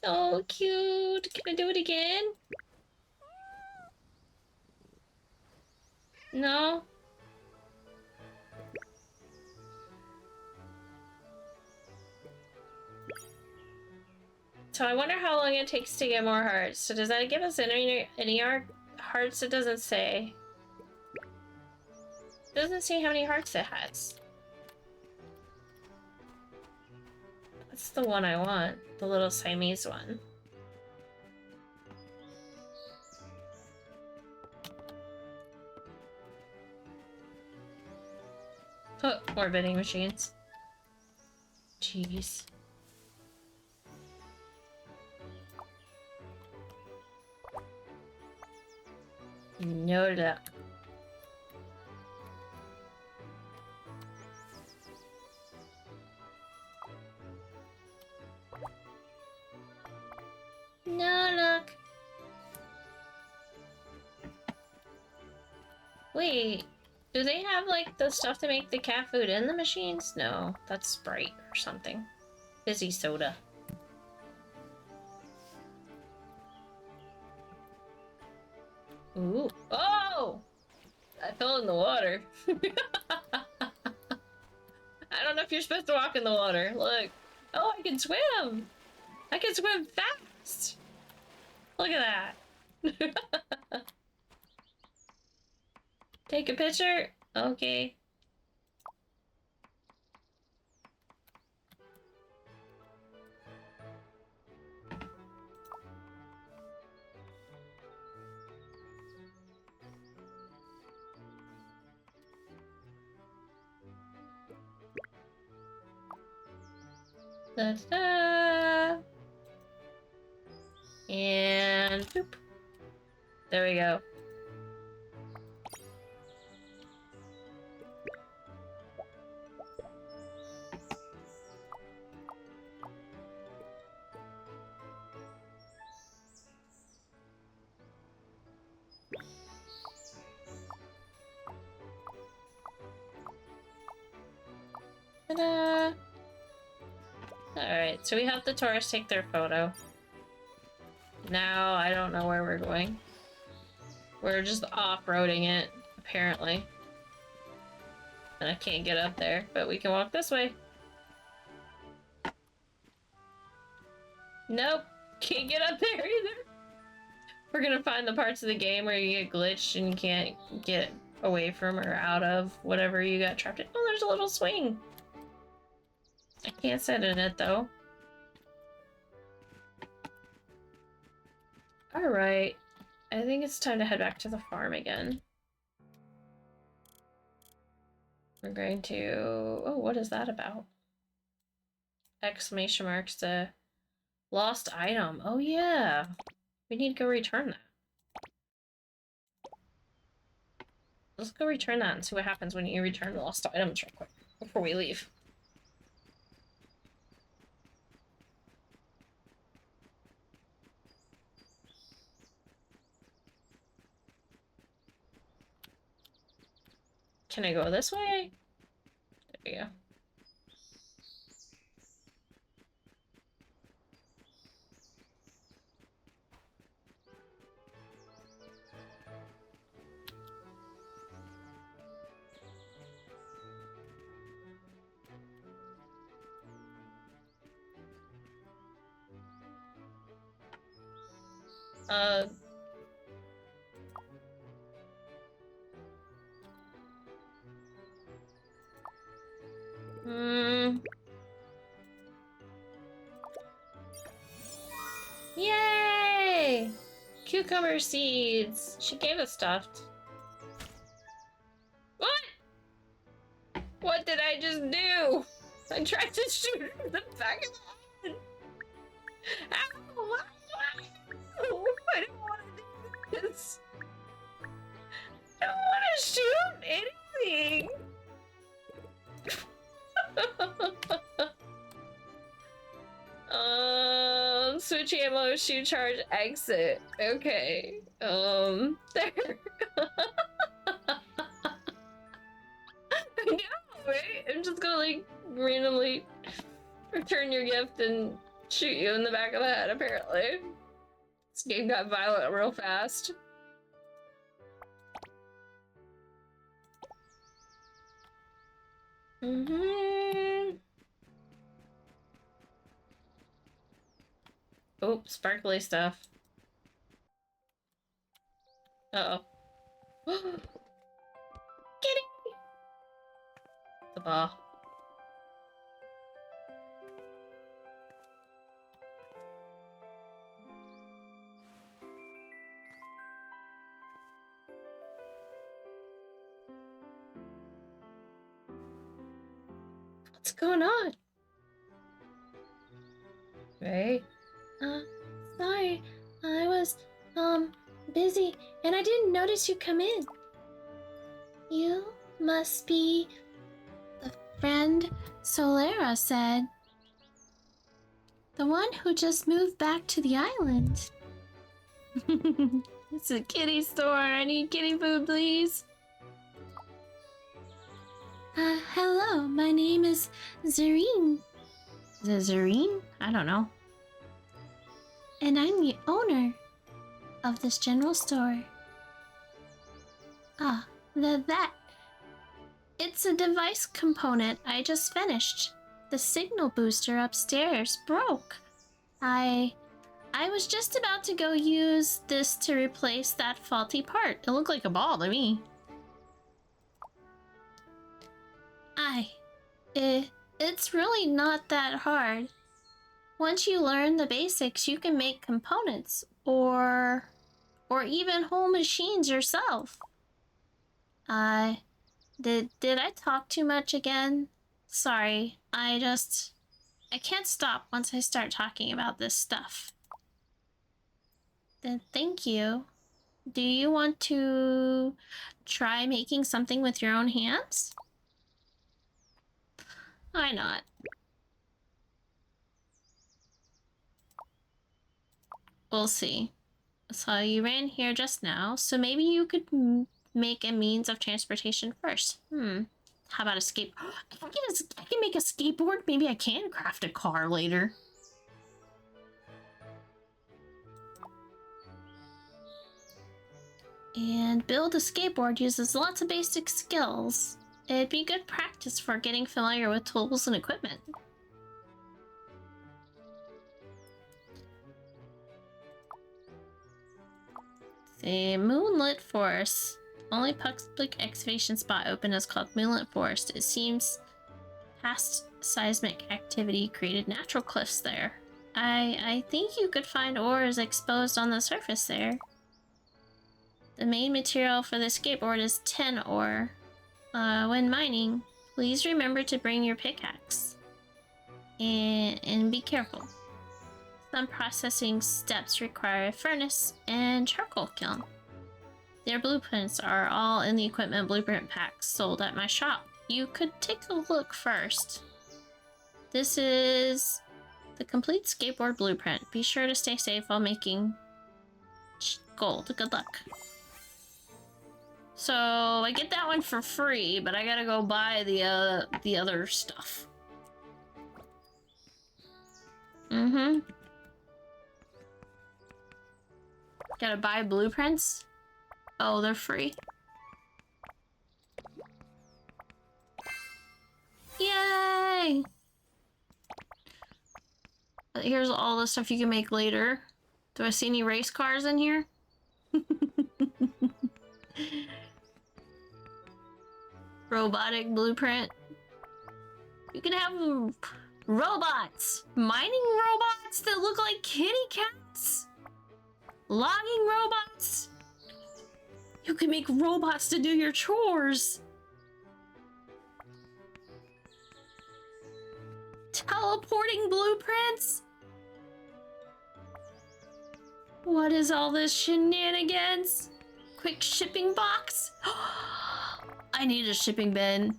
So cute. Can I do it again? No? So I wonder how long it takes to get more hearts. So does that give us any hearts? It doesn't say. It doesn't say how many hearts it has. That's the one I want. The little Siamese one. Oh, more vending machines. Jeez. No luck. No luck. Wait, do they have like the stuff to make the cat food in the machines? No, that's Sprite or something. Fizzy soda. Ooh. Oh! I fell in the water. I don't know if you're supposed to walk in the water. Look. Oh, I can swim! I can swim fast! Look at that. Take a picture? Okay. Da-da-da. And boop. There we go. Ta-da! Alright, so we have the tourists take their photo. Now I don't know where we're going. We're just off-roading it, apparently. And I can't get up there, but we can walk this way. Nope, can't get up there either. We're gonna find the parts of the game where you get glitched and you can't get away from or out of whatever you got trapped in. Oh, there's a little swing. I can't sit in it though. Alright, I think it's time to head back to the farm again. We're going to... Oh, what is that about? Exclamation marks to... Lost item. Oh yeah. We need to go return that. Let's go return that and see what happens when you return the lost items real quick before we leave. Can I go this way? There we go. Yay! Cucumber seeds! She gave us stuff. What? What did I just do? I tried to shoot her in the back of the head. Ow! I don't want to do this. I don't want to shoot anything. Switch ammo, shoot charge, exit. Okay. There. I know, right? I'm just gonna like randomly return your gift and shoot you in the back of the head, apparently. This game got violent real fast. Oh, sparkly stuff. Uh-oh. Kitty! The ball. What's going on? Right? Sorry. I was, busy, and I didn't notice you come in. You must be the friend Solera said. The one who just moved back to the island. It's a kitty store. I need kitty food, please. Hello. My name is Zareen. Is it Zareen? I don't know. And I'm the owner of this general store. That. It's a device component I just finished. The signal booster upstairs broke. I was just about to go use this to replace that faulty part. It looked like a ball to me. It's really not that hard. Once you learn the basics, you can make components or even whole machines yourself. Did I talk too much again? Sorry, I can't stop once I start talking about this stuff. Then thank you. Do you want to try making something with your own hands? Why not? We'll see. So you ran here just now, so maybe you could make a means of transportation first. How about a skate? I can make a skateboard. Maybe I can craft a car later. And build a skateboard uses lots of basic skills. It'd be good practice for getting familiar with tools and equipment. The Moonlit Forest. Only public excavation spot open is called Moonlit Forest. It seems past seismic activity created natural cliffs there. I think you could find ores exposed on the surface there. The main material for the skateboard is tin ore. When mining, please remember to bring your pickaxe. And be careful. Some processing steps require a furnace and charcoal kiln. Their blueprints are all in the equipment blueprint packs sold at my shop. You could take a look first. This is the complete skateboard blueprint. Be sure to stay safe while making gold. Good luck. So I get that one for free, but I gotta go buy the other stuff. Gotta buy blueprints? Oh, they're free. Yay! Here's all the stuff you can make later. Do I see any race cars in here? Robotic blueprint. You can have robots. Mining robots that look like kitty cats. Logging robots. You can make robots to do your chores. Teleporting blueprints? What is all this shenanigans? Quick shipping box? I need a shipping bin.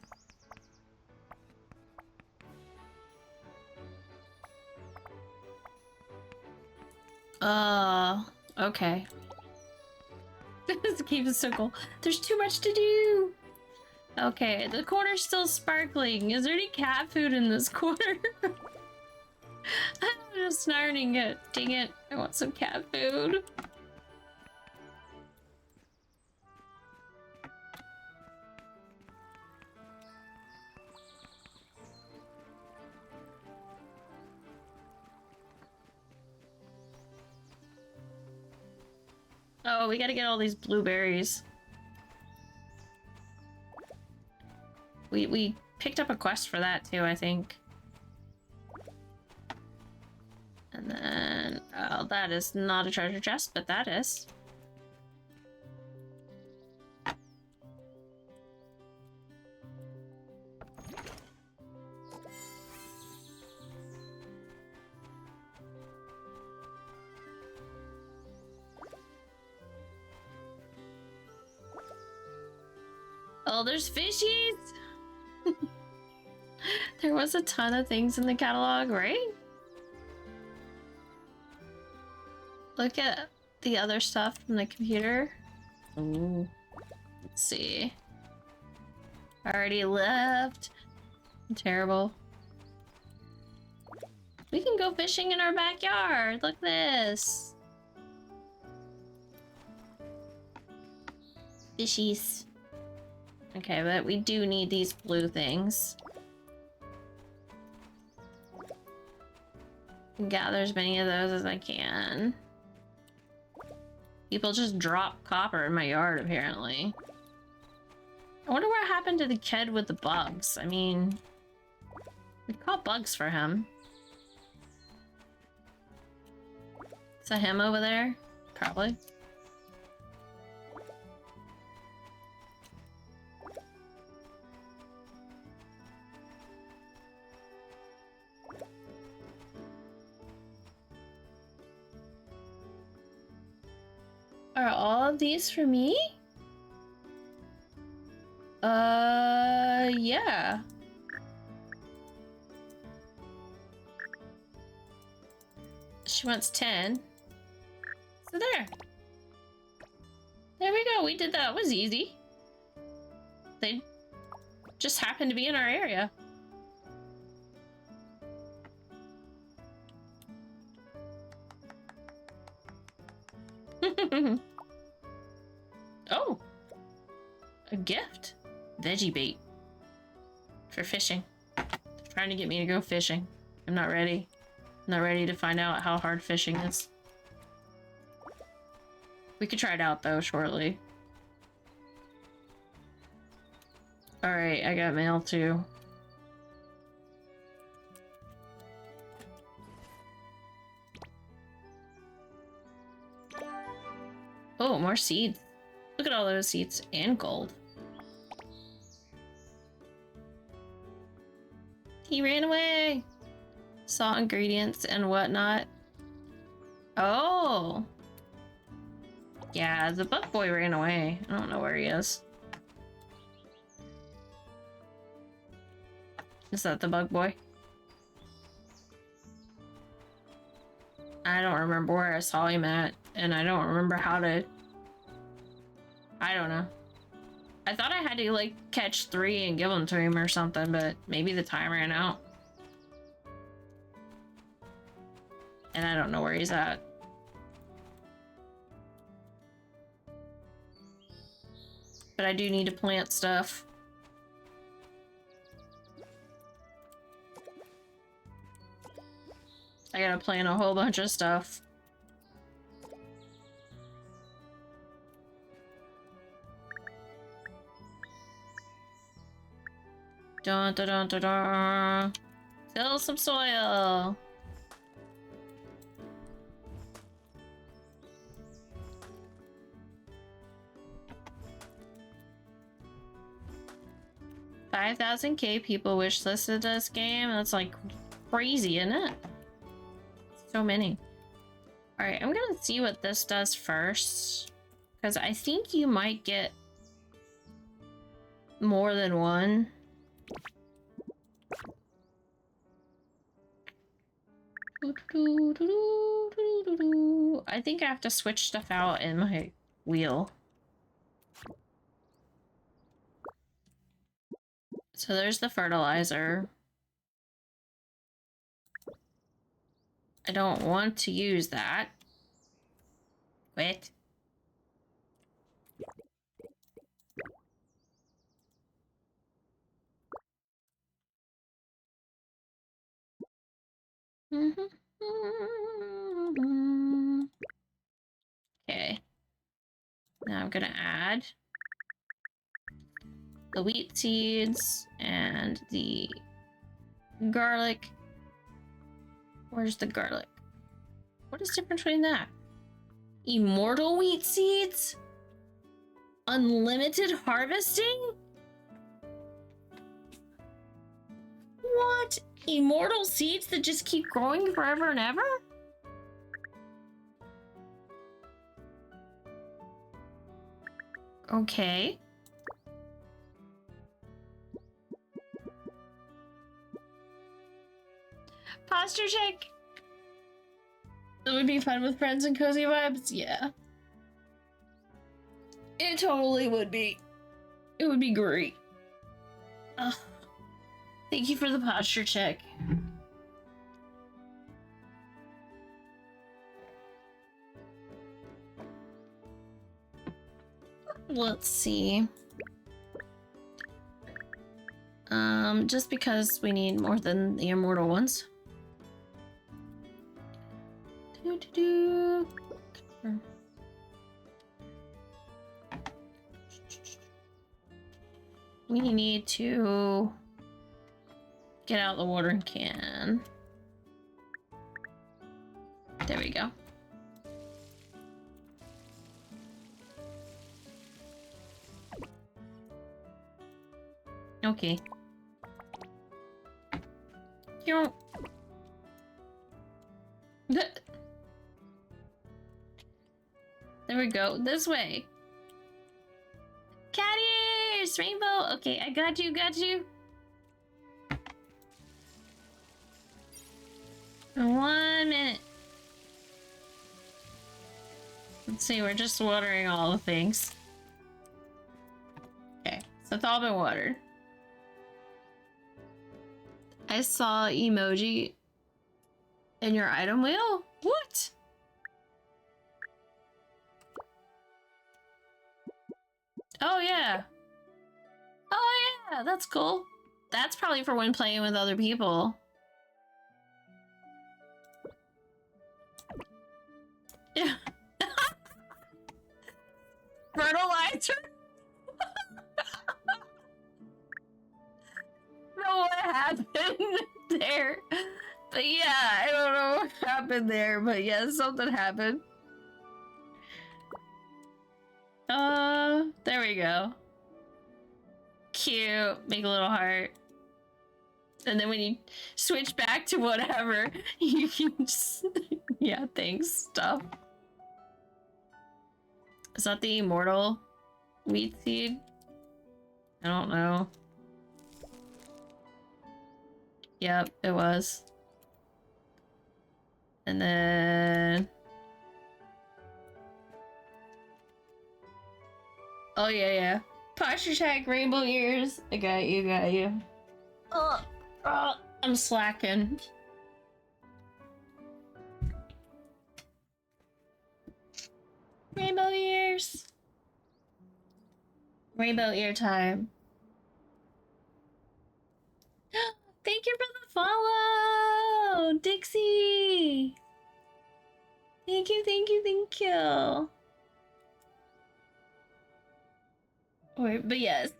Okay. This game is so cool. There's too much to do. Okay, the corner's still sparkling. Is there any cat food in this corner? I'm just snarling it. Dang it. I want some cat food. Oh, we gotta get all these blueberries. We picked up a quest for that too, I think. And then, oh, that is not a treasure chest, but that is. Oh, there's fishies! There was a ton of things in the catalog, right? Look at the other stuff from the computer. Ooh. Let's see. Already left. Terrible. We can go fishing in our backyard. Look at this. Fishies. Okay, but we do need these blue things. Gather as many of those as I can. People just drop copper in my yard, apparently. I wonder what happened to the kid with the bugs. I mean, we caught bugs for him. Is that him over there? Probably. Are all of these for me? Yeah. She wants 10. So there. There we go. We did that. It was easy. They just happened to be in our area. Oh, a gift. Veggie bait for fishing. They're trying to get me to go fishing. I'm not ready. I'm not ready to find out how hard fishing is. We could try it out though shortly. Alright, I got mail too. Oh, more seeds. Look at all those seeds and gold. He ran away. Saw ingredients and whatnot. Oh. Yeah, the bug boy ran away. I don't know where he is. Is that the bug boy? I don't remember where I saw him at, and I don't remember how to... I don't know. I thought I had to, like, catch 3 and give them to him or something, but maybe the time ran out. And I don't know where he's at. But I do need to plant stuff. I gotta plant a whole bunch of stuff. Dun dun dun dun dun. Fill some soil. $5,000 people wish listed this game. That's like crazy, isn't it? So many. Alright, I'm gonna see what this does first. Because I think you might get more than one. I think I have to switch stuff out in my wheel. So there's the fertilizer. I don't want to use that. Quit. Okay. Now I'm gonna add the wheat seeds and the garlic. Where's the garlic? What is the difference between that? Immortal wheat seeds? Unlimited harvesting? What? Immortal seeds that just keep growing forever and ever? Okay. Posture check. It would be fun with friends and cozy vibes. Yeah. It totally would be. It would be great. Ugh. Thank you for the posture check. Let's see. Just because we need more than the immortal ones. We need to get out the watering can. There we go. Okay. There we go. This way. Cat ears! Rainbow! Okay, I got you, got you. 1 minute. Let's see, we're just watering all the things. Okay, so it's all been watered. I saw emoji in your item wheel? What? Oh, yeah. Oh, yeah, that's cool. That's probably for when playing with other people. Yeah. Fertilizer? I don't know what happened there. But yeah, I don't know what happened there, but yeah, something happened. There we go. Cute. Make a little heart. And then when you switch back to whatever, you can just, yeah, thanks, stuff. Is that the immortal wheat seed? I don't know. Yep, it was. And then... Oh, yeah, yeah. Posture check, rainbow ears. I got you, got you. Oh, I'm slacking. Rainbow ears. Rainbow ear time. Thank you for the follow, Dixie. Thank you, thank you, thank you. Wait, but yes.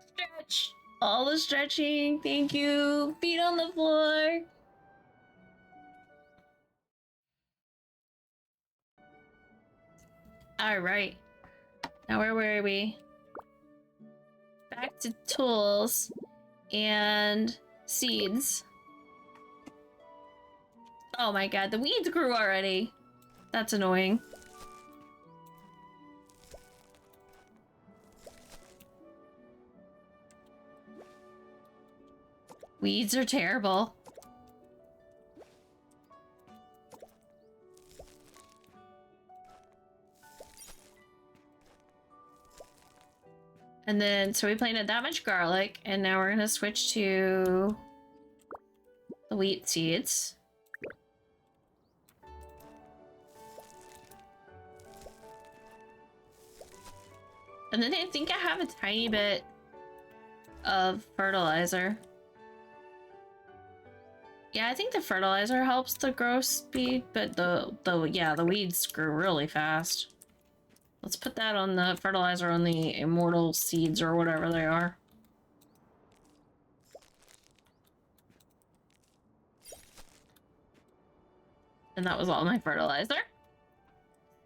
Stretch. All the stretching. Thank you. Feet on the floor. Alright. Now where were we? Back to tools and seeds. Oh my god, the weeds grew already. That's annoying. Weeds are terrible. And then, so we planted that much garlic, and now we're gonna switch to the wheat seeds. And then I think I have a tiny bit of fertilizer. Yeah, I think the fertilizer helps the growth speed, but the weeds grew really fast. Let's put that on the fertilizer on the immortal seeds or whatever they are. And that was all my fertilizer.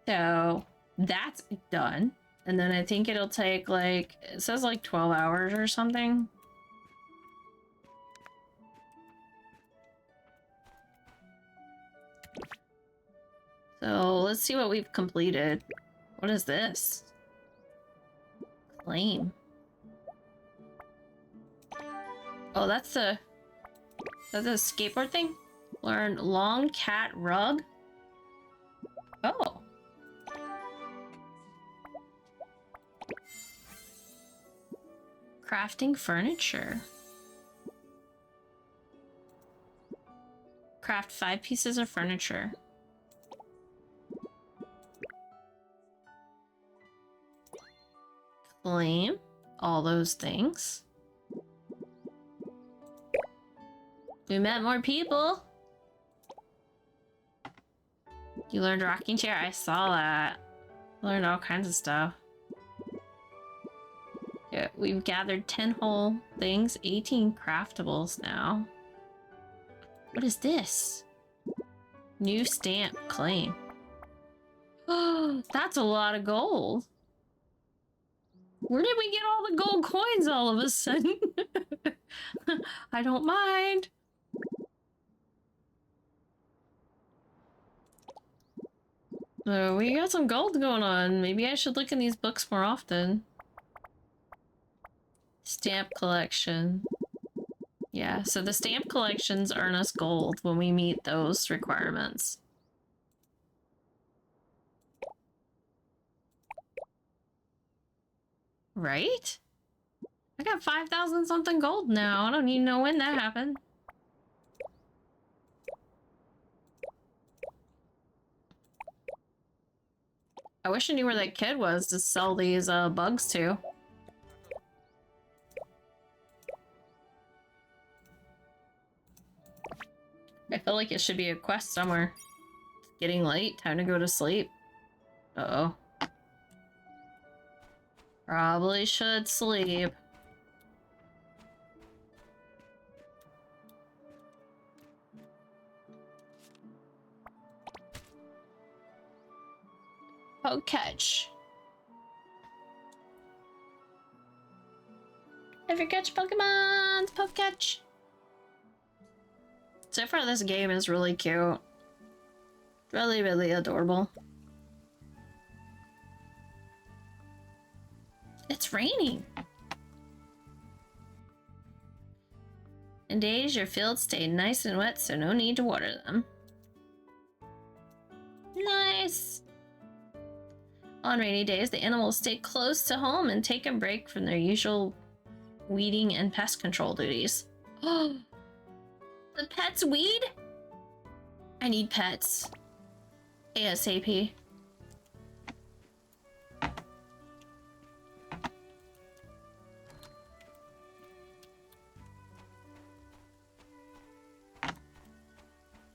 So that's done. And then I think it'll take like, it says like 12 hours or something. So let's see what we've completed. What is this? Claim. Oh, that's a skateboard thing? Learn long cat rug. Oh. Crafting furniture. Craft 5 pieces of furniture. Claim all those things. We met more people. You learned rocking chair. I saw that. Learned all kinds of stuff. Yeah, we've gathered 10 whole things, 18 craftables now. What is this? New stamp claim. Oh, that's a lot of gold. Where did we get all the gold coins all of a sudden? I don't mind. We got some gold going on. Maybe I should look in these books more often. Stamp collection. Yeah, so the stamp collections earn us gold when we meet those requirements. Right? I got 5,000 something gold now. I don't even know when that happened. I wish I knew where that kid was to sell these bugs to. I feel like it should be a quest somewhere. It's getting late, time to go to sleep. Uh-oh. Probably should sleep. Oh, catch. If you catch Pokemon, poke catch. So far, this game is really cute. Really, really adorable. It's raining. In days, your fields stay nice and wet, so no need to water them. Nice. On rainy days, the animals stay close to home and take a break from their usual weeding and pest control duties. Oh, the pets weed? I need pets. ASAP.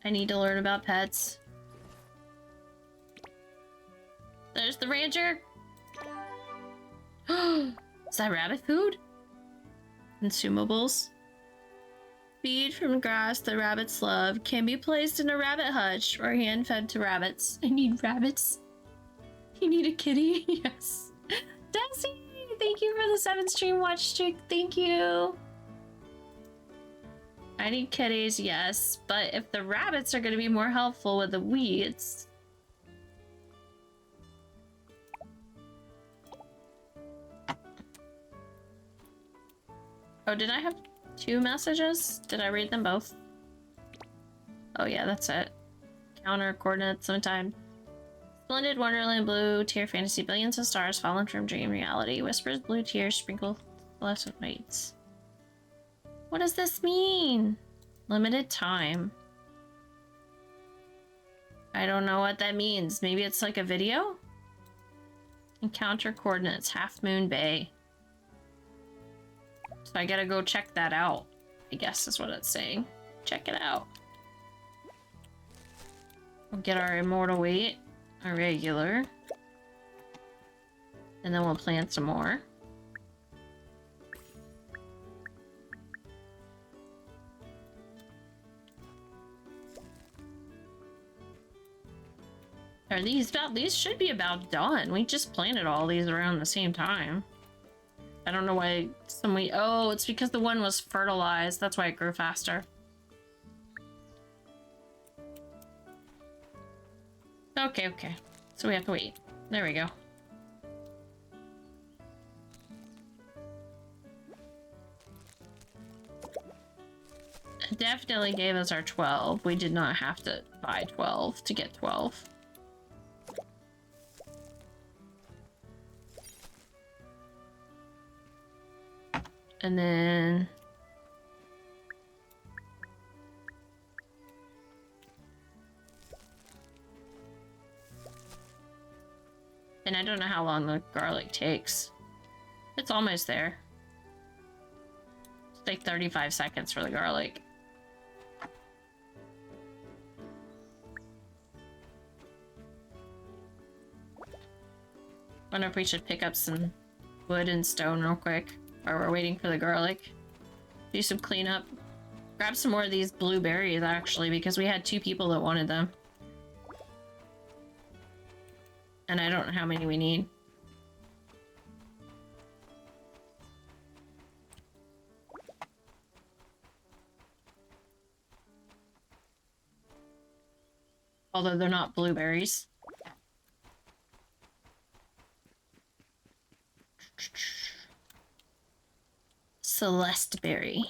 I need to learn about pets. There's the rancher. Is that rabbit food? Consumables. Feed from grass the rabbits love can be placed in a rabbit hutch or hand fed to rabbits. I need rabbits. You need a kitty? Yes. Desi, thank you for the 7 stream watch streak. Thank you. I need kitties, yes, but if the rabbits are going to be more helpful with the weeds. Oh, did I have 2 messages? Did I read them both? Oh yeah, that's it. Counter coordinates sometime. Splendid Wonderland Blue, Tear Fantasy, billions of stars fallen from dream reality. Whispers, blue tears, sprinkle less with weights. What does this mean? Limited time. I don't know what that means. Maybe it's like a video? Encounter coordinates, Half Moon Bay. So I gotta go check that out, I guess is what it's saying. Check it out. We'll get our immortal weight, our regular. And then we'll plant some more. Are these should be about done. We just planted all these around the same time. I don't know why oh, it's because the one was fertilized. That's why it grew faster. Okay. So we have to wait. There we go. It definitely gave us our 12. We did not have to buy 12 to get 12. And then... and I don't know how long the garlic takes. It's almost there. It's like 35 seconds for the garlic. Wonder if we should pick up some wood and stone real quick while we're waiting for the garlic. Do some cleanup. Grab some more of these blueberries, actually, because we had 2 people that wanted them. And I don't know how many we need. Although they're not blueberries. Celeste berry.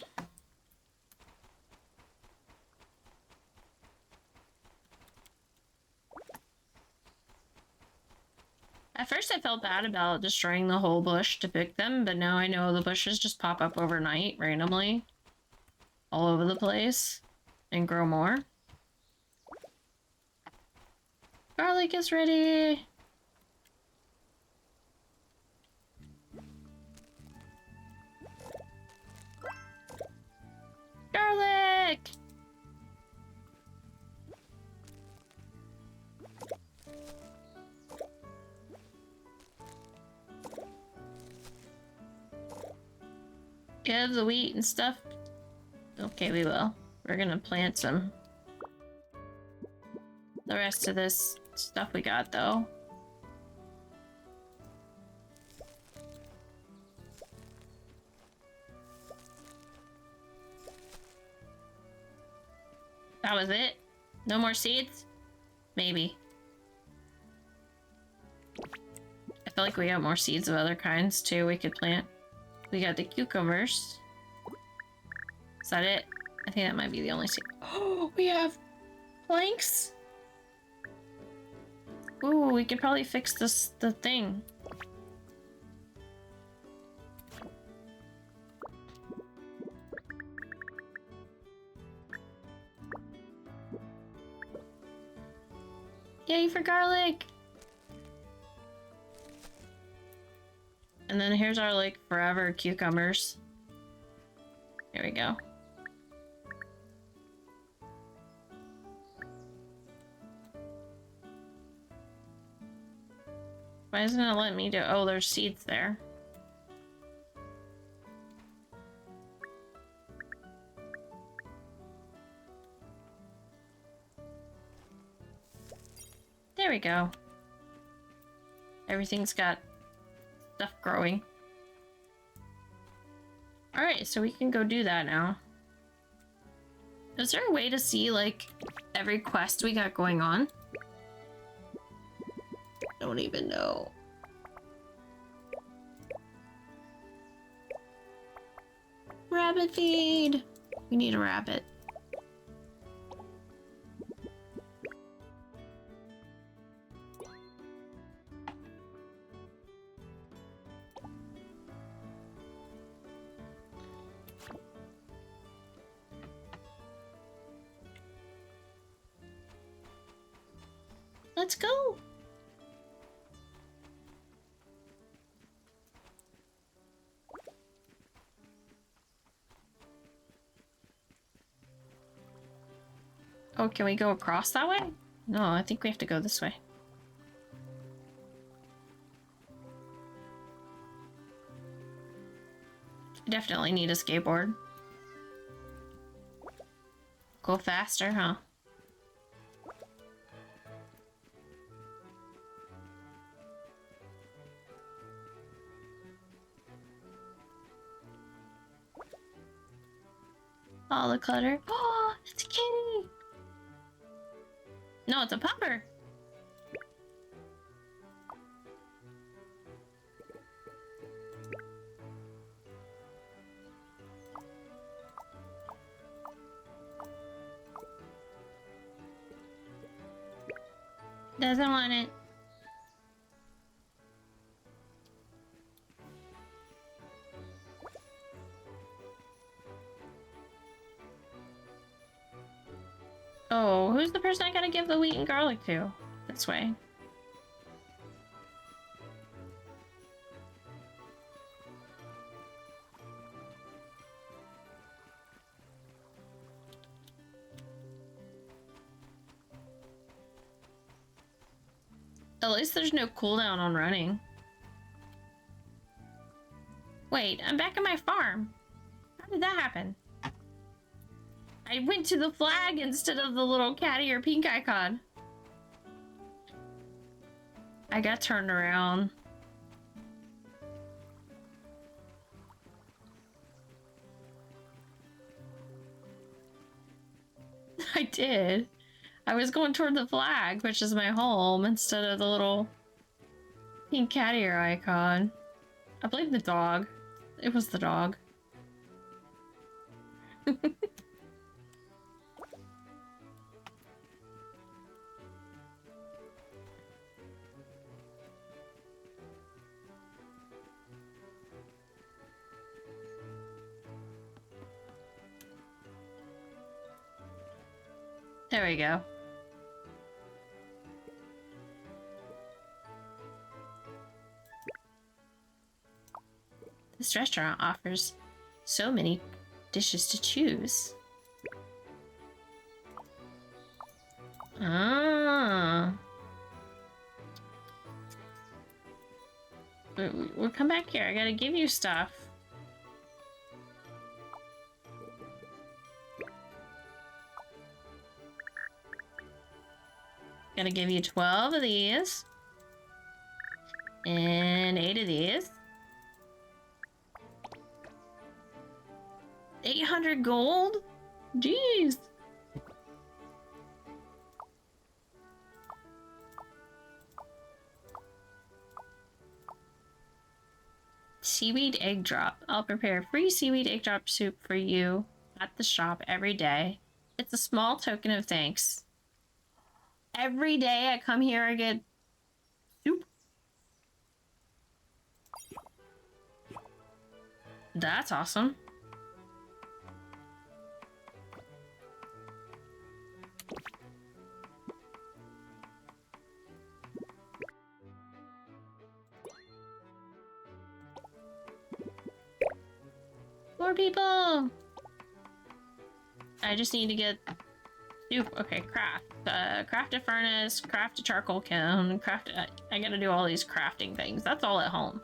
At first I felt bad about destroying the whole bush to pick them, but now I know the bushes just pop up overnight randomly all over the place and grow more. Garlic is ready. Give the wheat and stuff. Okay, we will. We're gonna plant some. The rest of this stuff we got, though. That was it? No more seeds? Maybe. I feel like we got more seeds of other kinds, too, we could plant. We got the cucumbers. Is that it? I think that might be the only seed. Oh, we have planks! Ooh, we could probably fix the thing. Yay for garlic! And then here's our, like, forever cucumbers. Here we go. Why isn't it letting me do? Oh, there's seeds there. There we go. Everything's got stuff growing. Alright, so we can go do that now. Is there a way to see, like, every quest we got going on? Don't even know. Rabbit feed! We need a rabbit. Let's go! Oh, can we go across that way? No, I think we have to go this way. I definitely need a skateboard. Go faster, huh? All the clutter. Oh, it's a kitty! No, it's a pupper! Doesn't want it. Oh, who's the person I gotta give the wheat and garlic to? This way. At least there's no cooldown on running. Wait, I'm back at my farm. How did that happen? I went to the flag instead of the little catty or pink icon. I got turned around. I did. I was going toward the flag, which is my home, instead of the little pink cat ear icon. I blame the dog. It was the dog. There we go. This restaurant offers so many dishes to choose. Ah. We'll come back here. I gotta give you stuff. Gotta give you 12 of these. And 8 of these. 800 gold? Jeez. Seaweed egg drop. I'll prepare free seaweed egg drop soup for you at the shop every day. It's a small token of thanks. Every day I come here, I get soup. That's awesome. More people! I just need to get soup. Okay, craft. Craft a furnace, craft a charcoal kiln, craft... I gotta do all these crafting things. That's all at home.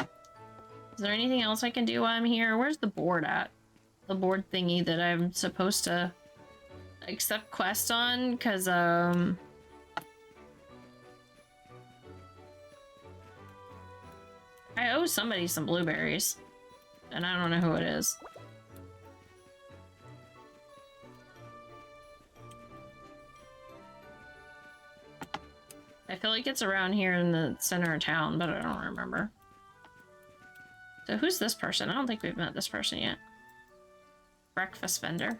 Is there anything else I can do while I'm here? Where's the board at? The board thingy that I'm supposed to accept quest on? Because, I owe somebody some blueberries. And I don't know who it is. I feel like it's around here in the center of town, but I don't remember. So who's this person? I don't think we've met this person yet. Breakfast vendor.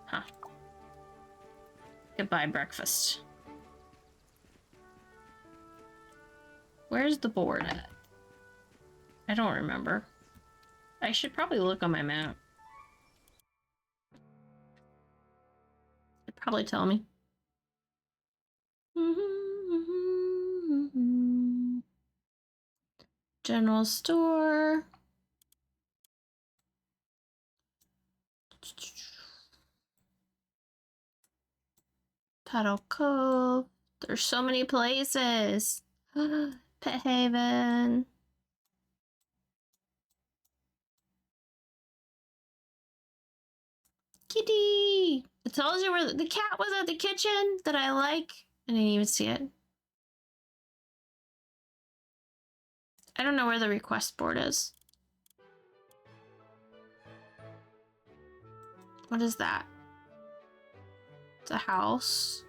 Huh. Goodbye, breakfast. Where's the board at? I don't remember. I should probably look on my map. It'd probably tell me. General store. Paddle Cove. There's so many places. Pet Haven. Kitty! It tells you where the cat was at the kitchen that I like. I didn't even see it. I don't know where the request board is. What is that? It's a house.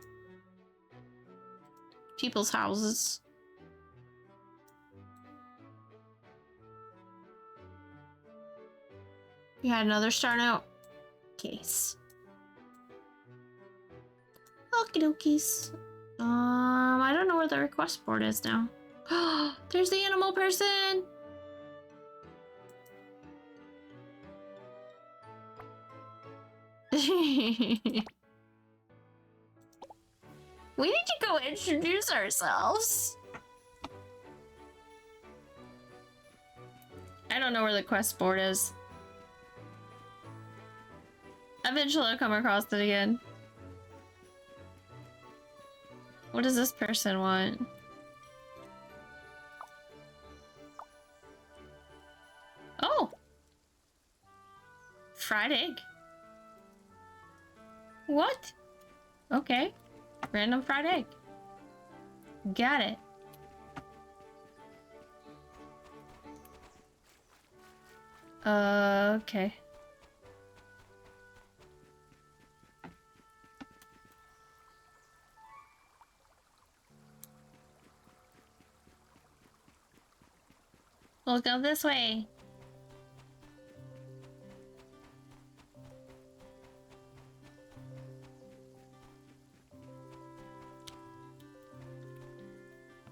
People's houses. We had another star note. Case. Okie dokies. I don't know where the request board is now. There's the animal person. We need to go introduce ourselves. I don't know where the quest board is. Eventually I'll come across it again. What does this person want? Oh! Fried egg. What? Okay. Random fried egg. Got it. Okay. We'll go this way.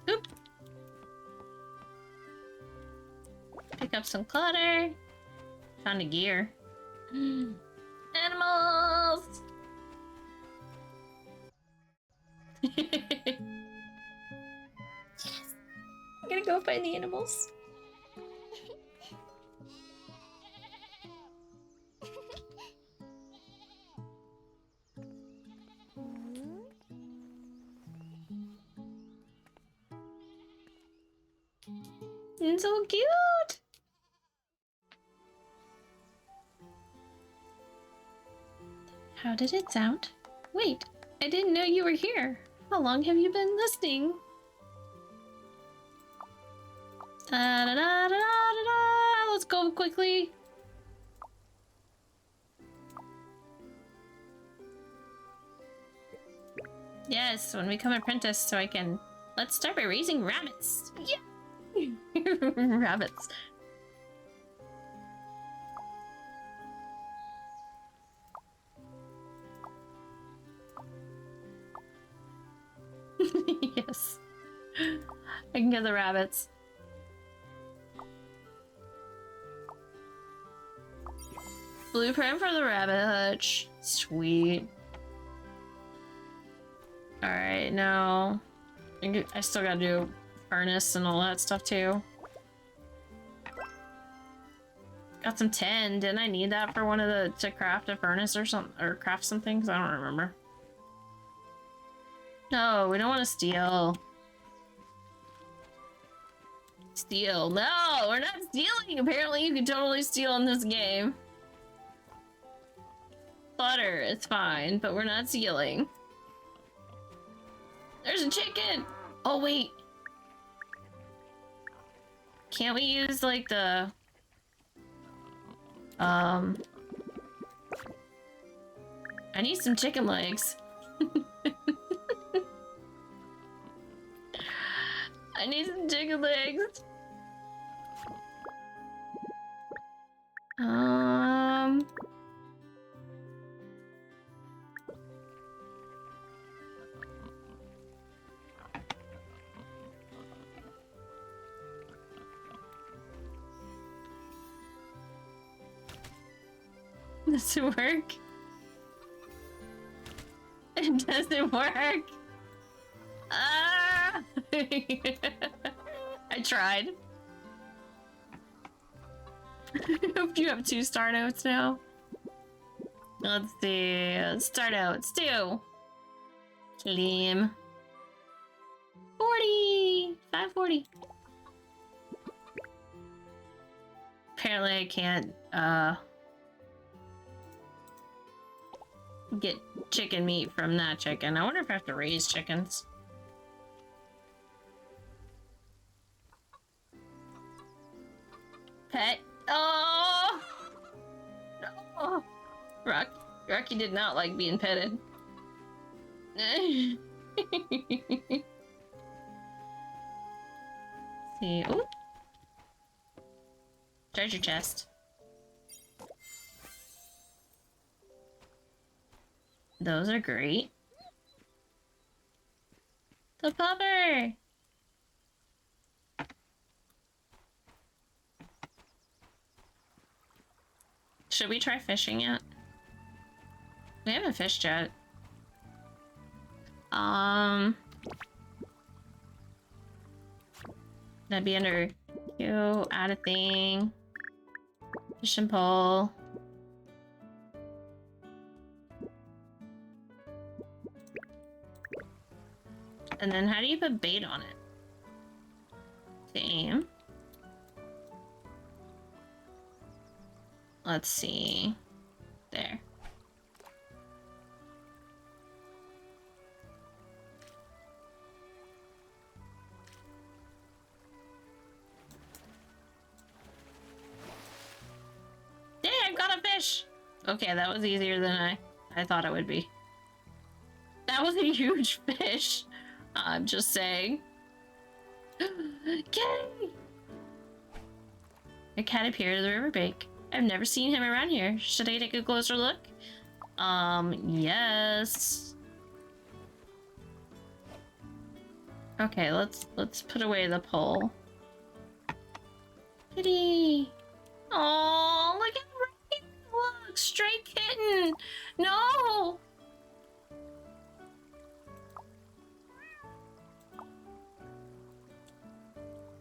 Oop. Pick up some clutter. Found a gear. Animals! I'm gonna go find the animals. It's so cute! How did it sound? Wait, I didn't know you were here. How long have you been listening? Da, da, da, da, da, da. Let's go quickly. Yes, when we become apprentice, so I can... Let's start by raising rabbits. Yeah! Rabbits. Yes. I can get the rabbits. Blueprint for the rabbit hutch. Sweet. Alright, now... I still gotta do furnace and all that stuff too. Got some tin. Didn't I need that for one of the... to craft a furnace or something? Or craft some things? I don't remember. No, we don't want to steal. Steal. No, we're not stealing. Apparently you can totally steal in this game. Butter, it's fine, but we're not stealing. There's a chicken! Oh, wait. Can't we use, like, the... I need some chicken legs. I need some chicken legs. Does it work? It doesn't work. Ah! I tried. Hope you have 2 star notes now. Let's see. Let's start out. Stew. Claim. 40! 540. Apparently I can't, get chicken meat from that chicken. I wonder if I have to raise chickens. Pet. Oh! No! Rocky did not like being petted. See. Ooh. Treasure chest. Those are great. The pupper! Should we try fishing yet? We haven't fished yet. That'd be under Q, add a thing. Fish and pole. And then how do you put bait on it? Same. Let's see. There. Dang, I've got a fish! Okay, that was easier than I thought it would be. That was a huge fish. I'm just saying. Yay! A cat appeared at the river bank. I've never seen him around here. Should I take a closer look? Yes. Okay, let's put away the pole. Kitty! Oh, look at Ray! Look, stray kitten! No!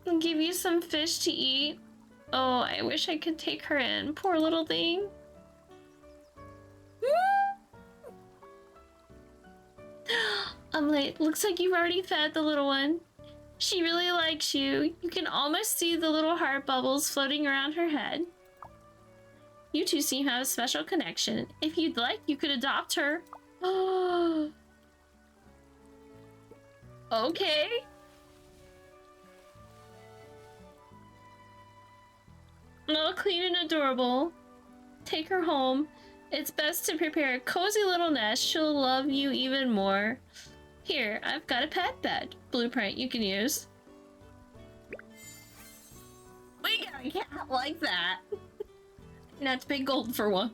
I'll give you some fish to eat. Oh, I wish I could take her in. Poor little thing. I'm late. Looks like you've already fed the little one. She really likes you. You can almost see the little heart bubbles floating around her head. You two seem to have a special connection. If you'd like, you could adopt her. Okay. Oh, clean and adorable. Take her home. It's best to prepare a cozy little nest. She'll love you even more. Here, I've got a pet bed. Blueprint you can use. We got a cat like that. And that's big gold for one.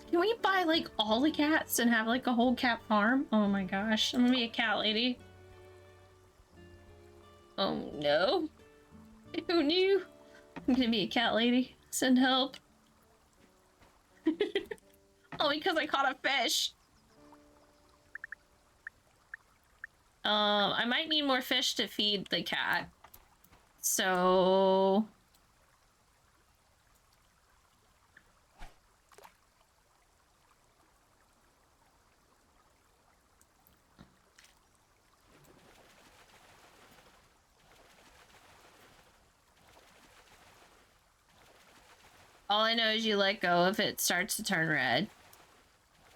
Can we buy like all the cats and have like a whole cat farm? Oh my gosh, I'm gonna be a cat lady. Oh no. Who knew? I'm gonna be a cat lady. Send help. Oh, because I caught a fish. I might need more fish to feed the cat. So... all I know is you let go if it starts to turn red.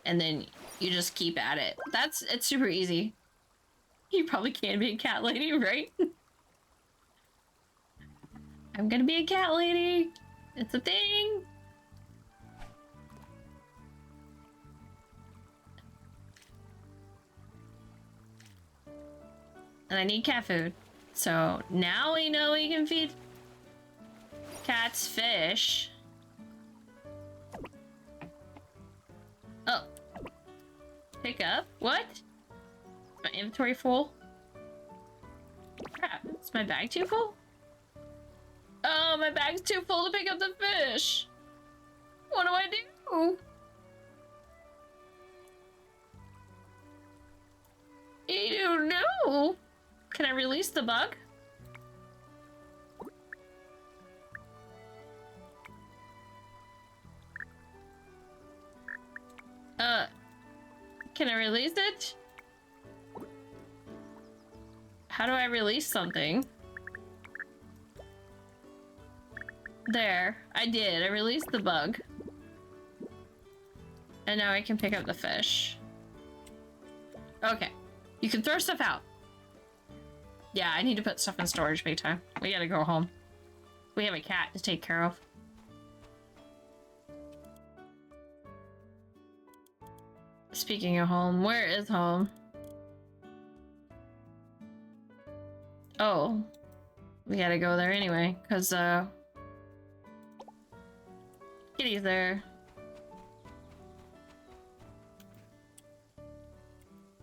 And then you just keep at it. It's super easy. You probably can be a cat lady, right? I'm gonna be a cat lady. It's a thing. And I need cat food. So now we know we can feed cats fish. Oh. Pick up? What? My inventory full? Crap. Is my bag too full? Oh, my bag's too full to pick up the fish. What do I do? I don't know. Can I release the bug? Can I release it? How do I release something? There, I did. I released the bug. And now I can pick up the fish. Okay. You can throw stuff out. Yeah, I need to put stuff in storage big time. We gotta go home. We have a cat to take care of. Speaking of home, where is home? Oh. We gotta go there anyway, because, Kitty's there.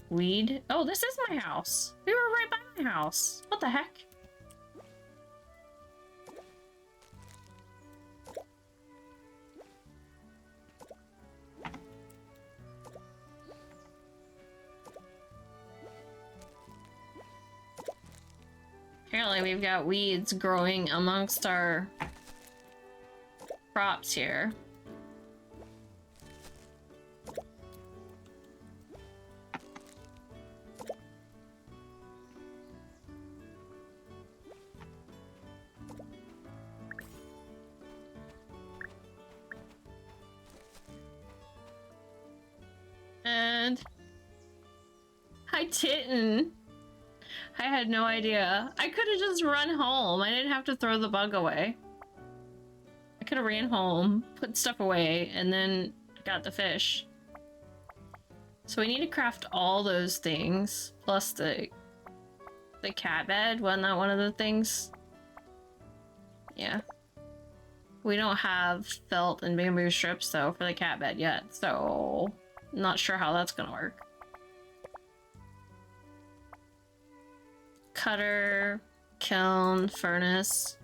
Weed? Oh, this is my house. We were right by my house. What the heck? Apparently we've got weeds growing amongst our crops here. And I didn't. I had no idea. I could have just run home. I didn't have to throw the bug away. I could have ran home, put stuff away, and then got the fish. So we need to craft all those things, plus the cat bed. Wasn't that one of the things? Yeah. We don't have felt and bamboo strips, though, for the cat bed yet, so not sure how that's gonna work. Cutter, kiln, furnace.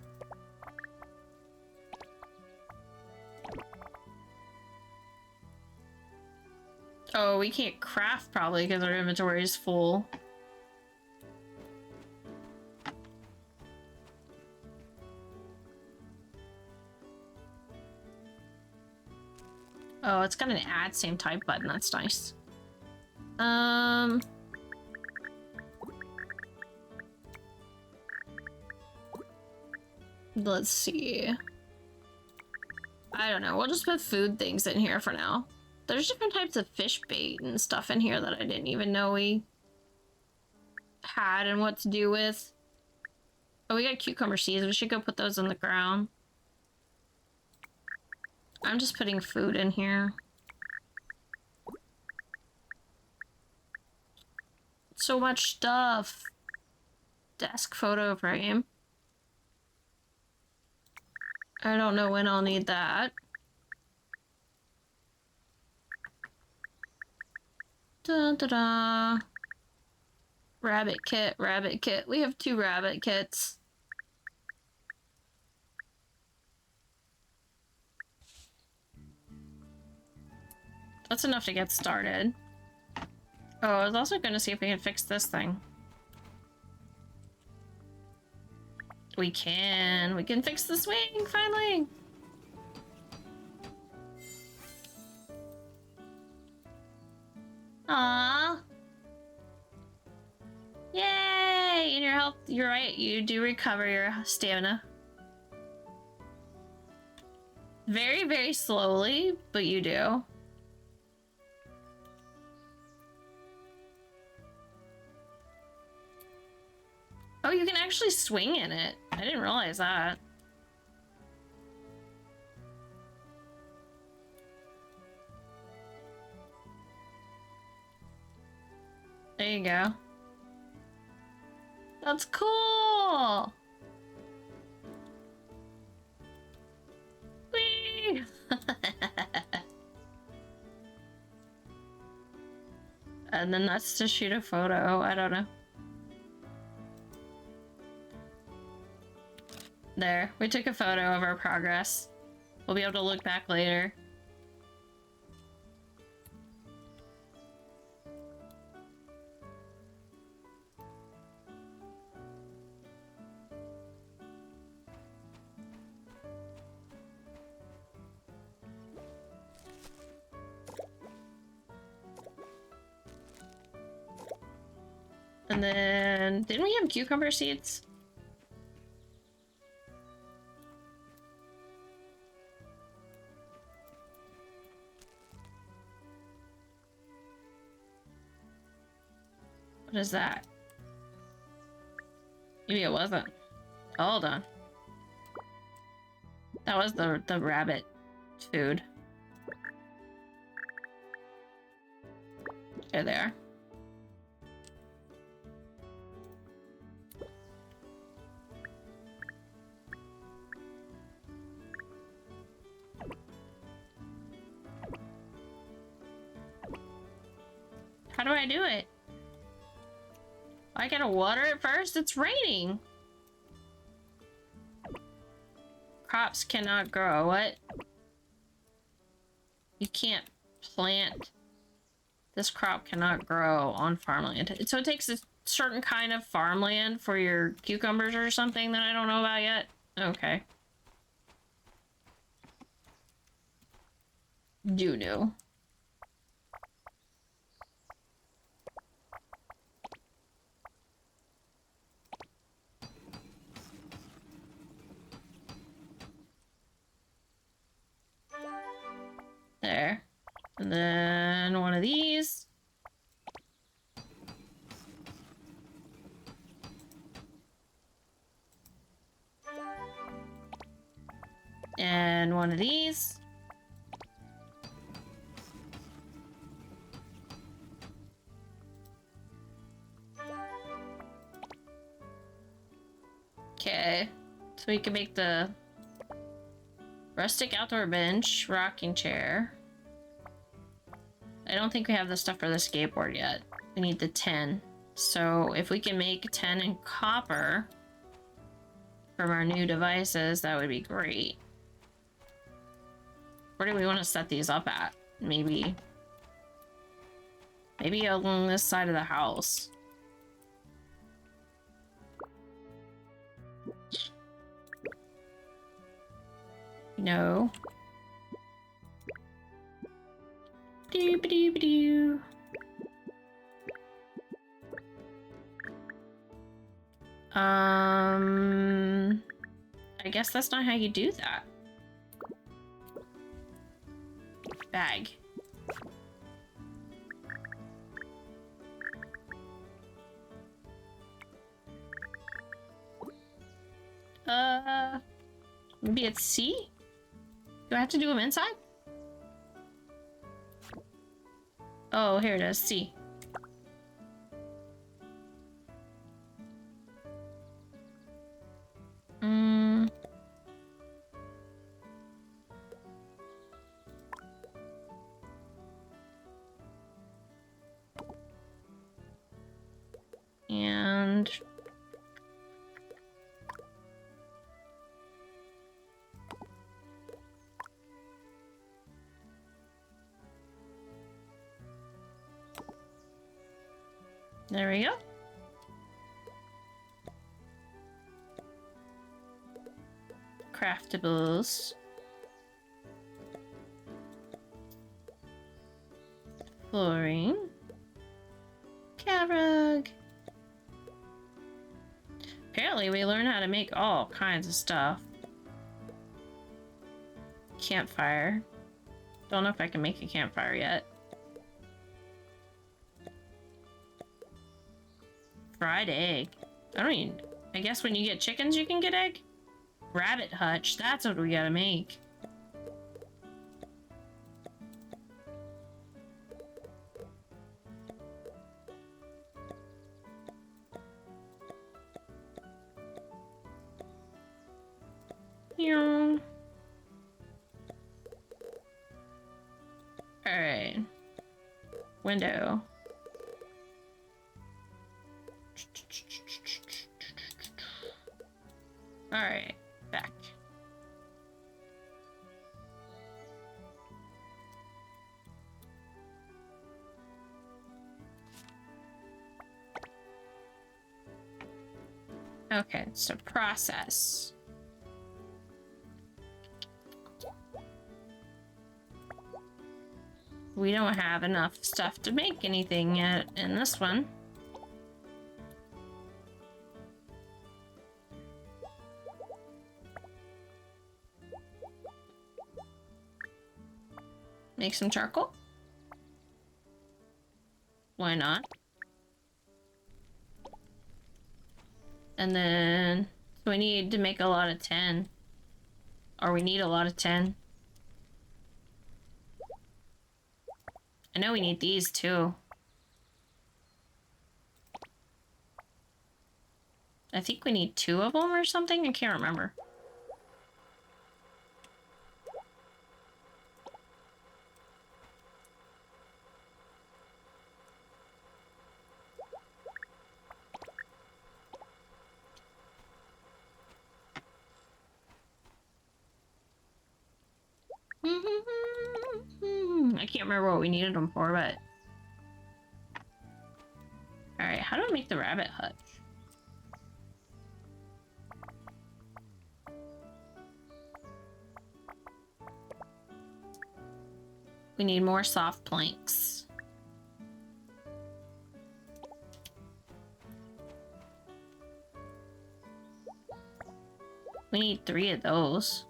Oh, we can't craft probably because our inventory is full. Oh, it's got an add same type button. That's nice. Let's see. I don't know. We'll just put food things in here for now. There's different types of fish bait and stuff in here that I didn't even know we had and what to do with. Oh, we got cucumber seeds. We should go put those in the ground. I'm just putting food in here. So much stuff. Desk photo frame. I don't know when I'll need that. Da da da. Rabbit kit, rabbit kit. We have 2 rabbit kits. That's enough to get started. Oh, I was also gonna see if we can fix this thing. We can. We can fix the swing, finally! Aww. Yay! And your health, you're right, you do recover your stamina. Very, very slowly, but you do. Oh, you can actually swing in it. I didn't realize that. There you go. That's cool! Whee! And then that's to shoot a photo. I don't know. There. We took a photo of our progress. We'll be able to look back later. And then, didn't we have cucumber seeds? What is that? Maybe it wasn't. Hold on. That was the rabbit food. There they are. How do I do it? I gotta water it first? It's raining! Crops cannot grow. What? You can't plant. This crop cannot grow on farmland. So it takes a certain kind of farmland for your cucumbers or something that I don't know about yet? Okay. You knew. There. And then one of these. And one of these. Okay. So we can make the rustic outdoor bench, rocking chair. I don't think we have the stuff for the skateboard yet. We need the tin. So if we can make 10 in copper from our new devices, that would be great. Where do we want to set these up at? Maybe along this side of the house. No. Doo-ba-doo-ba-doo. I guess that's not how you do that. bag. Maybe it's C? Do I have to do them inside? Oh, here it is, C. And there we go. Craftables. Flooring. Cat rug. Apparently we learn how to make all kinds of stuff. Campfire. Don't know if I can make a campfire yet. Fried egg. I guess when you get chickens you can get egg? Rabbit hutch. That's what we gotta make. Yeah. Alright. Window. Alright. Back. Okay, so process. We don't have enough stuff to make anything yet in this one. Make some charcoal? Why not? And then, so we need to make a lot of 10. Or we need a lot of 10. I know we need these too. I think we need 2 of them or something? I can't remember. I can't remember what we needed them for, but... Alright, how do I make the rabbit hutch? We need more soft planks. We need 3 of those.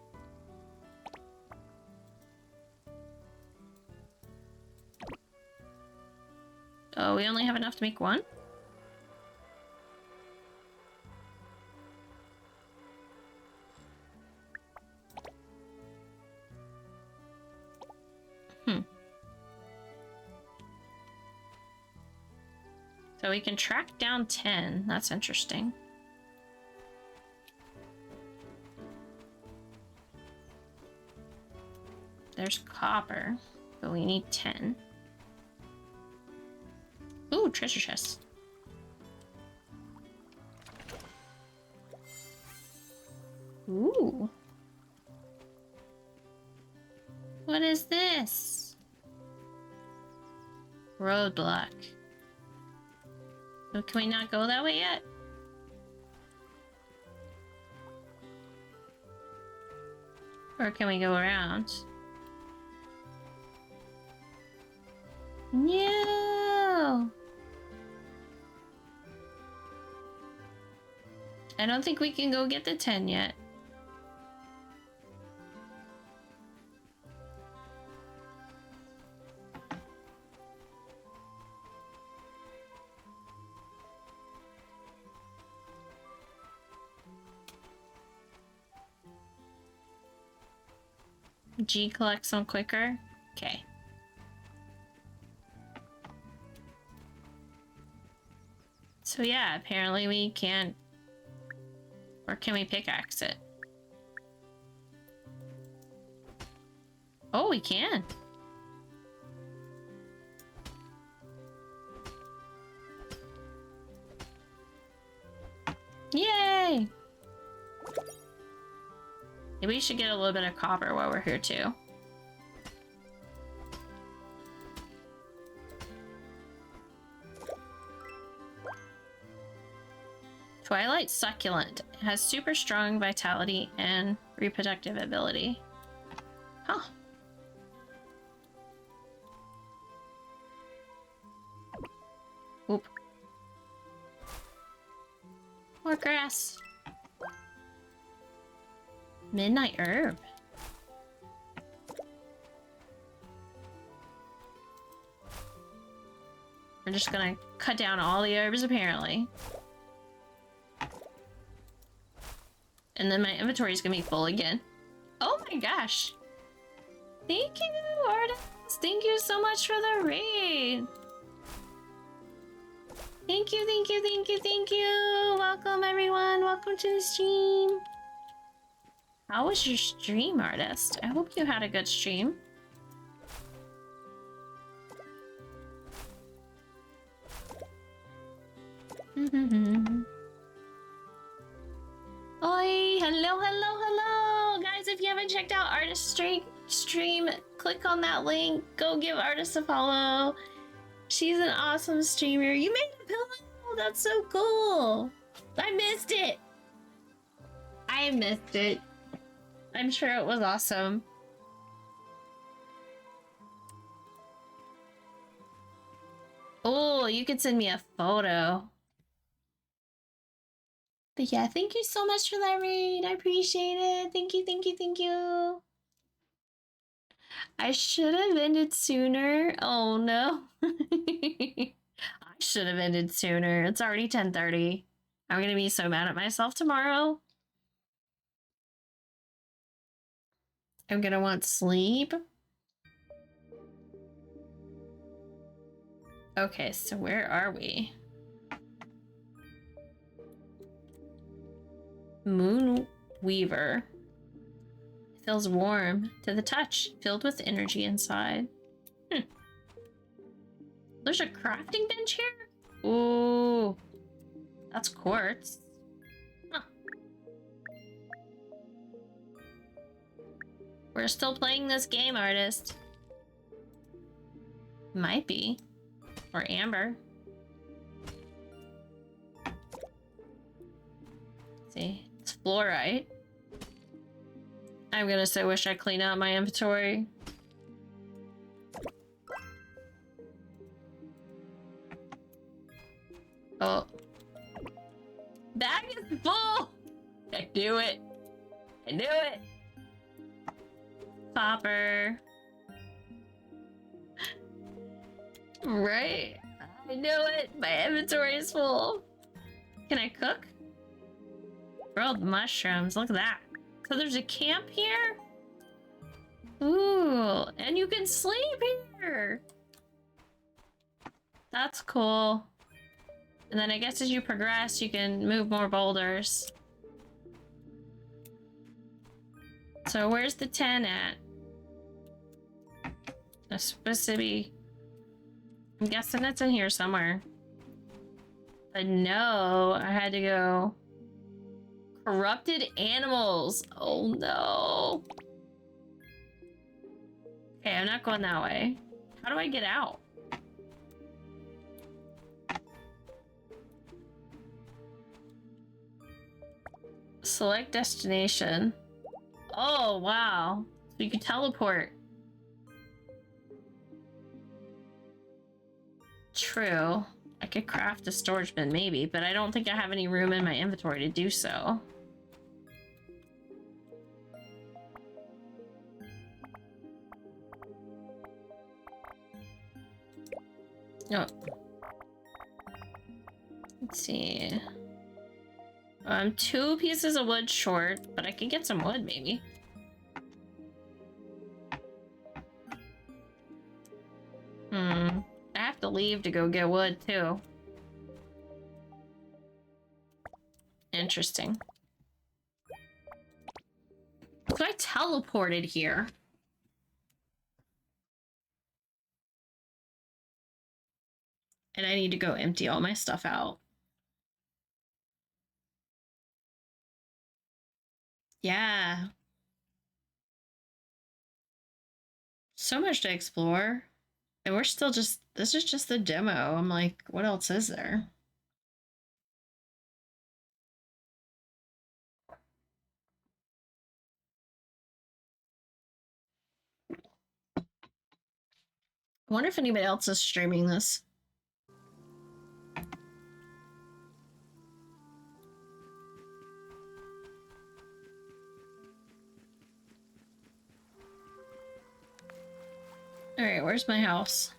Oh, we only have enough to make 1? So we can track down 10. That's interesting. There's copper, but we need 10. Ooh, treasure chest. Ooh. What is this? Roadblock. So can we not go that way yet? Or can we go around? No! I don't think we can go get the 10 yet. G collects them quicker. Okay. So yeah, apparently we can't... Or can we pickaxe it? Oh, we can. Yay! Maybe we should get a little bit of copper while we're here too. Twilight Succulent. It has super strong vitality and reproductive ability. Huh. Oop. More grass. Midnight herb. We're just gonna cut down all the herbs apparently. And then my inventory is gonna be full again. Oh my gosh. Thank you, artists. Thank you so much for the raid. Thank you, thank you, thank you, thank you. Welcome everyone. Welcome to the stream. How was your stream, artist? I hope you had a good stream. Oi, hello, hello, hello! Guys, if you haven't checked out Artist stream, click on that link. Go give Artist a follow. She's an awesome streamer. You made a pillow! That's so cool! I missed it! I missed it. I'm sure it was awesome. Oh, you could send me a photo. But yeah, thank you so much for that raid. I appreciate it. Thank you, thank you, thank you. I should have ended sooner. Oh no. I should have ended sooner. It's already 10:30. I'm gonna be so mad at myself tomorrow. I'm gonna want sleep. Okay, so where are we? Moon Weaver. Feels warm to the touch, filled with energy inside. There's a crafting bench here? Ooh. That's quartz. Huh. We're still playing this game, artist. Might be. Or Amber. See, it's fluorite. I'm gonna say wish I clean out my inventory. Oh. Bag is full! I knew it. I knew it. Copper. Right? I knew it. My inventory is full. Can I cook? Grilled mushrooms. Look at that. So there's a camp here? Ooh, and you can sleep here. That's cool. And then I guess as you progress, you can move more boulders. So where's the 10 at? It's supposed to be... I'm guessing it's in here somewhere. But no, I had to go... Corrupted animals. Oh no. Okay, I'm not going that way. How do I get out? Select destination. Oh, wow. So you can teleport. True. I could craft a storage bin maybe, but I don't think I have any room in my inventory to do so. Oh. Let's see. I'm 2 pieces of wood short, but I can get some wood maybe. leave to go get wood, too. Interesting. So I teleported here. And I need to go empty all my stuff out. Yeah. So much to explore. And we're still just, this is just the demo. I'm like, what else is there? I wonder if anybody else is streaming this. All right, where's my house?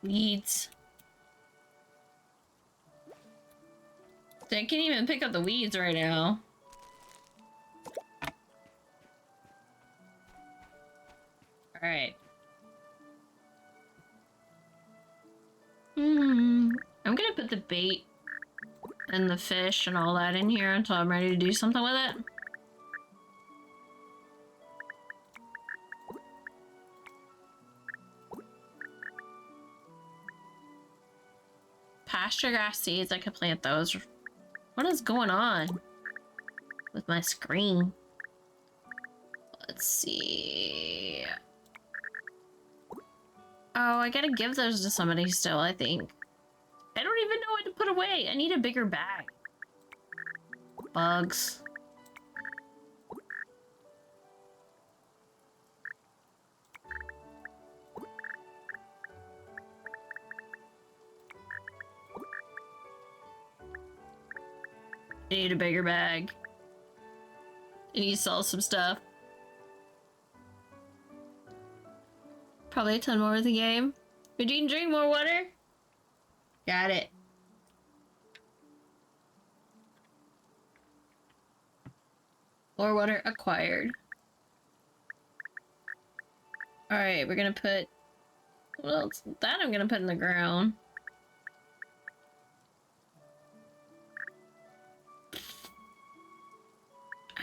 Weeds. I can't even pick up the weeds right now. All right. I'm gonna put the bait and the fish and all that in here until I'm ready to do something with it. Pasture grass seeds, I could plant those. What is going on with my screen? Let's see. Oh, I gotta give those to somebody still, I think. I don't even know what to put away. I need a bigger bag. Bugs. I need a bigger bag. I need to sell some stuff. Probably a ton more of the game. Would you drink more water? Got it. More water acquired. Alright, we're gonna put... What else? That I'm gonna put in the ground.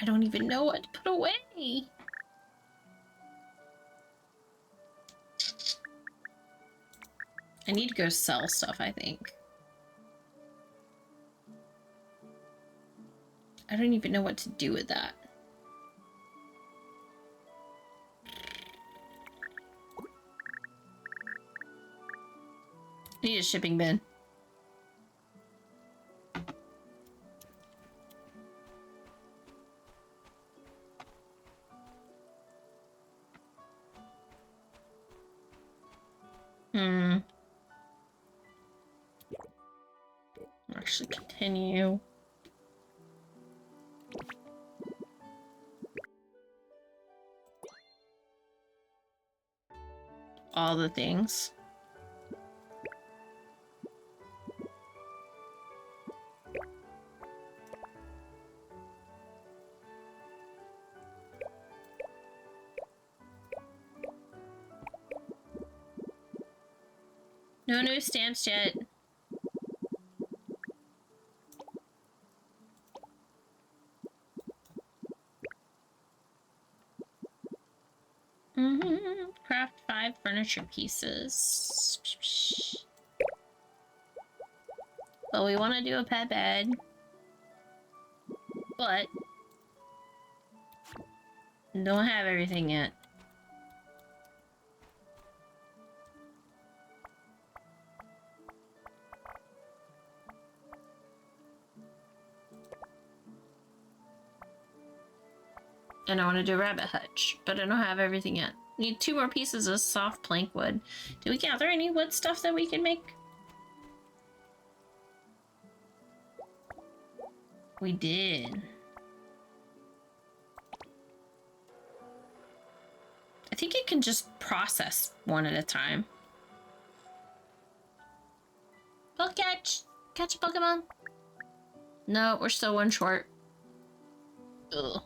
I don't even know what to put away. I need to go sell stuff, I think. I don't even know what to do with that. I need a shipping bin. Actually continue. All the things. No new stamps yet. Craft 5 furniture pieces. Well, we want to do a pet bed. But don't have everything yet. And I want to do a rabbit hutch, but I don't have everything yet. Need 2 more pieces of soft plank wood. Do we gather any wood stuff that we can make? We did. I think it can just process one at a time. Go catch! Catch a Pokemon! No, we're still one short. Ugh.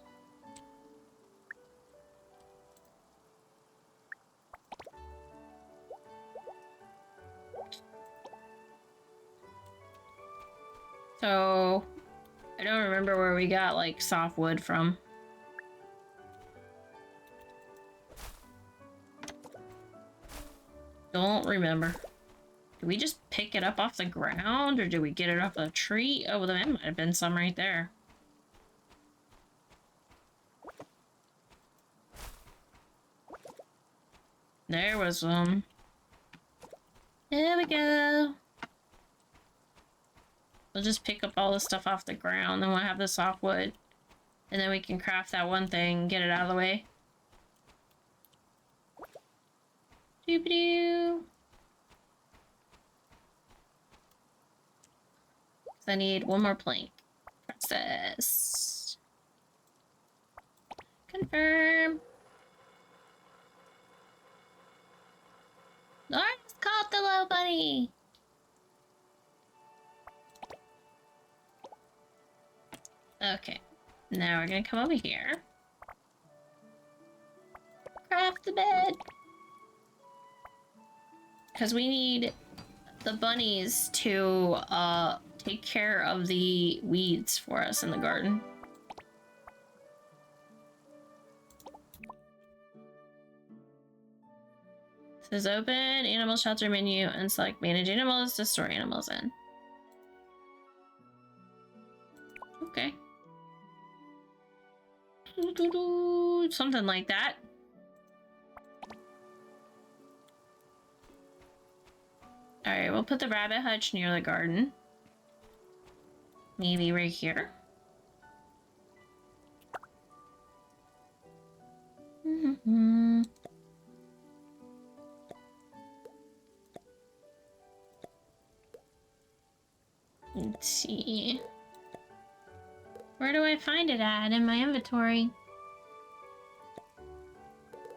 So, I don't remember where we got, like, soft wood from. Don't remember. Did we just pick it up off the ground, or did we get it off a tree? Oh, well, there might have been some right there. There was some. There we go. We'll just pick up all the stuff off the ground, then we'll have the softwood. And then we can craft that one thing and get it out of the way. Doop-a-doo. I need one more plank. Process. Confirm. Let's caught the little bunny. Okay. Now we're gonna come over here. Craft the bed. Because we need the bunnies to take care of the weeds for us in the garden. It says open animal shelter menu and select manage animals to store animals in. Okay. Something like that. Alright, we'll put the rabbit hutch near the garden. Maybe right here. Let's see. Where do I find it at in my inventory?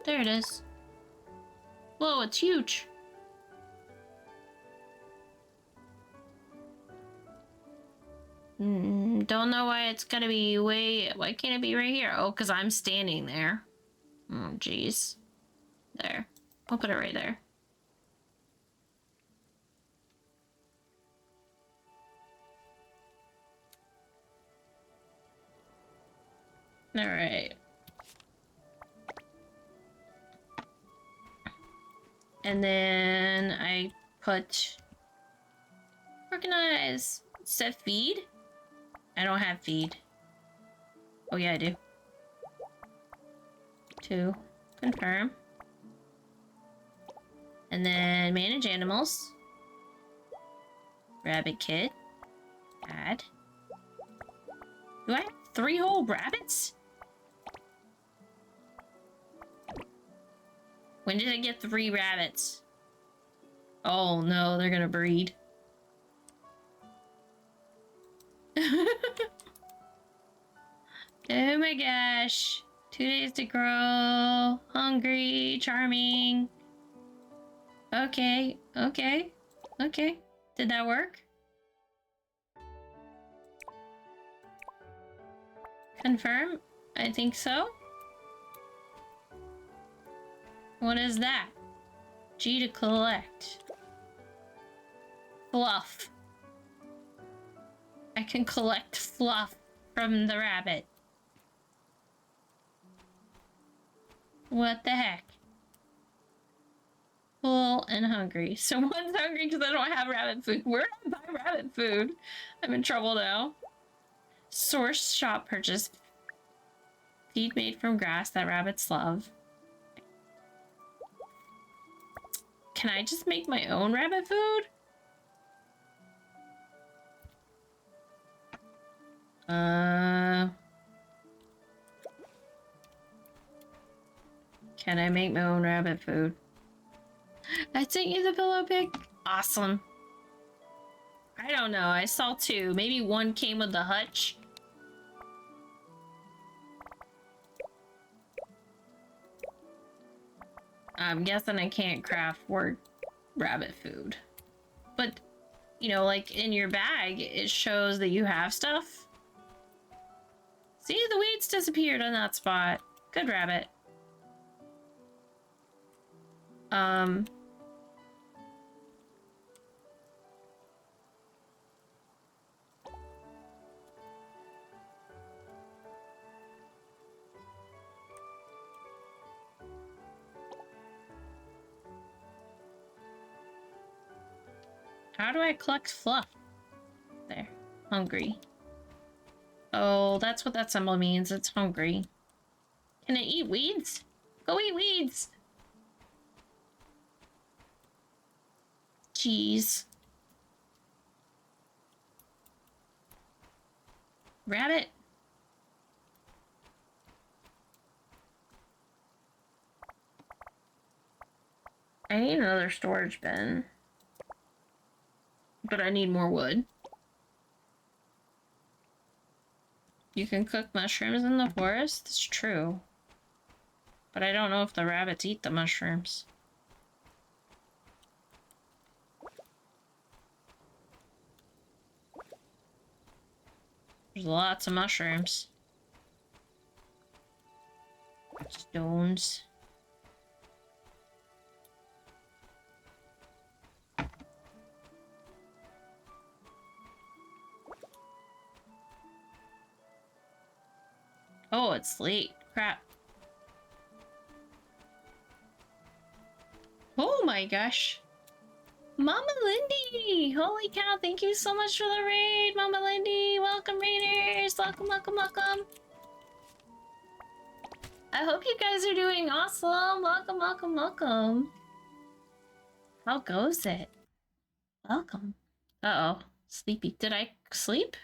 There it is. Whoa, it's huge. Don't know why it's gotta be why can't it be right here? Oh, because I'm standing there. Oh, jeez. There. I'll put it right there. Alright. And then I put... Organize. Set feed? I don't have feed. Oh yeah, I do. 2. Confirm. And then manage animals. Rabbit kit. Add. Do I have 3 whole rabbits? When did I get 3 rabbits? Oh no, they're gonna breed. Oh my gosh. 2 days to grow. Hungry. Charming. Okay. Okay. Okay. Did that work? Confirm? I think so. What is that? G to collect. Fluff. I can collect fluff from the rabbit. What the heck? Full and hungry. So one's hungry because I don't have rabbit food. Where do I buy rabbit food? I'm in trouble now. Source shop purchase. Feed made from grass that rabbits love. Can I just make my own rabbit food? Can I make my own rabbit food? I sent you the pillow pic. Awesome. I don't know. I saw 2. Maybe 1 came with the hutch. I'm guessing I can't craft rabbit food. But you know, like in your bag, it shows that you have stuff. See, the weeds disappeared on that spot. Good rabbit. How do I collect fluff? There. Hungry. Oh, that's what that symbol means. It's hungry. Can I eat weeds? Go eat weeds! Jeez. Rabbit. I need another storage bin. But I need more wood. You can cook mushrooms in the forest? It's true. But I don't know if the rabbits eat the mushrooms. There's lots of mushrooms. Stones. Oh, it's late. Crap. Oh my gosh. Mama Lindy! Holy cow, thank you so much for the raid, Mama Lindy! Welcome, raiders! Welcome, welcome, welcome! I hope you guys are doing awesome! Welcome, welcome, welcome! How goes it? Welcome. Uh-oh. Sleepy. Did I sleep?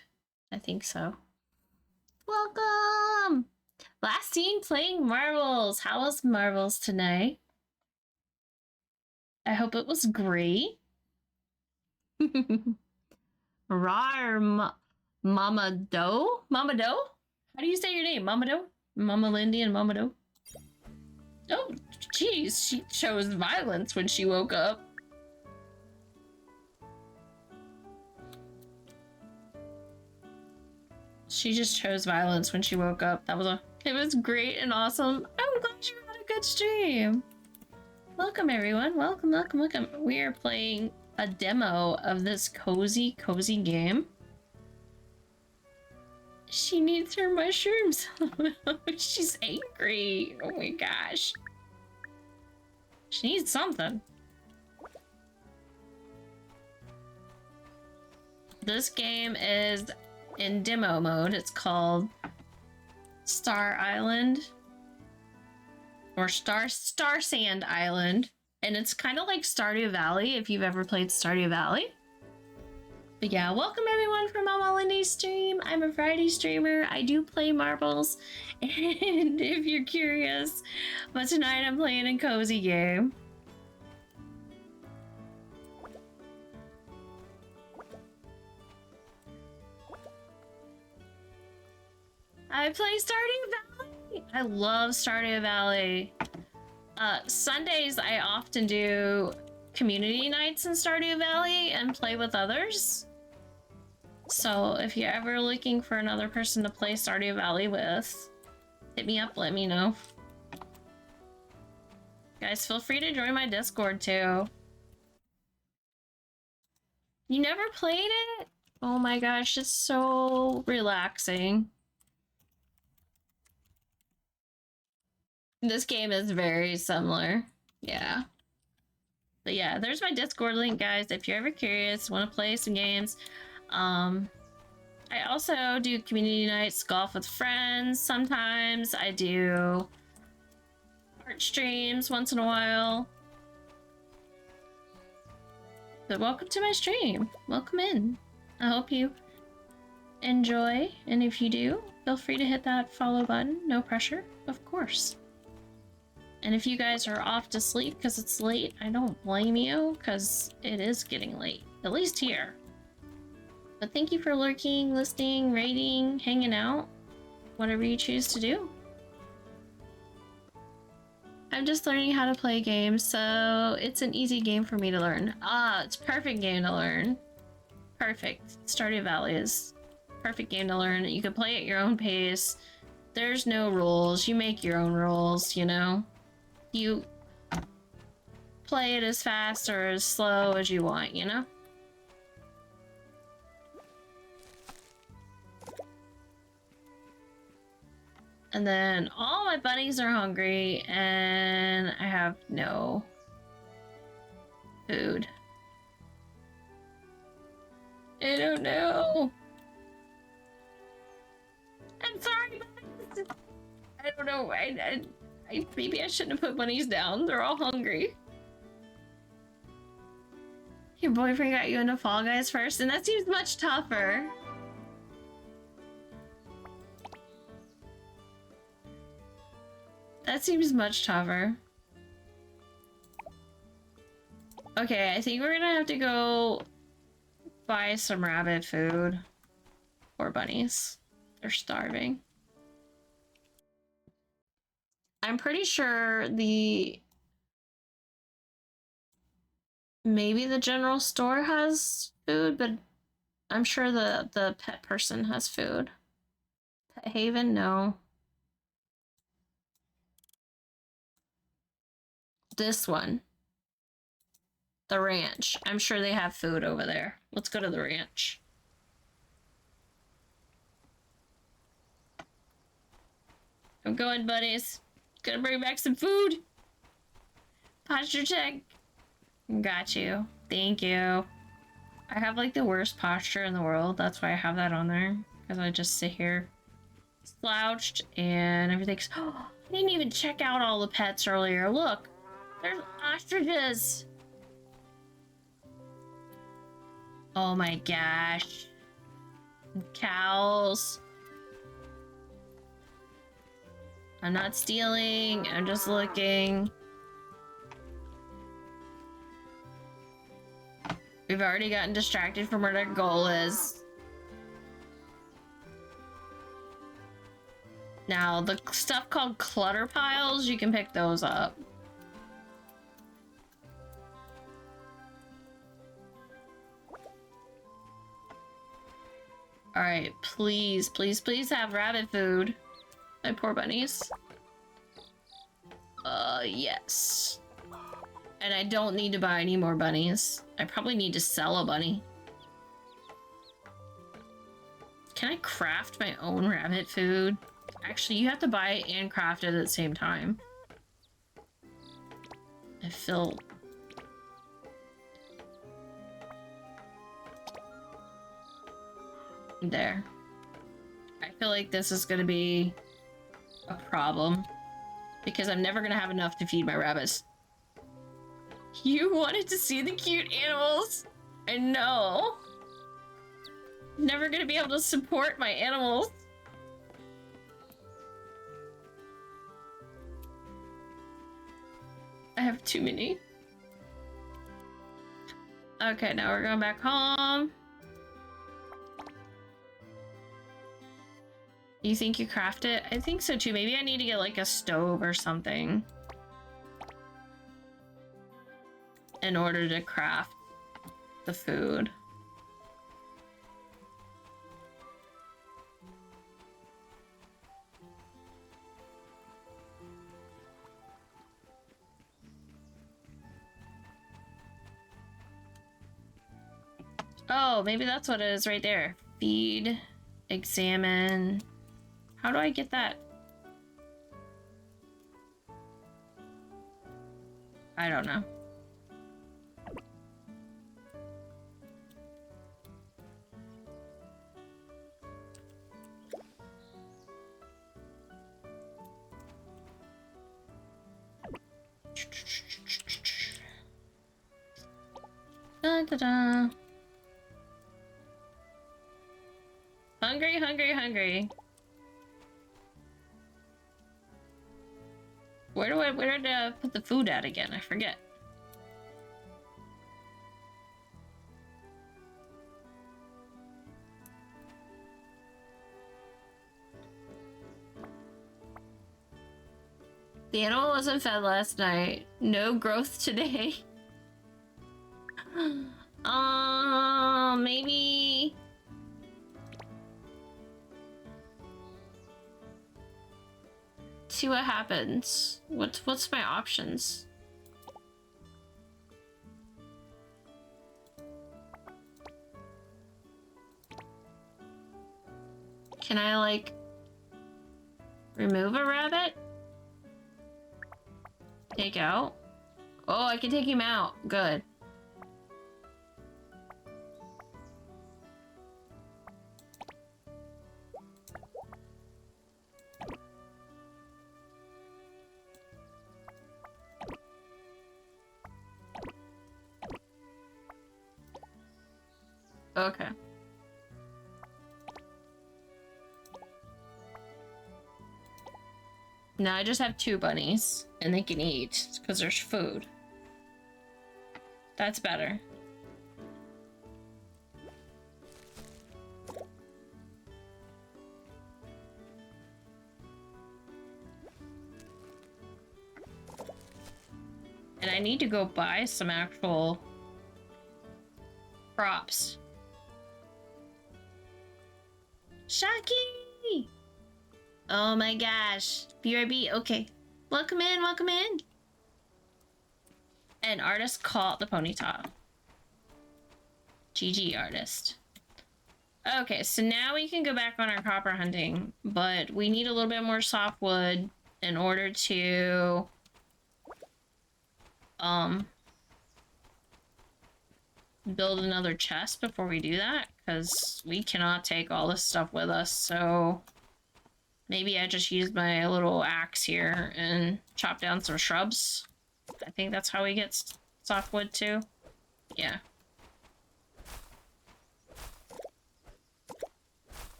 I think so. Welcome! Last seen playing marbles. How was marbles tonight? I hope it was great. Rar Mama Doe? Mama Doe? How do you say your name? Mama Doe? Mama Lindy and Mama Doe? Oh, jeez. She chose violence when she woke up. She just chose violence when she woke up. It was great and awesome. I'm glad you had a good stream. Welcome everyone. Welcome, welcome, welcome. We are playing a demo of this cozy game. She needs her mushrooms. She's angry. Oh my gosh. She needs something. This game is in demo mode. It's called Star Island or Starsand Island, and it's kind of like Stardew Valley if you've ever played Stardew Valley. But yeah, welcome everyone from Mama Lindy's stream. I'm a Friday streamer. I do play marbles, and if you're curious, but tonight I'm playing a cozy game. I play Stardew Valley. I love Stardew Valley. Sundays I often do community nights in Stardew Valley and play with others. So if you're ever looking for another person to play Stardew Valley with, hit me up, let me know. Guys, feel free to join my Discord too. You never played it? Oh my gosh, it's so relaxing. This game is very similar. Yeah. But yeah, there's my Discord link, guys, if you're ever curious, want to play some games. I also do community nights, golf with friends. Sometimes I do art streams once in a while. But welcome to my stream. Welcome in. I hope you enjoy, and if you do, feel free to hit that follow button. No pressure, of course. And if you guys are off to sleep because it's late, I don't blame you, because it is getting late. At least here. But thank you for lurking, listening, rating, hanging out. Whatever you choose to do. I'm just learning how to play games, so it's an easy game for me to learn. It's a perfect game to learn. Perfect. Stardew Valley is perfect game to learn. You can play at your own pace. There's no rules. You make your own rules, you know? You play it as fast or as slow as you want, you know? And then all my bunnies are hungry and I have no food. I don't know. I'm sorry, bunnies. I don't know. Maybe I shouldn't have put bunnies down. They're all hungry. Your boyfriend got you into Fall Guys first, and that seems much tougher. That seems much tougher. Okay, I think we're gonna have to go buy some rabbit food. Poor bunnies. They're starving. I'm pretty sure maybe the general store has food, but I'm sure the pet person has food. Pet Haven, no. This one. The ranch. I'm sure they have food over there. Let's go to the ranch. I'm going, buddies. Gonna bring back some food. Posture check. Got you. Thank you. I have like the worst posture in the world. That's why I have that on there. Because I just sit here slouched and everything's... Oh, I didn't even check out all the pets earlier. Look. There's ostriches. Oh my gosh. Cows. I'm not stealing. I'm just looking. We've already gotten distracted from what our goal is. Now, the stuff called clutter piles, you can pick those up. Alright, please, please, please have rabbit food. My poor bunnies. Yes. And I don't need to buy any more bunnies. I probably need to sell a bunny. Can I craft my own rabbit food? Actually, you have to buy it and craft it at the same time. I feel... There. I feel like this is gonna be a problem. Because I'm never gonna have enough to feed my rabbits. You wanted to see the cute animals? I know. Never gonna be able to support my animals. I have too many. Okay, now we're going back home. You think you craft it? I think so too. Maybe I need to get like a stove or something in order to craft the food. Oh, maybe that's what it is right there. Feed, examine. How do I get that? I don't know. Da, da, da. Hungry, hungry, hungry. Where did I put the food at again? I forget. The animal wasn't fed last night. No growth today. Maybe see what happens. What's my options? Can I, like, remove a rabbit? Take out? Oh, I can take him out. Good. Okay. Now I just have 2 bunnies, and they can eat, because there's food. That's better. And I need to go buy some actual props. Shaki! Oh my gosh. BRB, okay. Welcome in, welcome in. An artist caught the ponytail. GG artist. Okay, so now we can go back on our copper hunting, but we need a little bit more softwood in order to build another chest before we do that, because we cannot take all this stuff with us. So maybe I just use my little axe here and chop down some shrubs. I think that's how we get softwood too. Yeah.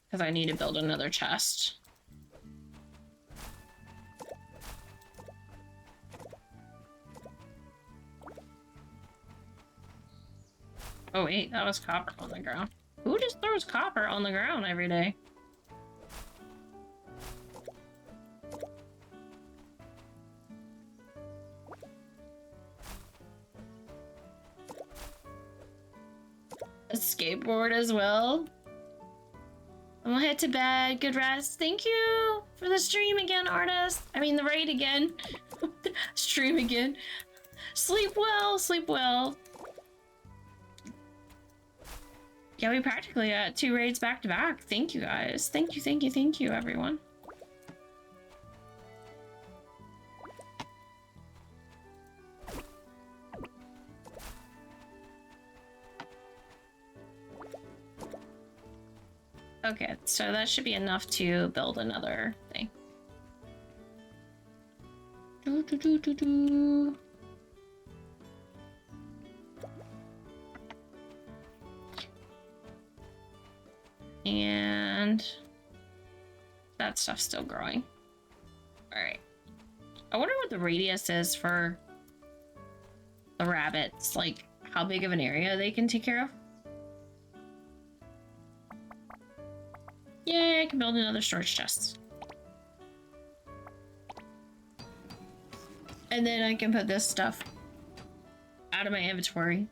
Because I need to build another chest. Oh wait, that was copper on the ground. Who just throws copper on the ground every day? A skateboard as well. I'm gonna head to bed. Good rest. Thank you for the stream again, artist. I mean, the raid again. Stream again. Sleep well. Sleep well. Yeah, we practically got 2 raids back to back. Thank you guys. Thank you, thank you, thank you, everyone. Okay, so that should be enough to build another thing. Do, do, do, do, do. And that stuff's still growing. All right. I wonder what the radius is for the rabbits, like how big of an area they can take care of. Yay, I can build another storage chest. And then I can put this stuff out of my inventory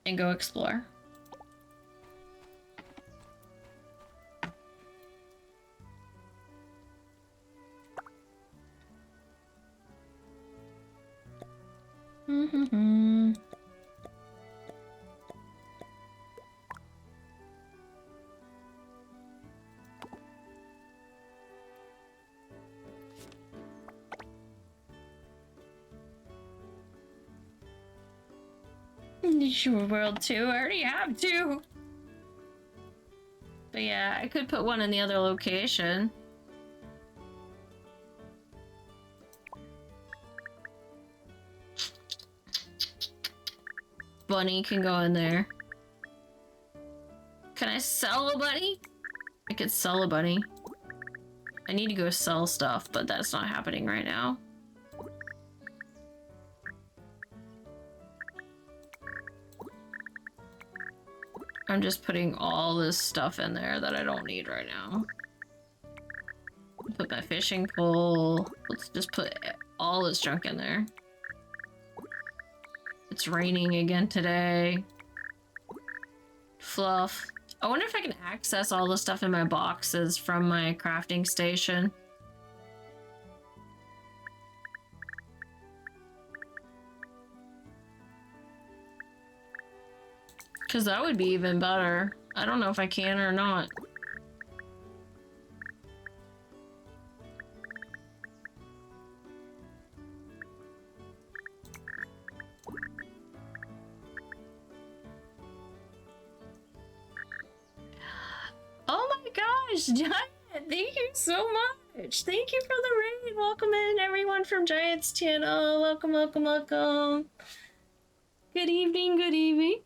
and go explore. Mm-hmm. Sure, world 2. I already have 2. But yeah, I could put one in the other location. Bunny can go in there. Can I sell a bunny? I could sell a bunny. I need to go sell stuff, but that's not happening right now. I'm just putting all this stuff in there that I don't need right now. Put my fishing pole. Let's just put all this junk in there. It's raining again today. Fluff. I wonder if I can access all the stuff in my boxes from my crafting station. Because that would be even better. I don't know if I can or not. Oh my gosh, Giant! Thank you so much! Thank you for the raid! Welcome in, everyone from Giant's channel. Welcome, welcome, welcome. Good evening, good evening.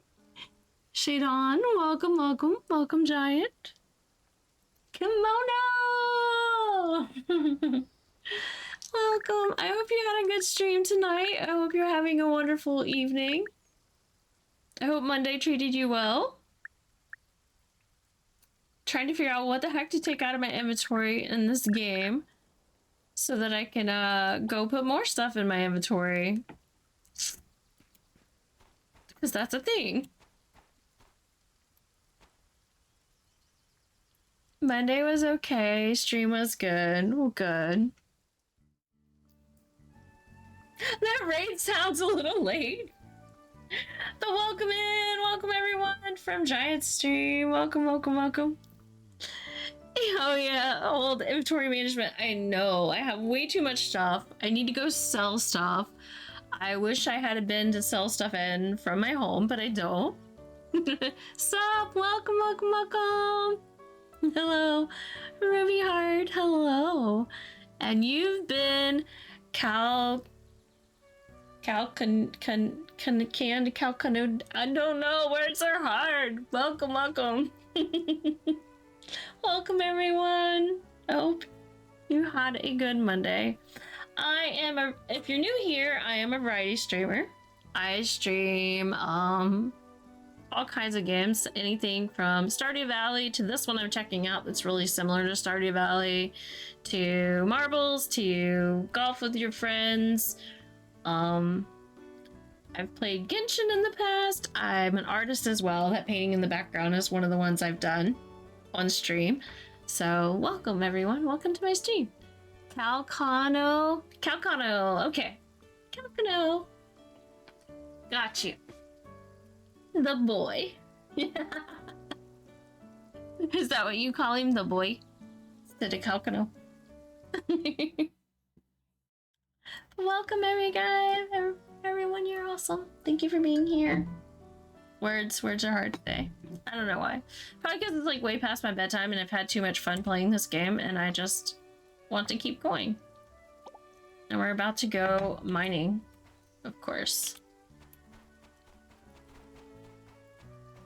Shadon, welcome, welcome, welcome, Giant. Kimono! Welcome. I hope you had a good stream tonight. I hope you're having a wonderful evening. I hope Monday treated you well. Trying to figure out what the heck to take out of my inventory in this game so that I can go put more stuff in my inventory. Because that's a thing. Monday was okay. Stream was good. Well, good. That raid sounds a little late. But welcome in. Welcome everyone from Giant Stream. Welcome, welcome, welcome. Oh yeah, old inventory management. I know. I have way too much stuff. I need to go sell stuff. I wish I had a bin to sell stuff in from my home, but I don't. Sup? Welcome, welcome, welcome. Hello, Ruby Heart. Hello. And you've been canned. I don't know. Words are hard. Welcome, welcome. Welcome, everyone. I hope you had a good Monday. If you're new here, I am a variety streamer. I stream all kinds of games, anything from Stardew Valley to this one I'm checking out that's really similar to Stardew Valley, to marbles, to golf with your friends. I've played Genshin in the past. I'm an artist as well. That painting in the background is one of the ones I've done on stream. So welcome everyone. Welcome to my stream. Calcano, okay. Calcano. Got you. The boy. Is that what you call him? The boy? Instead of Calcano. Welcome everyone, you're awesome. Thank you for being here. Words are hard today. I don't know why. Probably because it's like way past my bedtime and I've had too much fun playing this game and I just want to keep going. And we're about to go mining, of course.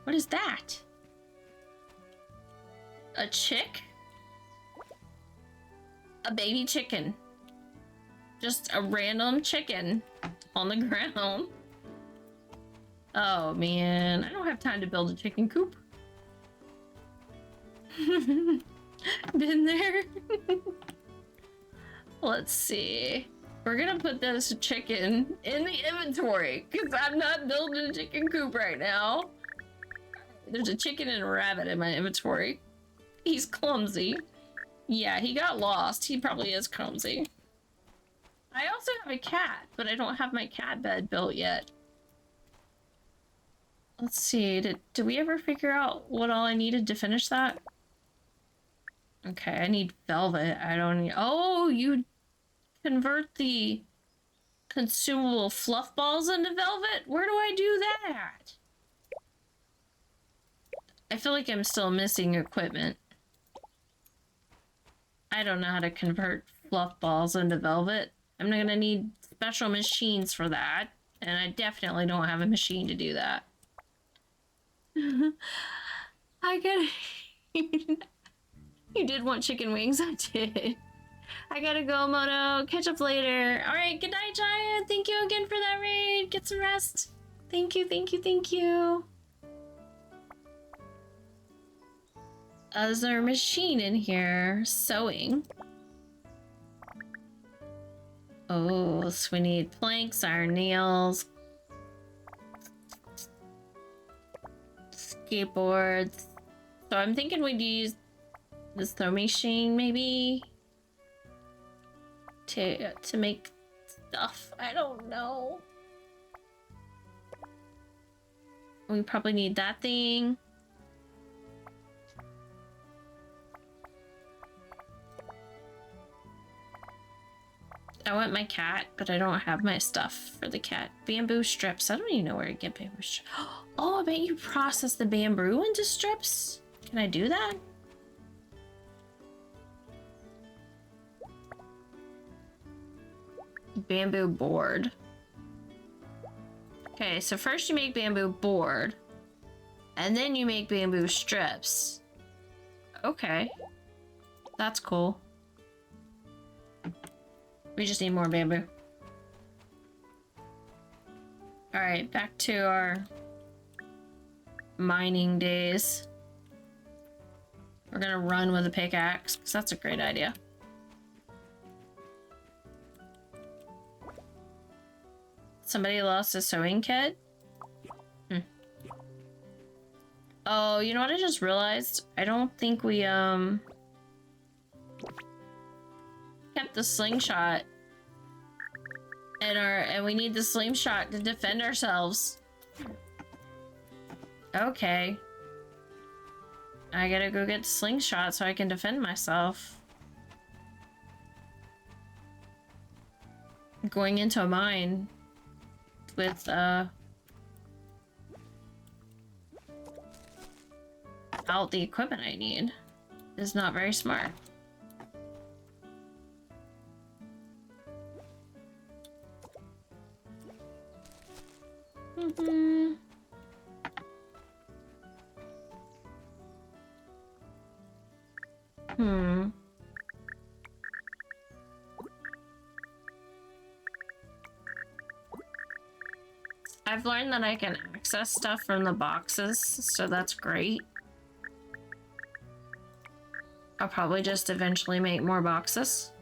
What is that? A chick? A baby chicken. Just a random chicken on the ground. Oh man, I don't have time to build a chicken coop. Been there. Let's see. We're gonna put this chicken in the inventory because I'm not building a chicken coop right now. There's a chicken and a rabbit in my inventory. He's clumsy. Yeah, he got lost. He probably is clumsy. I also have a cat, but I don't have my cat bed built yet. Let's see, did we ever figure out what all I needed to finish that? Okay, I need velvet. I don't need... Oh, you convert the consumable fluff balls into velvet? Where do I do that? I feel like I'm still missing equipment. I don't know how to convert fluff balls into velvet. I'm not gonna need special machines for that. And I definitely don't have a machine to do that. I get it. You did want chicken wings. I did. I gotta go, Mono. Catch up later. Alright, good night, Giant. Thank you again for that raid. Get some rest. Thank you, thank you, thank you. Is there a machine in here? Sewing. Oh, so we need planks, iron nails, skateboards, So I'm thinking we'd use this throw machine maybe to make stuff. I don't know. We probably need that thing. I want my cat, but I don't have my stuff for the cat. Bamboo strips. I don't even know where to get bamboo strips. Oh, I bet you process the bamboo into strips. Can I do that? Bamboo board. Okay, so first you make bamboo board, and then you make bamboo strips. Okay. That's cool. We just need more bamboo. Alright, back to our mining days. We're gonna run with a pickaxe, because that's a great idea. Somebody lost a sewing kit? Oh, you know what I just realized? I don't think we, kept the slingshot. And we need the slingshot to defend ourselves. Okay. I gotta go get the slingshot so I can defend myself. Going into a mine with, without the equipment I need is not very smart. I've learned that I can access stuff from the boxes, so that's great. I'll probably just eventually make more boxes.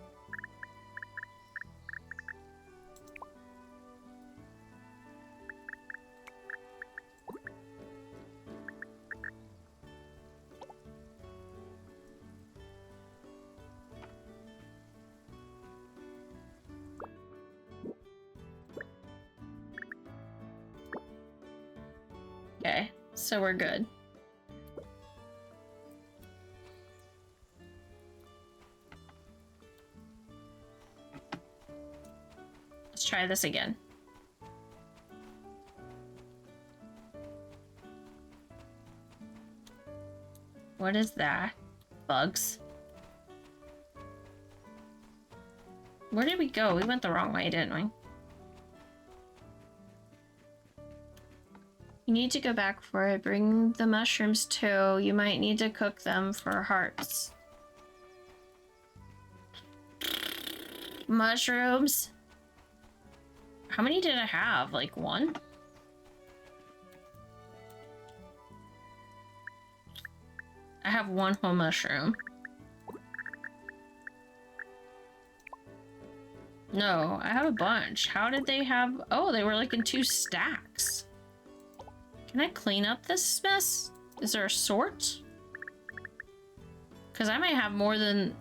Okay, so we're good. Let's try this again. What is that? Bugs. Where did we go? We went the wrong way, didn't we? You need to go back for it. Bring the mushrooms too. You might need to cook them for hearts. Mushrooms? How many did I have? Like one? I have one whole mushroom. No, I have a bunch. How did they have... Oh, they were like in 2 stacks. Can I clean up this mess? Is there a sort? Because I might have more than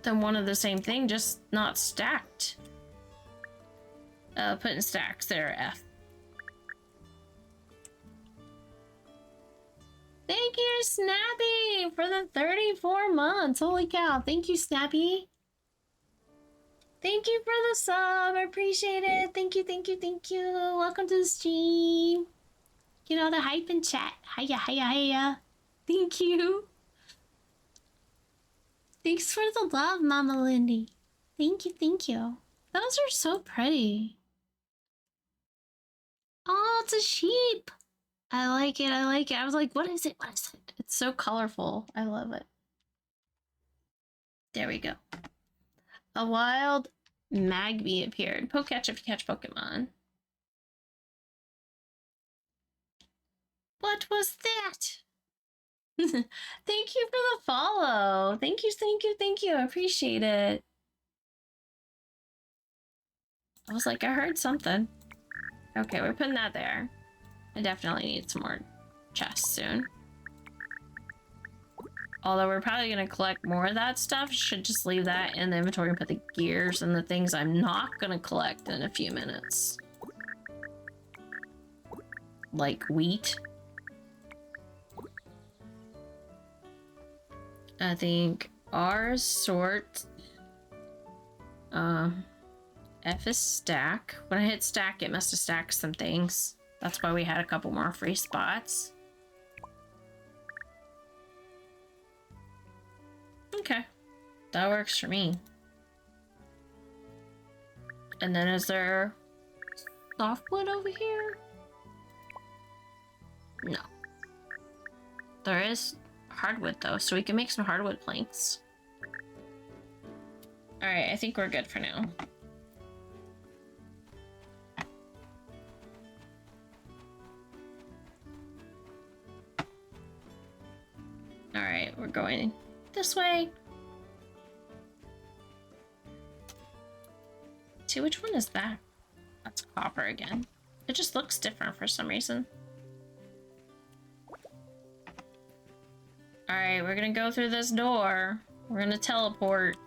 one of the same thing, just not stacked. Put in stacks there, F. Thank you, Snappy, for the 34 months. Holy cow. Thank you, Snappy. Thank you for the sub. I appreciate it. Thank you, thank you, thank you. Welcome to the stream. Get all the hype in chat. Hiya, hiya, hiya. Thank you. Thanks for the love, Mama Lindy. Thank you, thank you. Those are so pretty. Oh, it's a sheep. I like it, I like it. I was like, what is it? What is it? It's so colorful. I love it. There we go. A wild Magby appeared. Pokecatch if you catch Pokemon. What was that? Thank you for the follow. Thank you, thank you, thank you. I appreciate it. I was like, I heard something. Okay, we're putting that there. I definitely need some more chests soon. Although we're probably gonna collect more of that stuff. Should just leave that in the inventory and put the gears and the things I'm not gonna collect in a few minutes. Like wheat. I think R sort. F is stack. When I hit stack, it must have stacked some things. That's why we had a couple more free spots. Okay, that works for me. And then is there softwood over here? No. There is hardwood though, so we can make some hardwood planks. Alright, I think we're good for now. Alright, we're going this way. See, which one is that? That's copper again. It just looks different for some reason. Alright, we're gonna go through this door. We're gonna teleport.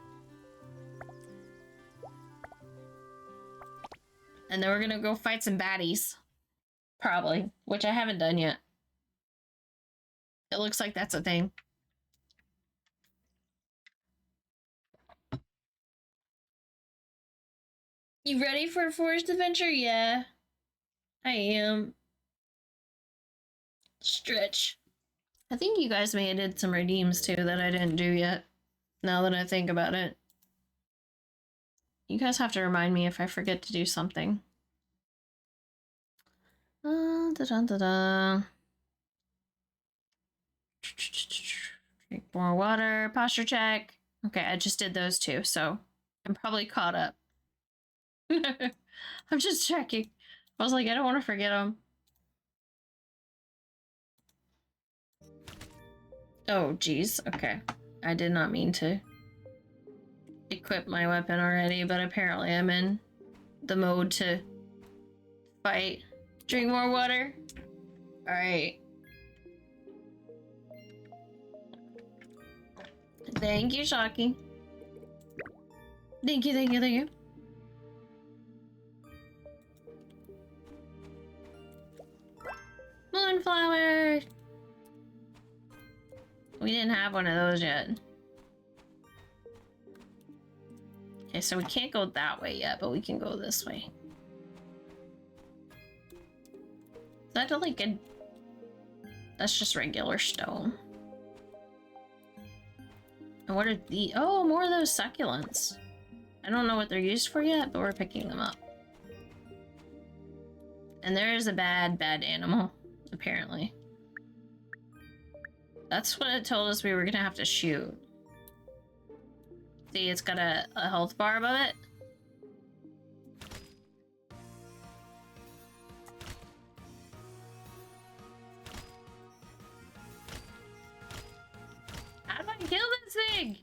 And then we're gonna go fight some baddies. Probably. Which I haven't done yet. It looks like that's a thing. You ready for a forest adventure? Yeah. I am. Stretch. I think you guys may have did some redeems too that I didn't do yet. Now that I think about it. You guys have to remind me if I forget to do something. Da-da-da-da. Drink more water. Posture check. Okay, I just did those two, so I'm probably caught up. I'm just checking. I was like, I don't want to forget them. Oh, geez. Okay. I did not mean to equip my weapon already, but apparently I'm in the mode to fight. Drink more water. Alright. Thank you, Shocky. Thank you, thank you, thank you. Moonflower! We didn't have one of those yet. Okay, so we can't go that way yet, but we can go this way. Is that like a... That's just regular stone. And what are the... Oh, more of those succulents. I don't know what they're used for yet, but we're picking them up. And there is a bad animal, apparently. That's what it told us we were gonna have to shoot. See, it's got a health bar above it. How do I kill this thing?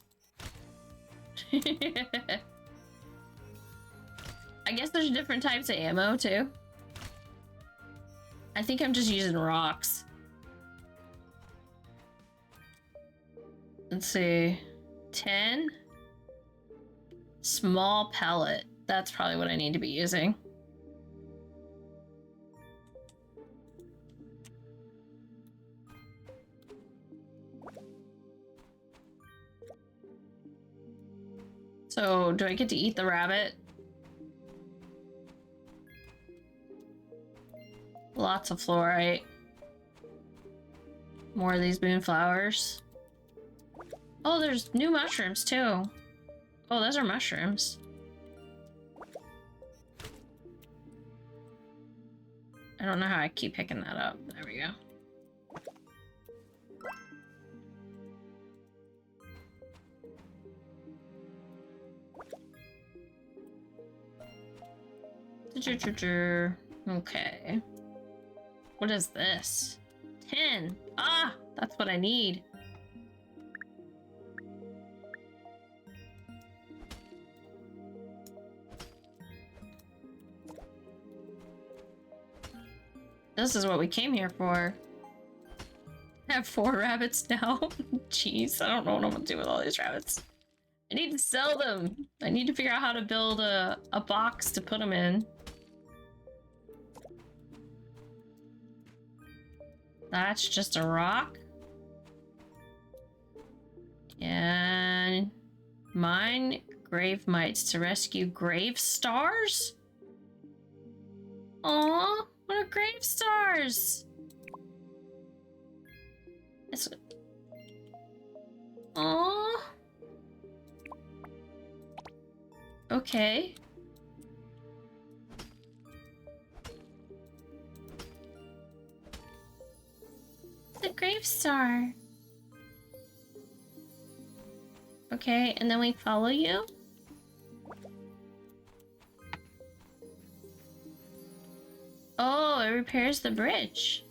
I guess there's different types of ammo too. I think I'm just using rocks. Let's see. 10? Small pellet. That's probably what I need to be using. So, do I get to eat the rabbit? Lots of fluorite. More of these moonflowers. Oh, there's new mushrooms too. Oh, those are mushrooms. I don't know how I keep picking that up. There we go. Okay. What is this? 10. Ah, that's what I need. This is what we came here for. I have 4 rabbits now. Jeez, I don't know what I'm gonna do with all these rabbits. I need to sell them. I need to figure out how to build a box to put them in. That's just a rock. And mine grave mites to rescue grave stars? Aw, what are grave stars? It's... Aw. Okay. The grave star. Okay, and then we follow you? Oh, it repairs the bridge.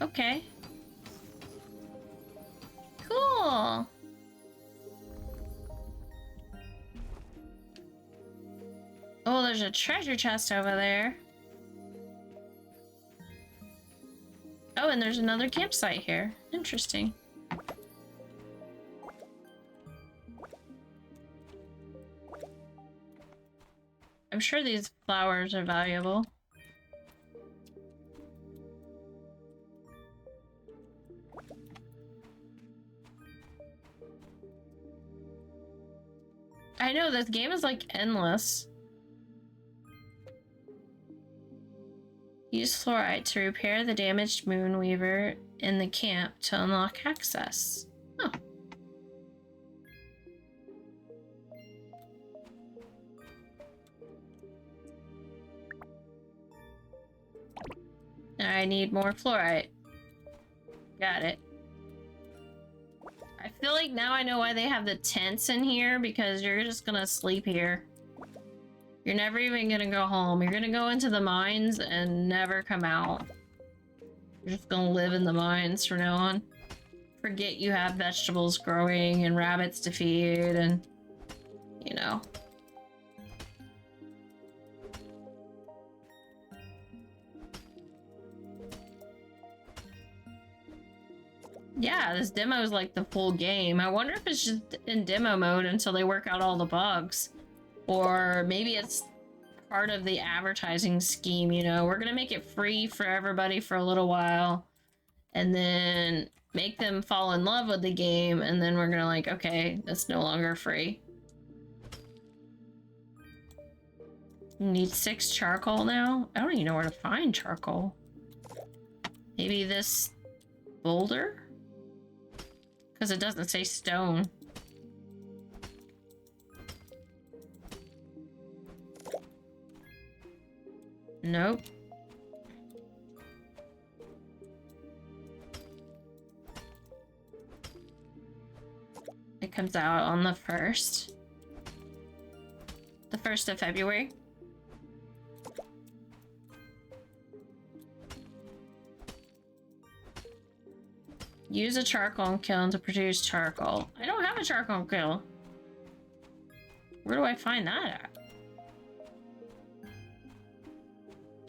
Okay. Cool. Oh, there's a treasure chest over there. Oh, and there's another campsite here. Interesting. I'm sure these flowers are valuable. I know, this game is like endless. Use fluorite to repair the damaged Moonweaver in the camp to unlock access. Oh. I need more fluorite. Got it. I feel like now I know why they have the tents in here, because you're just gonna sleep here. You're never even gonna go home. You're gonna go into the mines and never come out. You're just gonna live in the mines from now on. Forget you have vegetables growing and rabbits to feed and, you know. Yeah, this demo is like the full game. I wonder if it's just in demo mode until they work out all the bugs. Or maybe it's part of the advertising scheme, you know? We're gonna make it free for everybody for a little while. And then make them fall in love with the game. And then we're gonna like, okay, that's no longer free. Need 6 charcoal now? I don't even know where to find charcoal. Maybe this boulder? Because it doesn't say stone. Nope. It comes out on the 1st. The 1st of February. Use a charcoal kiln to produce charcoal. I don't have a charcoal kiln. Where do I find that at?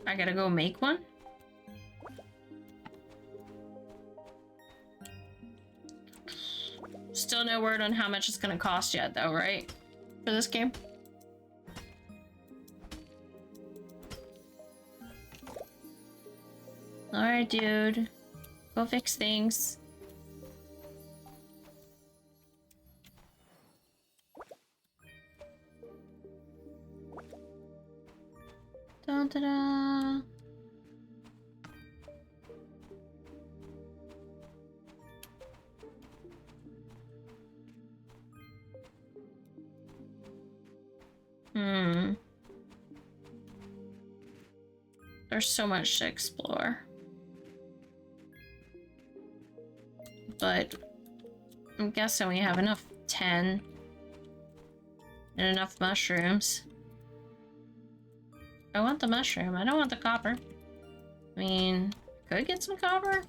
I gotta go make one? Still no word on how much it's gonna cost yet though, right? For this game? Alright, dude. Go fix things. Dun, da, da. There's so much to explore. But I'm guessing we have enough 10 and enough mushrooms. I want the mushroom. I don't want the copper. I mean, could get some copper.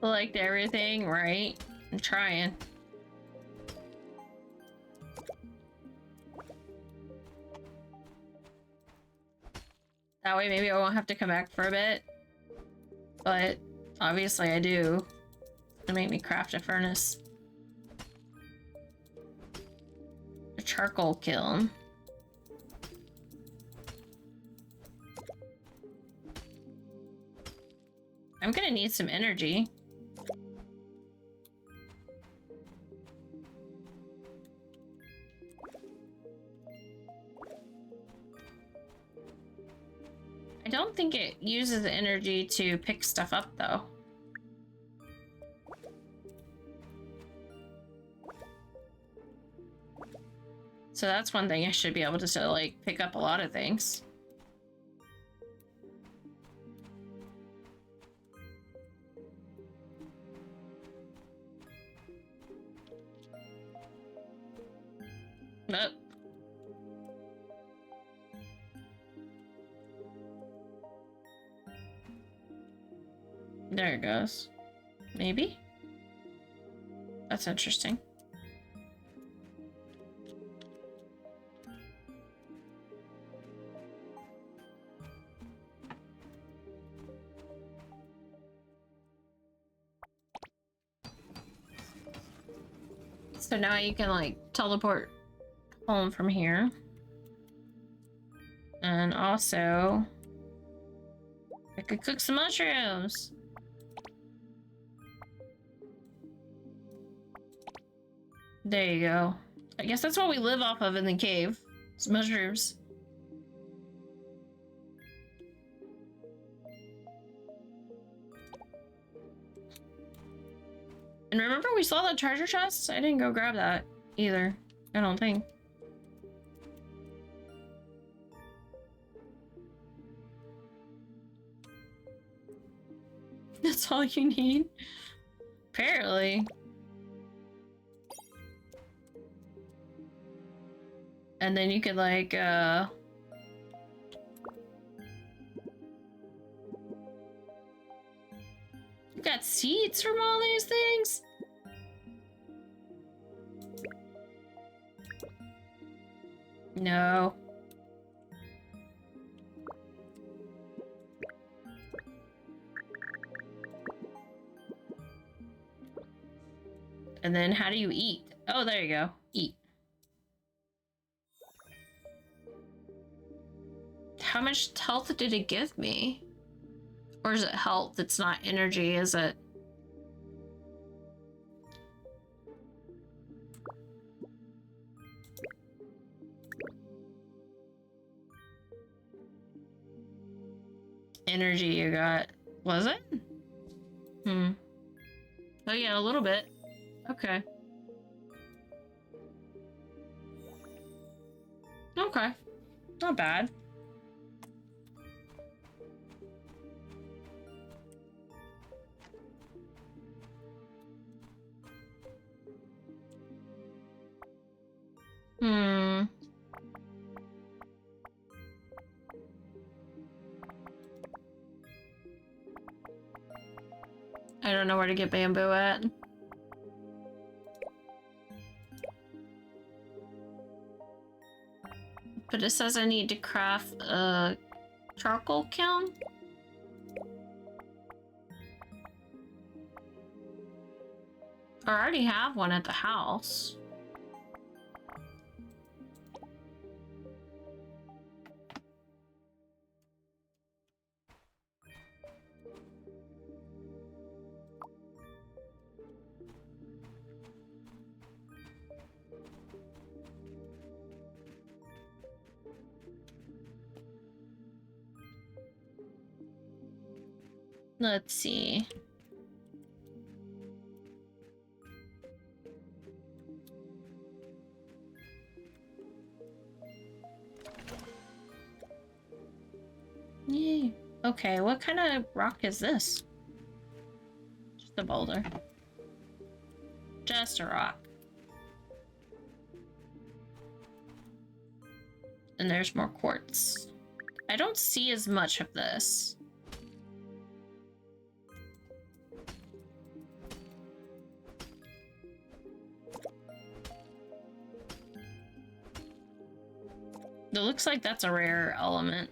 Select everything, right? I'm trying. That way maybe I won't have to come back for a bit. But obviously I do. To make me craft a furnace. A charcoal kiln. I'm gonna need some energy. I don't think it uses energy to pick stuff up though. So that's one thing I should be able to like pick up a lot of things. Nope. There it goes. Maybe? That's interesting. So now you can like teleport home from here. And also I could cook some mushrooms. There you go. I guess that's what we live off of in the cave. It's mushrooms. And remember we saw the treasure chest? I didn't go grab that either. I don't think. That's all you need? Apparently. And then you could like, you got seeds from all these things? No. And then how do you eat? Oh, there you go. Eat. How much health did it give me? Or is it health? It's not energy, is it? Energy you got. Was it? Hmm. Oh yeah, a little bit. Okay. Okay. Not bad. Hmm. I don't know where to get bamboo at. But it says I need to craft a charcoal kiln. I already have one at the house. Let's see. Yay. Okay, what kind of rock is this? Just a boulder. Just a rock. And there's more quartz. I don't see as much of this. It looks like that's a rare element.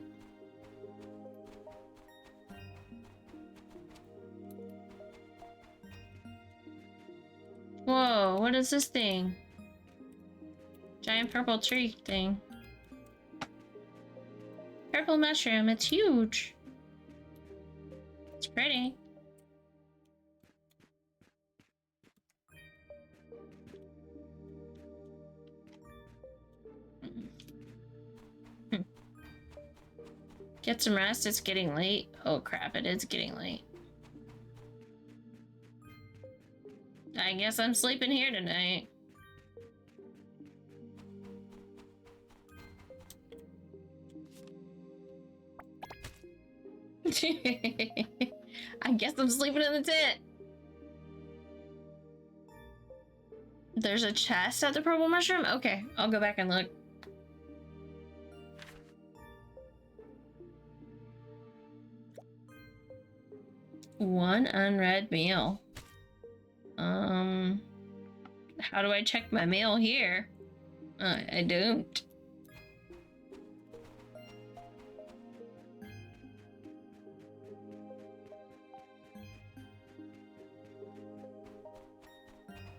Whoa, what is this thing? Giant purple tree thing. Purple mushroom, it's huge. It's pretty. Get some rest, it's getting late. Oh crap, it is getting late. I guess I'm sleeping here tonight. I guess I'm sleeping in the tent. There's a chest at the purple mushroom? Okay, I'll go back and look. One unread mail. How do I check my mail here? I don't.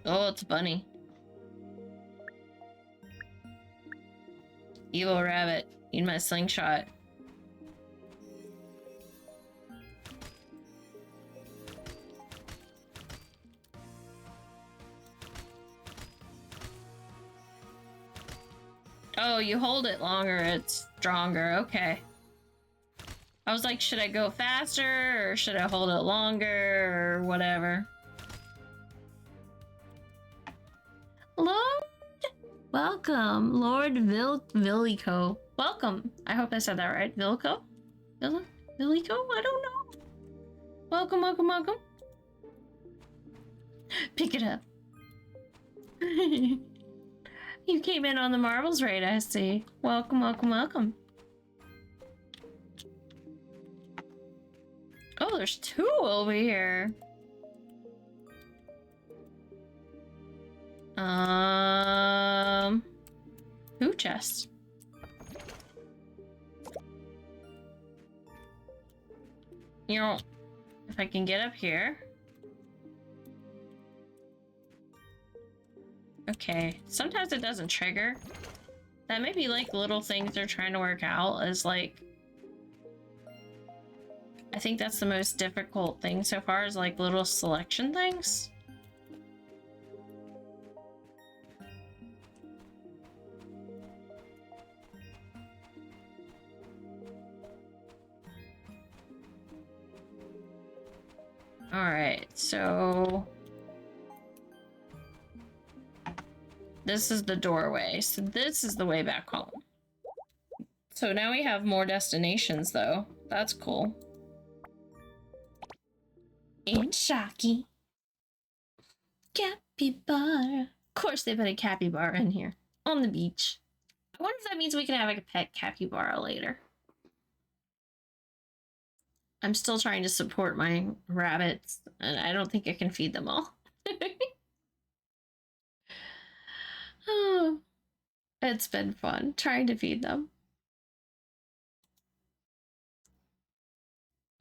Oh, it's a bunny. Evil rabbit. Need my slingshot. Oh, you hold it longer, it's stronger. Okay. I was like, should I go faster or should I hold it longer or whatever? Lord, welcome, Lord Villico. Welcome. I hope I said that right. Villico? Villico? I don't know. Welcome, welcome, welcome. Pick it up. You came in on the marbles raid, I see. Welcome, welcome, welcome. Oh, there's two over here. Who chest? You know, if I can get up here. Okay, sometimes it doesn't trigger. That may be like little things they're trying to work out is like... I think that's the most difficult thing so far is like little selection things. Alright, so... This is the doorway, so this is the way back home. So now we have more destinations, though. That's cool. And Shocky. Capybara. Of course they put a capybara in here. On the beach. I wonder if that means we can have like a pet capybara later. I'm still trying to support my rabbits, and I don't think I can feed them all. Oh, it's been fun trying to feed them.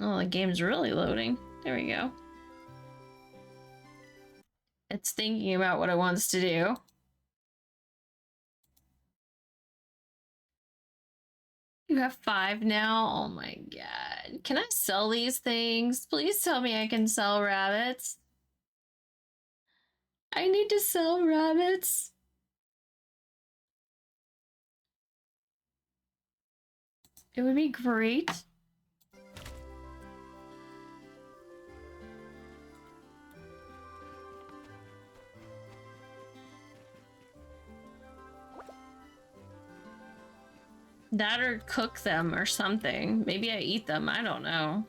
Oh, the game's really loading. There we go. It's thinking about what it wants to do. You have 5 now? Oh my god. Can I sell these things? Please tell me I can sell rabbits. I need to sell rabbits. It would be great. That or cook them or something. Maybe I eat them. I don't know.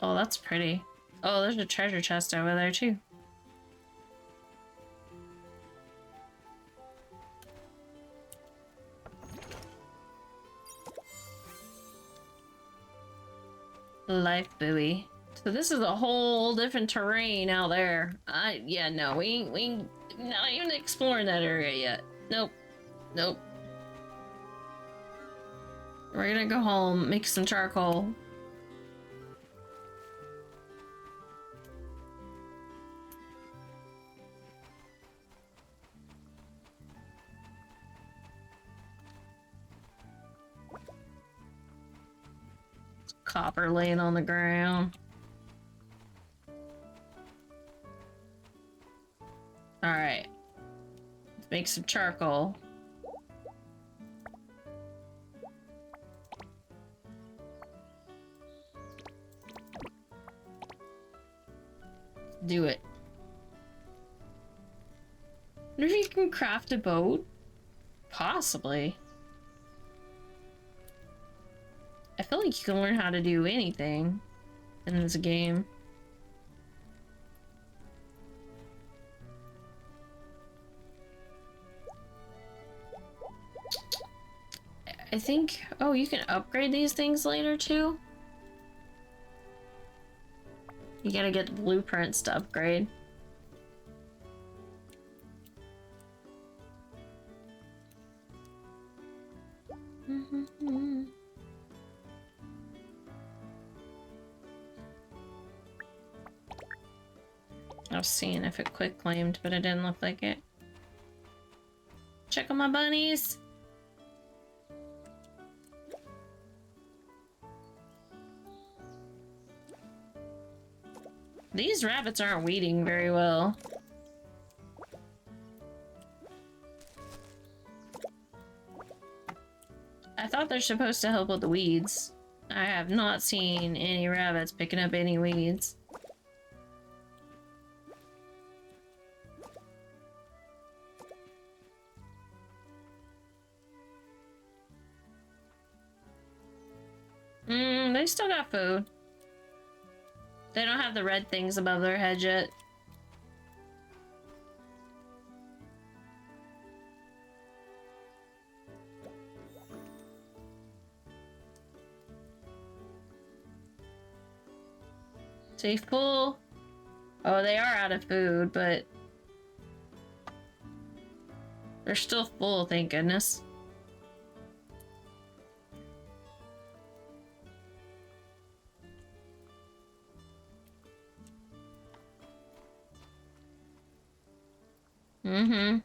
Oh, that's pretty. Oh, there's a treasure chest over there too. Life buoy. So this is a whole different terrain out there. Yeah, no, we ain't not even exploring that area yet. Nope. Nope. We're gonna go home, make some charcoal. Copper laying on the ground. Alright. Let's make some charcoal. Do it. Wonder if you can craft a boat? Possibly. I feel like you can learn how to do anything in this game. I think... Oh, you can upgrade these things later too? You gotta get the blueprints to upgrade. I was seeing if it quick claimed, but it didn't look like it. Check on my bunnies. These rabbits aren't weeding very well. I thought they're supposed to help with the weeds. I have not seen any rabbits picking up any weeds. They still got food. They don't have the red things above their head yet. Safe pool. Oh, they are out of food, but they're still full, thank goodness. Mm-hmm.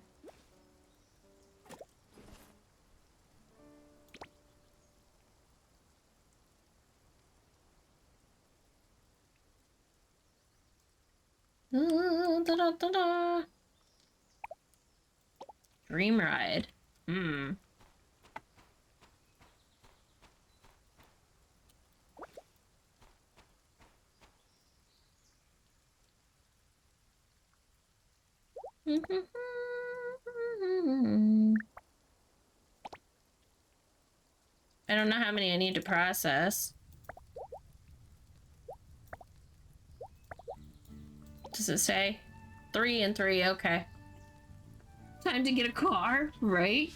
Da-da-da-da. Dream ride. Hmm. I don't know how many I need to process. Does it say? 3 and 3, okay. Time to get a car, right?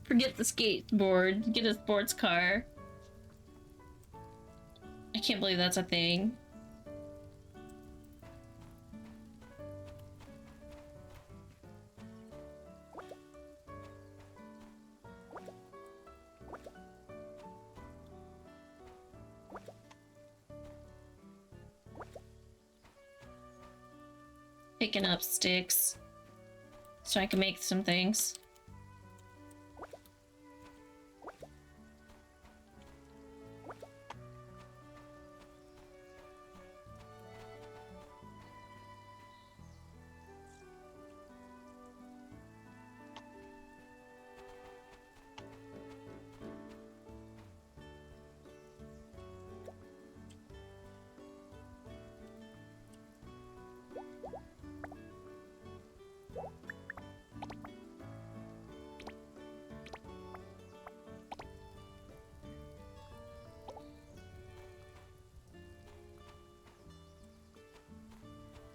Forget the skateboard, get a sports car. I can't believe that's a thing. Picking up sticks so I can make some things.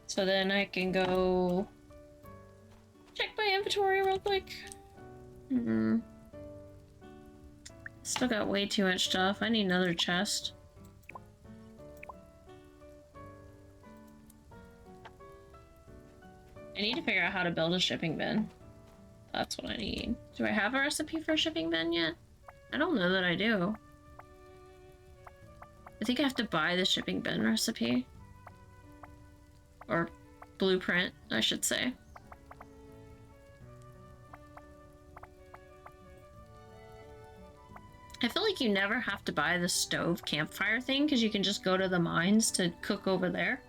So then I can go check my inventory real quick. Still got way too much stuff. I need another chest. I need to figure out how to build a shipping bin. That's what I need. Do I have a recipe for a shipping bin yet? I don't know that I do. I think I have to buy the shipping bin recipe. Or blueprint, I should say. I feel like you never have to buy the stove campfire thing because you can just go to the mines to cook over there.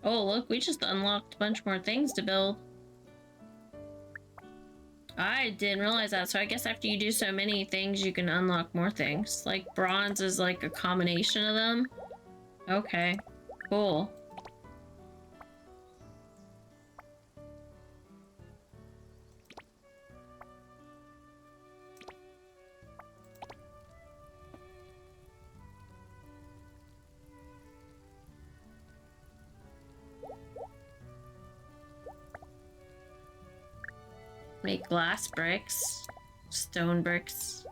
Oh, look, we just unlocked a bunch more things to build. I didn't realize that, so I guess after you do so many things, you can unlock more things. Like, bronze is like a combination of them. Okay, cool. Make glass bricks, stone bricks,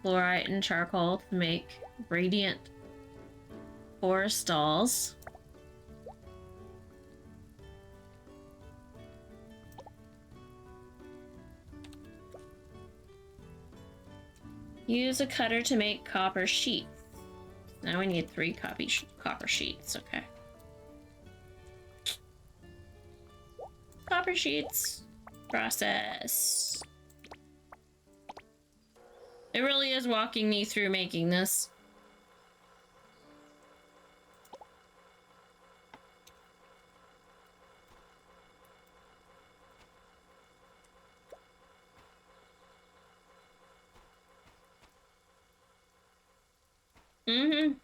fluorite and charcoal to make radiant forest stalls. Use a cutter to make copper sheets. Now we need 3 copper sheets, okay. Copper sheets. Process. It really is walking me through making this. Mm-hmm.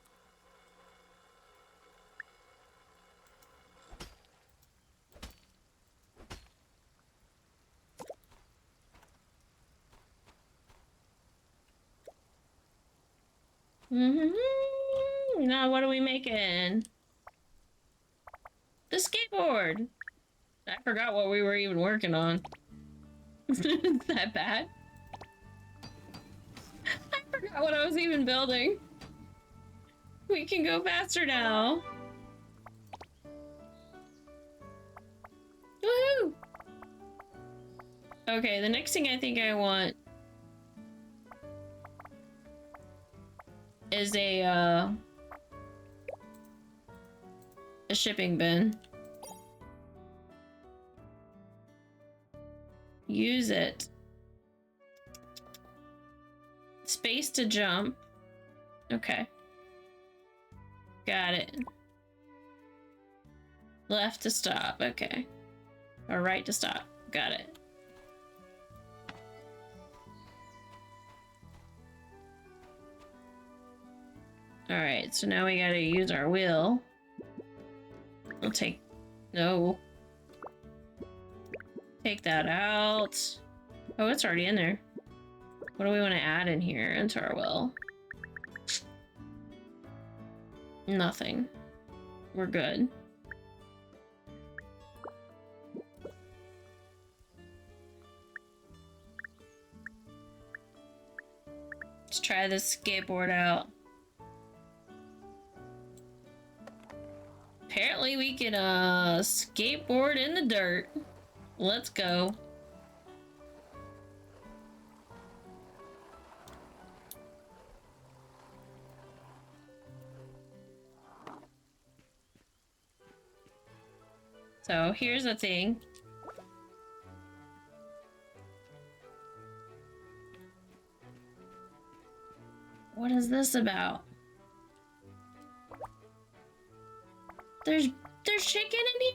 Mm-hmm. Now what are we making? The skateboard! I forgot what we were even working on. Is that bad? I forgot what I was even building. We can go faster now. Woohoo! Okay, the next thing I think I want is a shipping bin. Use it. Space to jump. Okay. Got it. Left to stop. Okay. Or right to stop. Got it. Alright, so now we gotta use our wheel. I'll take... No. Take that out. Oh, it's already in there. What do we want to add in here into our wheel? Nothing. We're good. Let's try this skateboard out. Apparently we can skateboard in the dirt. Let's go. So here's the thing. What is this about? There's chicken in here?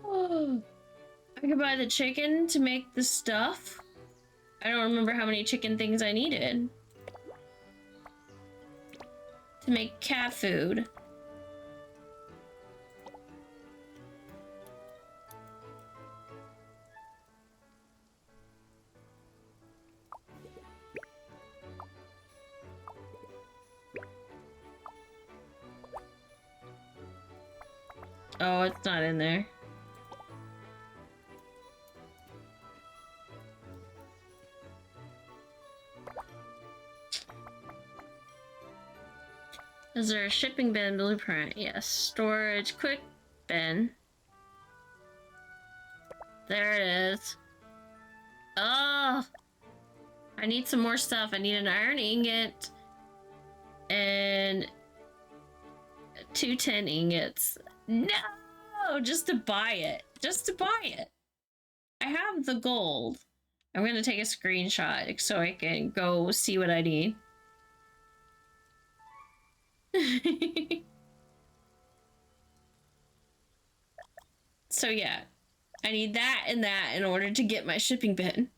Oh, I could buy the chicken to make the stuff. I don't remember how many chicken things I needed to make cat food. Oh, it's not in there. Is there a shipping bin blueprint? Yes. Storage quick bin. There it is. Oh! I need some more stuff. I need an iron ingot and 2 tin ingots. No! Just to buy it. Just to buy it. I have the gold. I'm gonna take a screenshot so I can go see what I need. So yeah, I need that and that in order to get my shipping bin.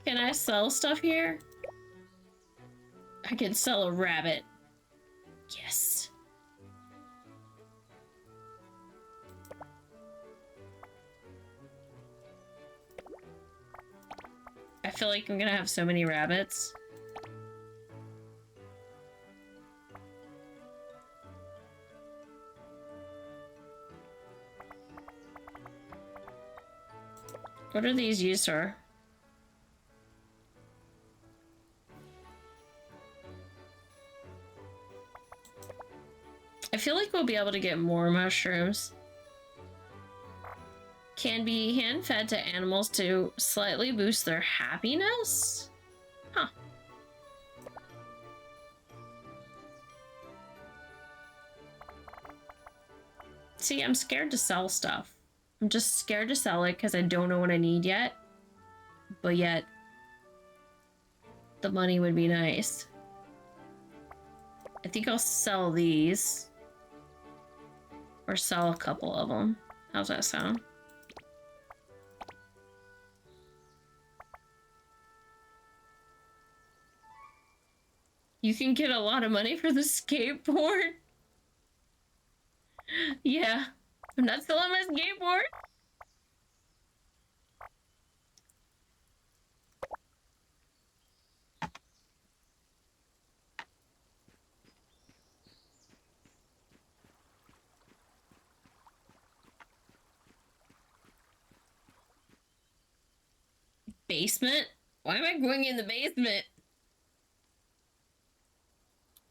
Can I sell stuff here? I can sell a rabbit. Yes. I feel like I'm gonna have so many rabbits. What are these used for? I feel like we'll be able to get more mushrooms. Can be hand-fed to animals to slightly boost their happiness? Huh. See, I'm scared to sell stuff. I'm just scared to sell it because I don't know what I need yet. But yet, the money would be nice. I think I'll sell these. Or sell a couple of them. How's that sound? You can get a lot of money for the skateboard. Yeah. I'm not selling my skateboard. Basement? Why am I going in the basement?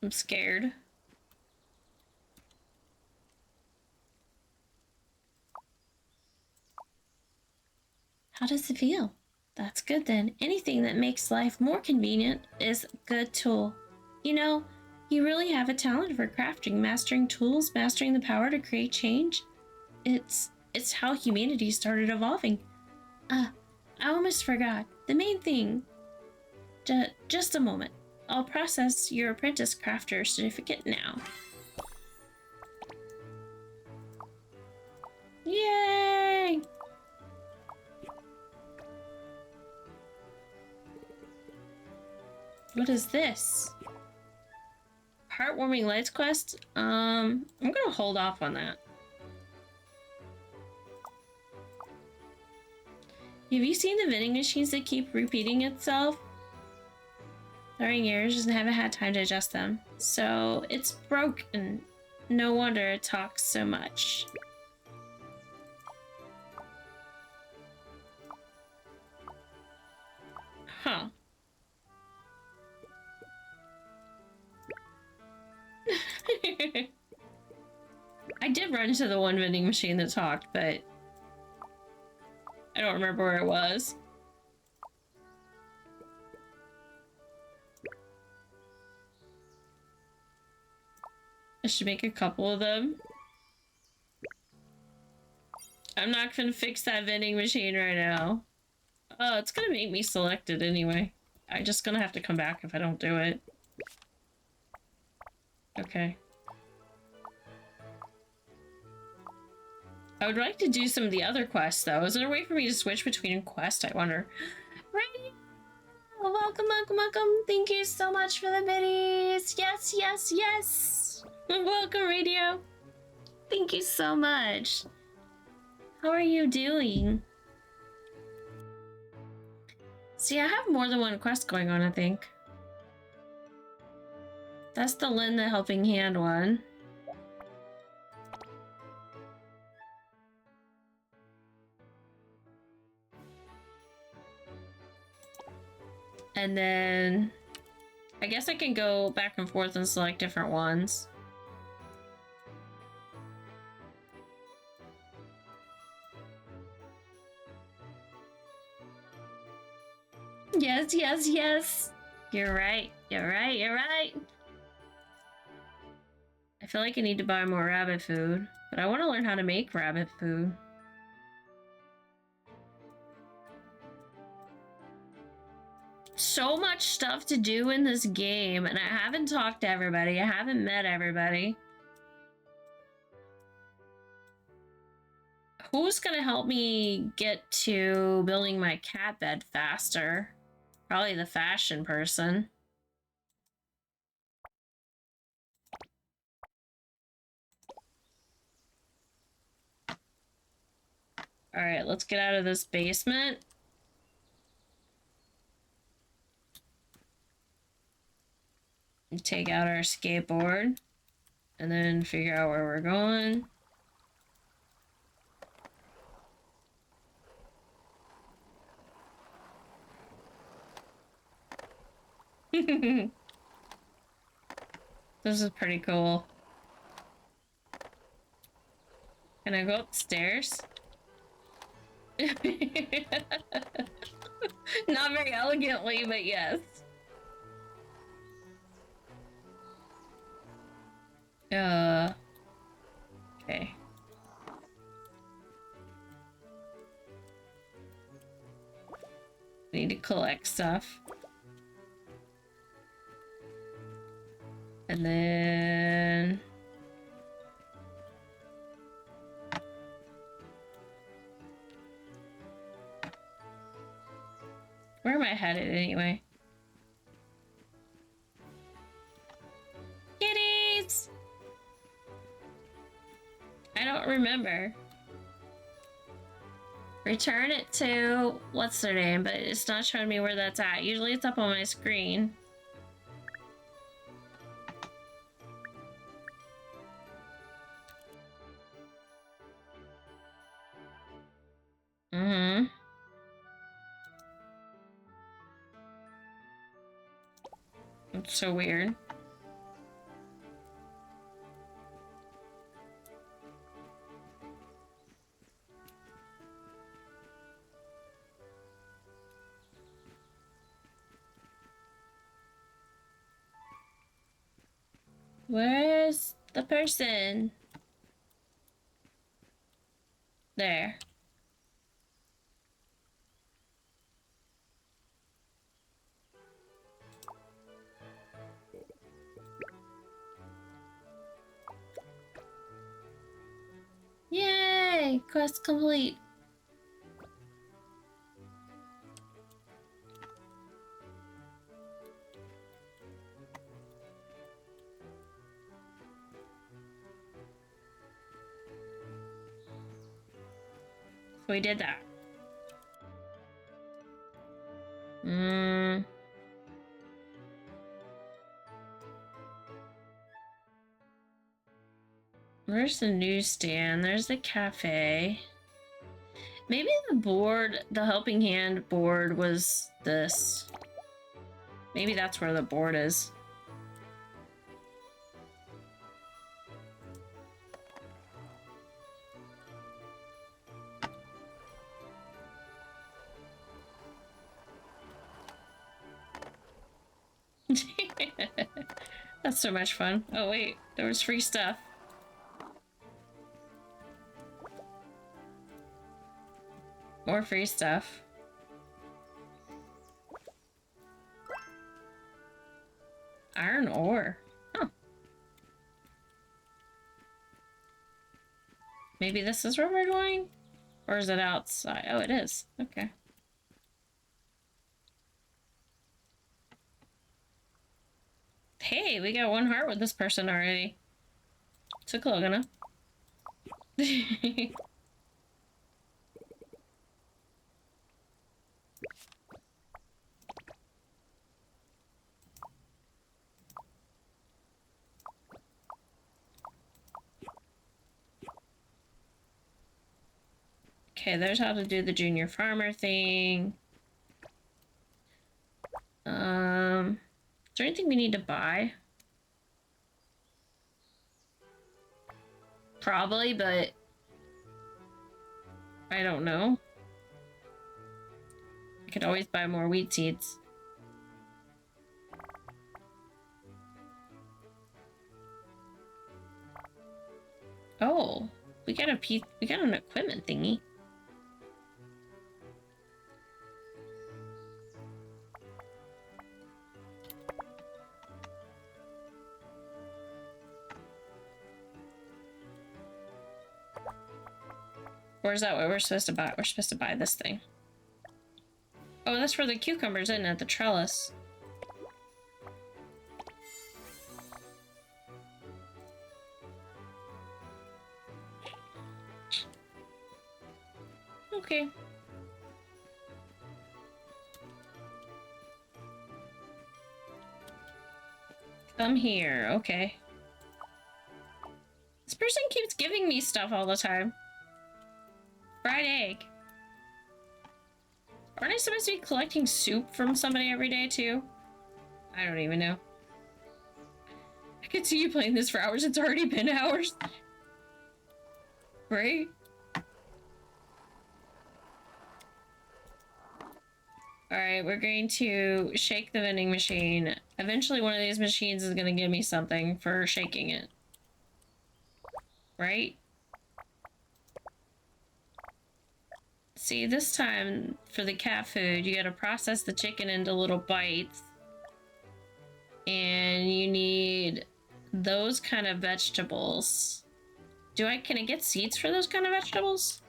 I'm scared. How does it feel? That's good then. Anything that makes life more convenient is a good tool. You know, you really have a talent for crafting, mastering tools, mastering the power to create change. It's how humanity started evolving. I almost forgot. The main thing. Just a moment. I'll process your apprentice crafter certificate now. Yay! What is this? Heartwarming Lights quest? I'm gonna hold off on that. Have you seen the vending machines that keep repeating itself? During years, just haven't had time to adjust them. So it's broken. No wonder it talks so much. Huh. I did run to the one vending machine that talked, but I don't remember where it was. I should make a couple of them. I'm not gonna fix that vending machine right now. Oh, it's gonna make me select it anyway. I'm just gonna have to come back if I don't do it. Okay. I would like to do some of the other quests, though. Is there a way for me to switch between quests, I wonder? Radio! Welcome, welcome, welcome. Thank you so much for the biddies. Yes, yes, yes. Welcome, Radio. Thank you so much. How are you doing? See, I have more than one quest going on, I think. That's the lend the helping hand one. And then I guess I can go back and forth and select different ones. Yes, yes, yes. You're right. You're right. You're right. I feel like I need to buy more rabbit food, but I want to learn how to make rabbit food. So much stuff to do in this game, and I haven't talked to everybody. I haven't met everybody. Who's gonna help me get to building my cat bed faster? Probably the fashion person. All right, let's get out of this basement. And take out our skateboard. And then figure out where we're going. This is pretty cool. Can I go upstairs? Not very elegantly, but yes. Okay. Need to collect stuff. And then... where am I headed anyway? Kitties! I don't remember. Return it to what's their name, but it's not showing me where that's at. Usually it's up on my screen. Mm-hmm. It's so weird. Where's the person? There. Yay! Quest complete. So we did that. Where's the newsstand? There's the cafe. Maybe the board, the helping hand board was this. Maybe that's where the board is. That's so much fun. Oh wait, there was free stuff. More free stuff. Iron ore. Huh. Maybe this is where we're going? Or is it outside? Oh, it is. Okay. Hey, we got one heart with this person already. Took long enough. Okay, there's how to do the junior farmer thing. Is there anything we need to buy? Probably, but I don't know. I could always buy more wheat seeds. Oh, we got a piece. We got an equipment thingy. Or is that what we're supposed to buy? We're supposed to buy this thing. Oh, that's for the cucumbers, isn't it? The trellis. Okay. Come here. Okay. This person keeps giving me stuff all the time. Fried egg. Aren't I supposed to be collecting soup from somebody every day, too? I don't even know. I could see you playing this for hours. It's already been hours. Right? Alright, we're going to shake the vending machine. Eventually one of these machines is going to give me something for shaking it. Right? See, this time for the cat food, you gotta process the chicken into little bites. And you need those kind of vegetables. Can I get seeds for those kind of vegetables?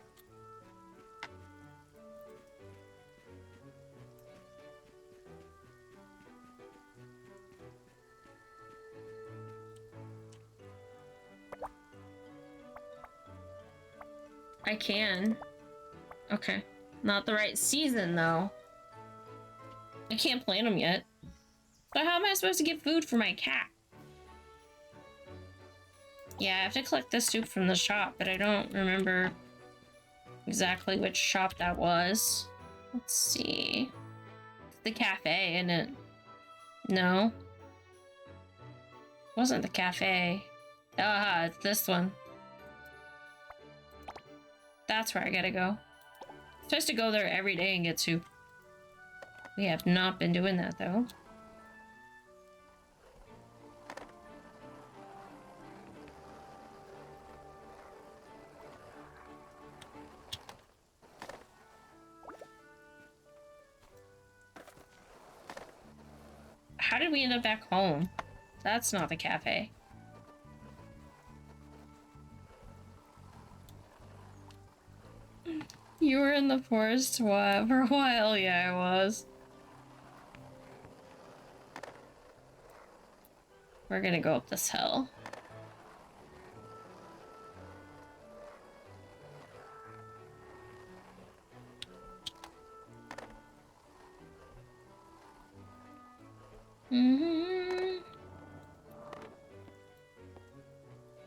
I can. Okay. Not the right season, though. I can't plant them yet. So how am I supposed to get food for my cat? Yeah, I have to collect the soup from the shop, but I don't remember exactly which shop that was. Let's see. It's the cafe, isn't it? No. It wasn't the cafe. Ah, it's this one. That's where I gotta go. I'm supposed to go there every day and get soup. We have not been doing that, though. How did we end up back home? That's not the cafe. You were in the forest for a while? Yeah, I was. We're gonna go up this hill.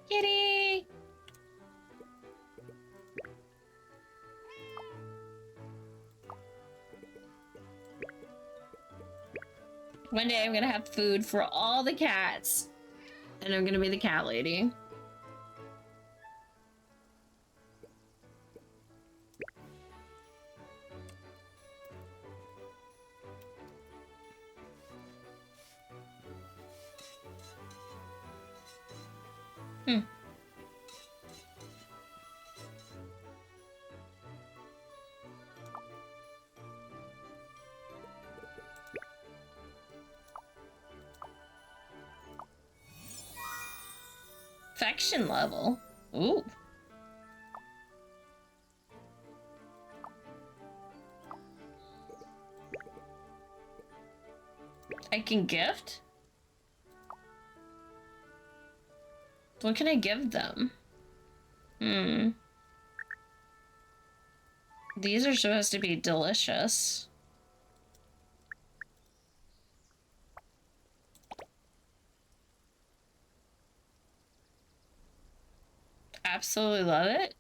Kitty! One day I'm gonna have food for all the cats. And I'm gonna be the cat lady. Affection level. Ooh. I can gift? What can I give them? These are supposed to be delicious. Absolutely love it.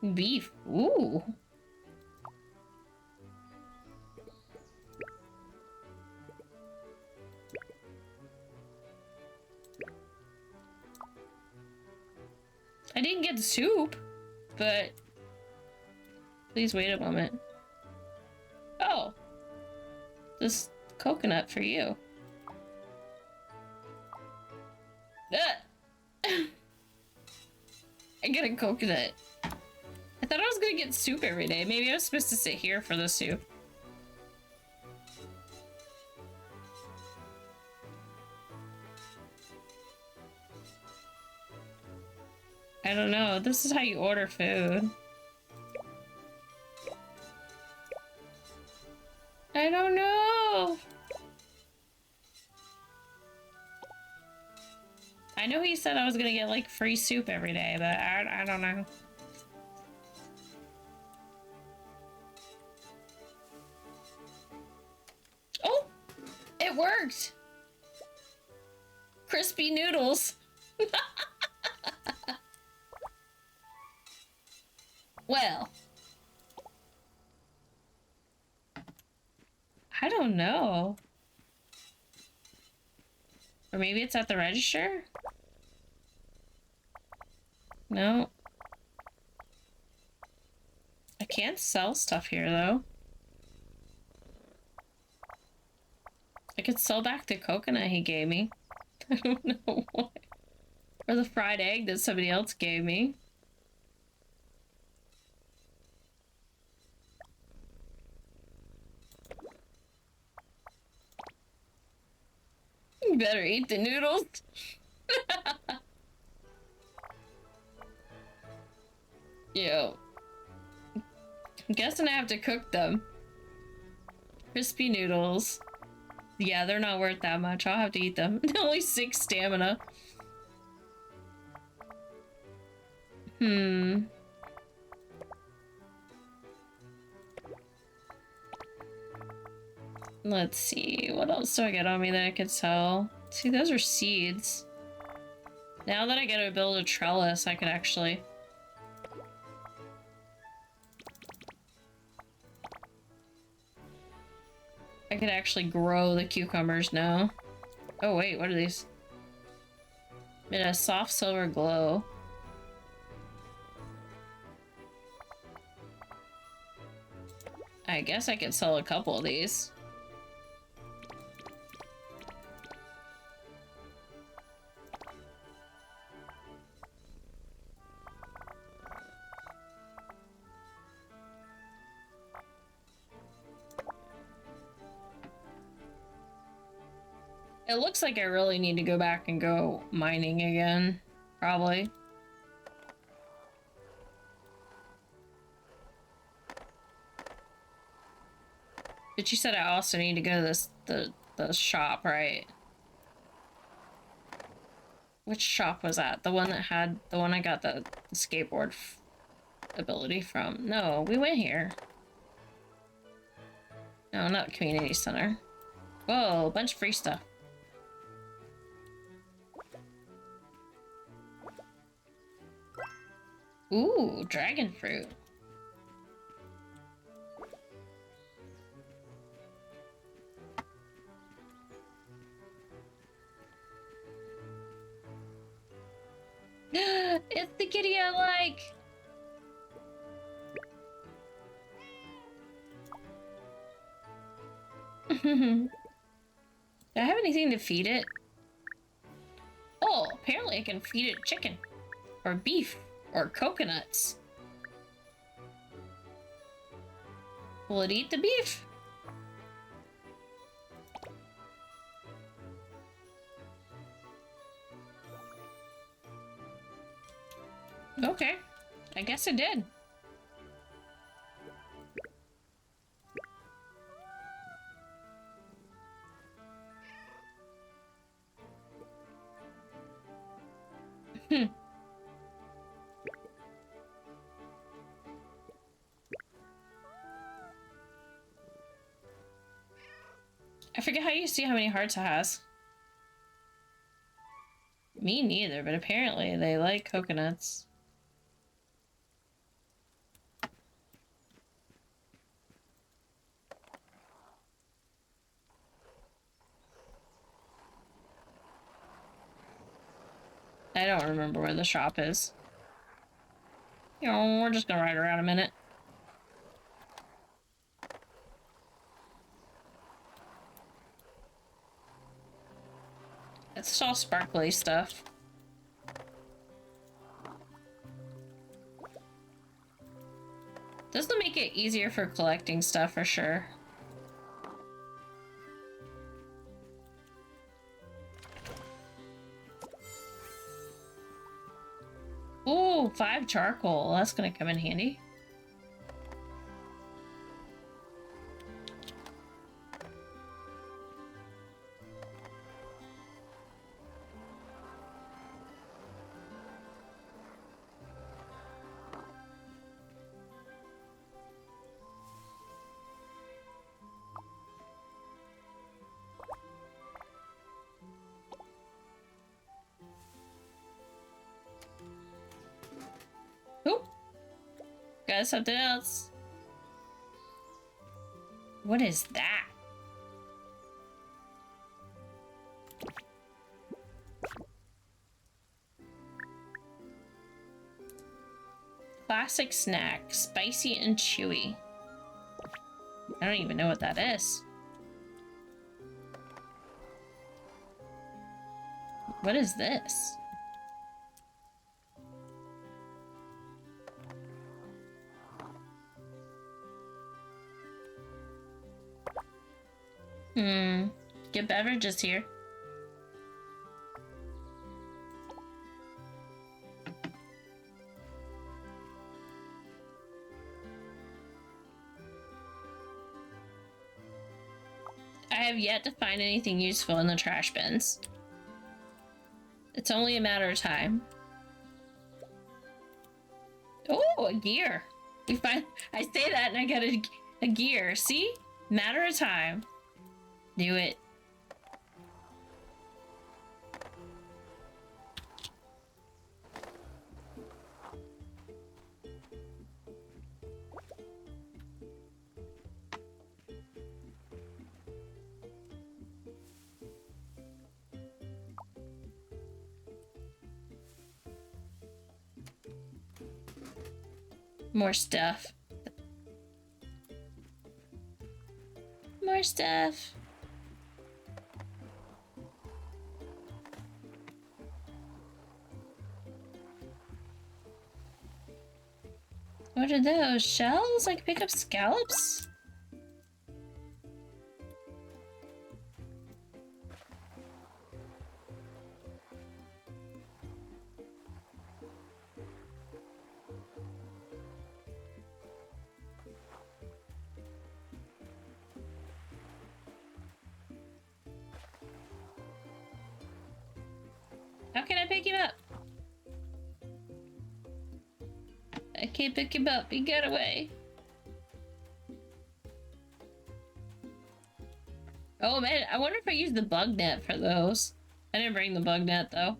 Beef. Ooh. I didn't get the soup, but please wait a moment. Oh, this coconut for you. I get a coconut. I thought I was gonna get soup every day. Maybe I was supposed to sit here for the soup. I don't know. This is how you order food. I don't know. I know he said I was gonna get like free soup every day, but I don't know. Oh, it worked. Crispy noodles. Well, I don't know. Or maybe it's at the register? No. I can't sell stuff here, though. I could sell back the coconut he gave me. I don't know why. Or the fried egg that somebody else gave me. You better eat the noodles. Yo. I'm guessing I have to cook them. Crispy noodles. Yeah, they're not worth that much. I'll have to eat them. Only 6 stamina. Let's see. What else do I get on me that I could sell? See, those are seeds. Now that I get to build a trellis, I could actually... I could actually grow the cucumbers now. Oh wait, what are these? Made a soft silver glow. I guess I could sell a couple of these. It looks like I really need to go back and go mining again. Probably. But you said I also need to go to this the shop, right? Which shop was that? The one that had the one I got the skateboard ability from. No, we went here. No, not community center. Whoa, a bunch of free stuff. Ooh, dragon fruit. It's the kitty I like. Do I have anything to feed it? Oh, apparently I can feed it chicken. Or beef. Or coconuts. Will it eat the beef? Okay. I guess it did. I forget how you see how many hearts it has. Me neither, but apparently they like coconuts. I don't remember where the shop is. You know, we're just gonna ride around a minute. It's all sparkly stuff. This will make it easier for collecting stuff for sure. Ooh, 5 charcoal. That's gonna come in handy. Oop. Got something else. What is that? Classic snack, spicy and chewy. I don't even know what that is. What is this? Get beverages here. I have yet to find anything useful in the trash bins. It's only a matter of time. Oh, a gear. I say that and I get a gear. See? Matter of time. Knew it. More stuff. More stuff. What are those? Shells? I can pick up scallops? How can I pick him up? I can't pick him up. He got away. Oh man, I wonder if I use the bug net for those. I didn't bring the bug net though.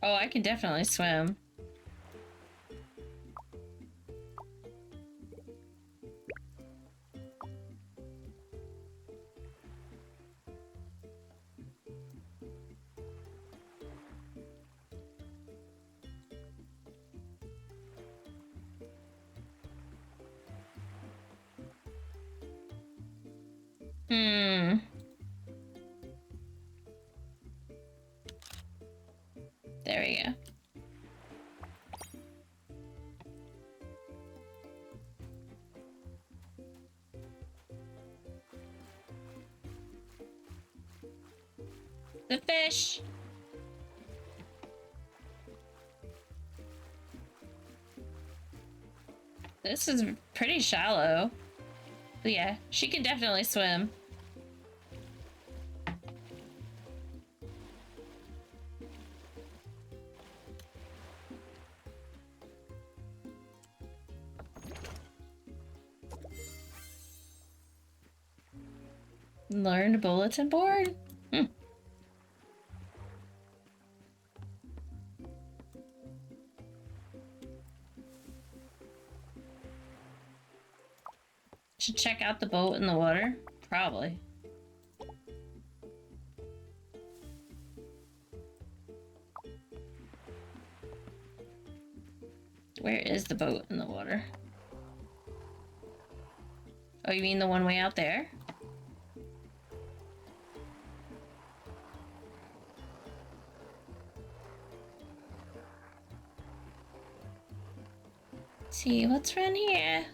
Oh, I can definitely swim. There we go. The fish! This is pretty shallow. But yeah, she can definitely swim. Learned bulletin board? Should check out the boat in the water? Probably. Where is the boat in the water? Oh, you mean the one way out there? Let's see, what's around here?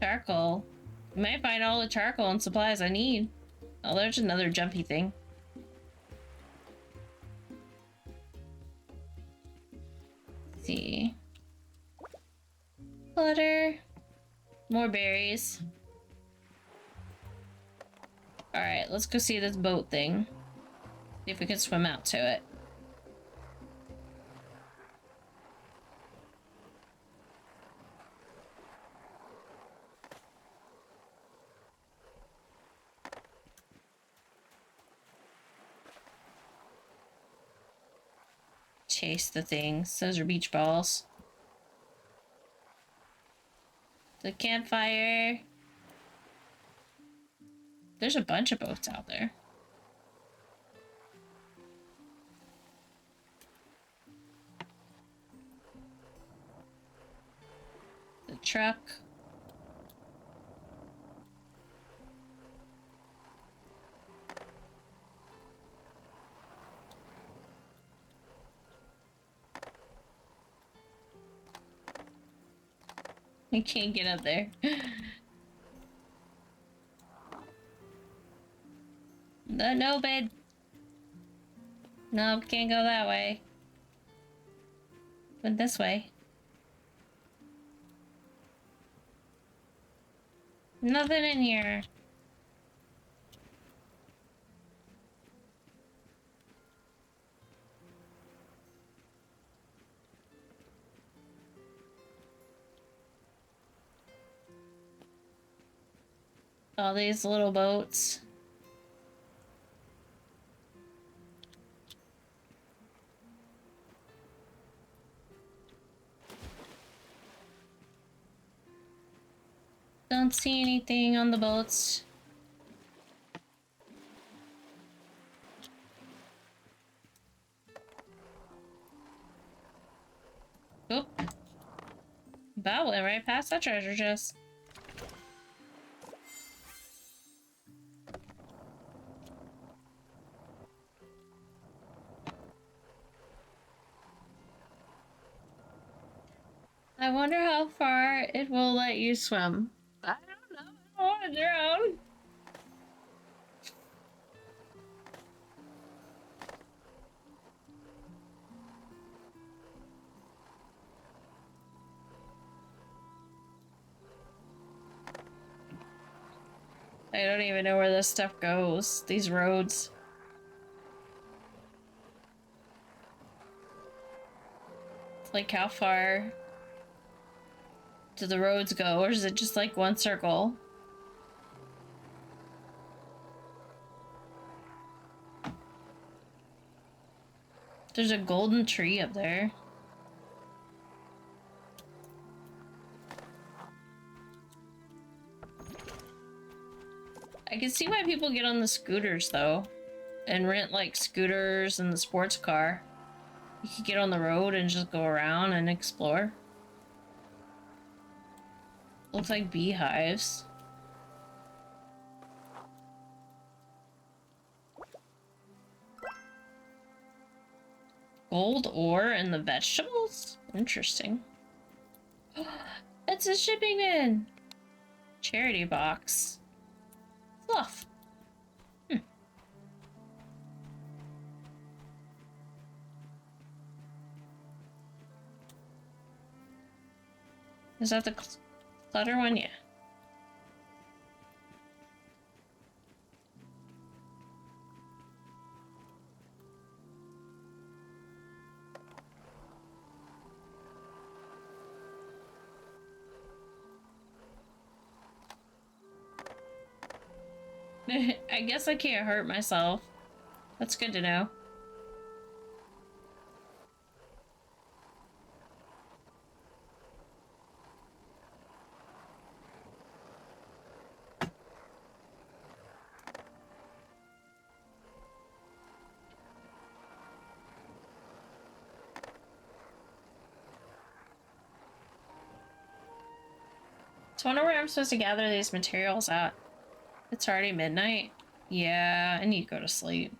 Charcoal. I might find all the charcoal and supplies I need. Oh, there's another jumpy thing. Let's see. Clutter. More berries. Alright, let's go see this boat thing. See if we can swim out to it. Chase the things. Those are beach balls. The campfire. There's a bunch of boats out there. The truck. We can't get up there. No, bed. No, can't go that way. Went this way. Nothing in here. All these little boats. Don't see anything on the boats. Oop. That went right past that treasure chest. I wonder how far it will let you swim. I don't know. I don't want to drown. I don't even know where this stuff goes. These roads. Like, how far do the roads go, or is it just like one circle? There's a golden tree up there. I can see why people get on the scooters, though, and rent, like, scooters and the sports car. You could get on the road and just go around and explore. Looks like beehives. Gold ore in the vegetables? Interesting. It's a shipping bin! Charity box. Fluff. Is that the Clutter one, yeah. I guess I can't hurt myself. That's good to know. So I wonder where I'm supposed to gather these materials at. It's already midnight. Yeah, I need to go to sleep.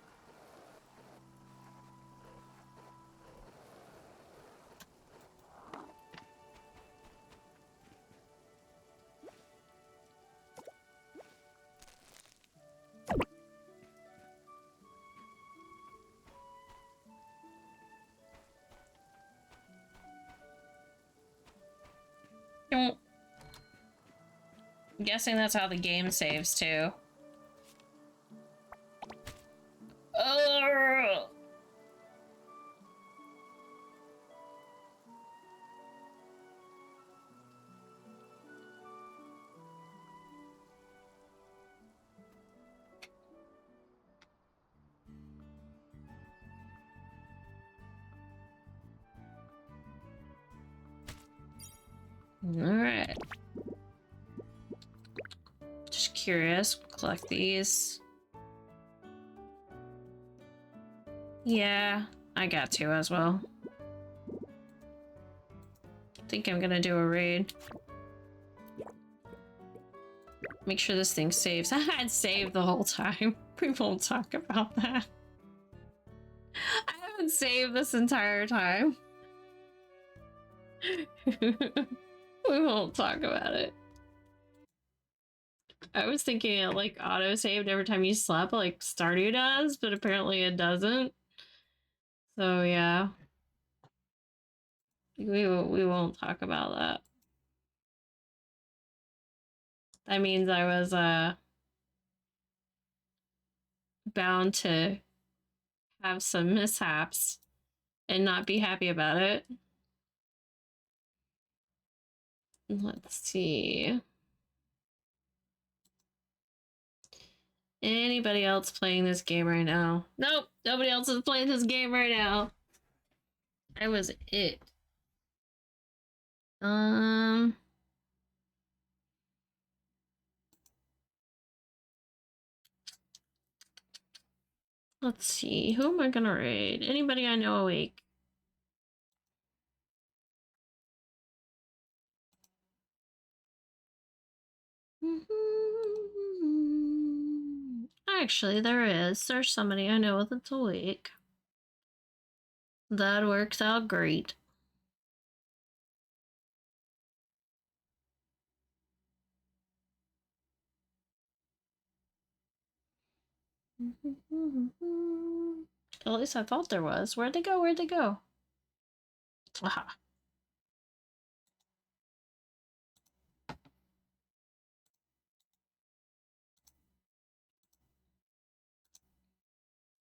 Don't. I'm guessing that's how the game saves too. Ugh. Alright. Just curious. Collect these. Yeah, I got to as well. I think I'm gonna do a raid. Make sure this thing saves. I had saved the whole time. We won't talk about that. I haven't saved this entire time. We won't talk about it. I was thinking it like auto-saved every time you slept like Stardew does, but apparently it doesn't. So yeah. We won't talk about that. That means I was bound to have some mishaps and not be happy about it. Let's see. Anybody else playing this game right now? Nope, nobody else is playing this game right now. I was it. Let's see. Who am I gonna raid? Anybody I know awake? Actually, there is. There's somebody I know that's awake. That works out great. At least I thought there was. Where'd they go? Where'd they go? Aha.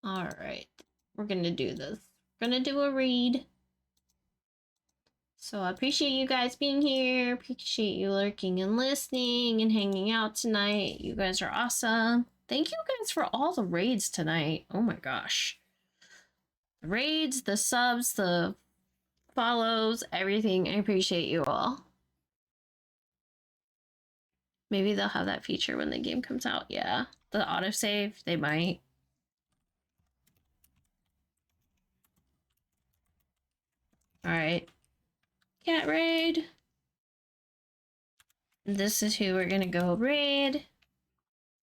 Alright. We're gonna do this. We're gonna do a read. So I appreciate you guys being here. Appreciate you lurking and listening and hanging out tonight. You guys are awesome. Thank you guys for all the raids tonight. Oh my gosh. The raids, the subs, the follows, everything. I appreciate you all. Maybe they'll have that feature when the game comes out. Yeah. The autosave, they might. Alright. Cat raid. This is who we're gonna go raid.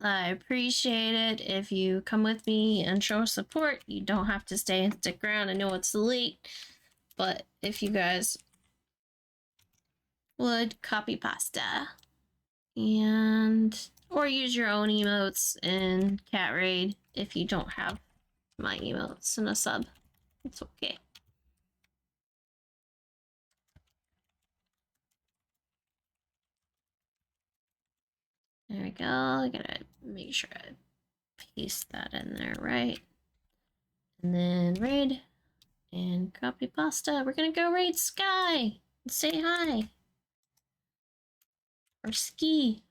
I appreciate it if you come with me and show support. You don't have to stay and stick around. I know it's late, but if you guys would copy pasta and or use your own emotes in cat raid if you don't have my emotes in a sub, it's okay. There we go. I gotta make sure I paste that in there, right? And then raid and copy pasta. We're gonna go raid Sky and say hi. Or ski.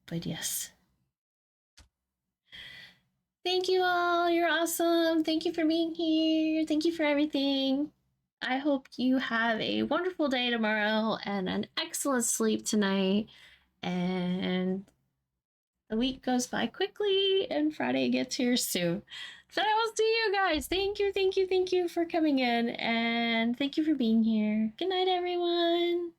But yes. Thank you all. You're awesome. Thank you for being here. Thank you for everything. I hope you have a wonderful day tomorrow and an excellent sleep tonight. And the week goes by quickly and Friday gets here soon. But I will see you guys. Thank you, thank you, thank you for coming in. And thank you for being here. Good night, everyone.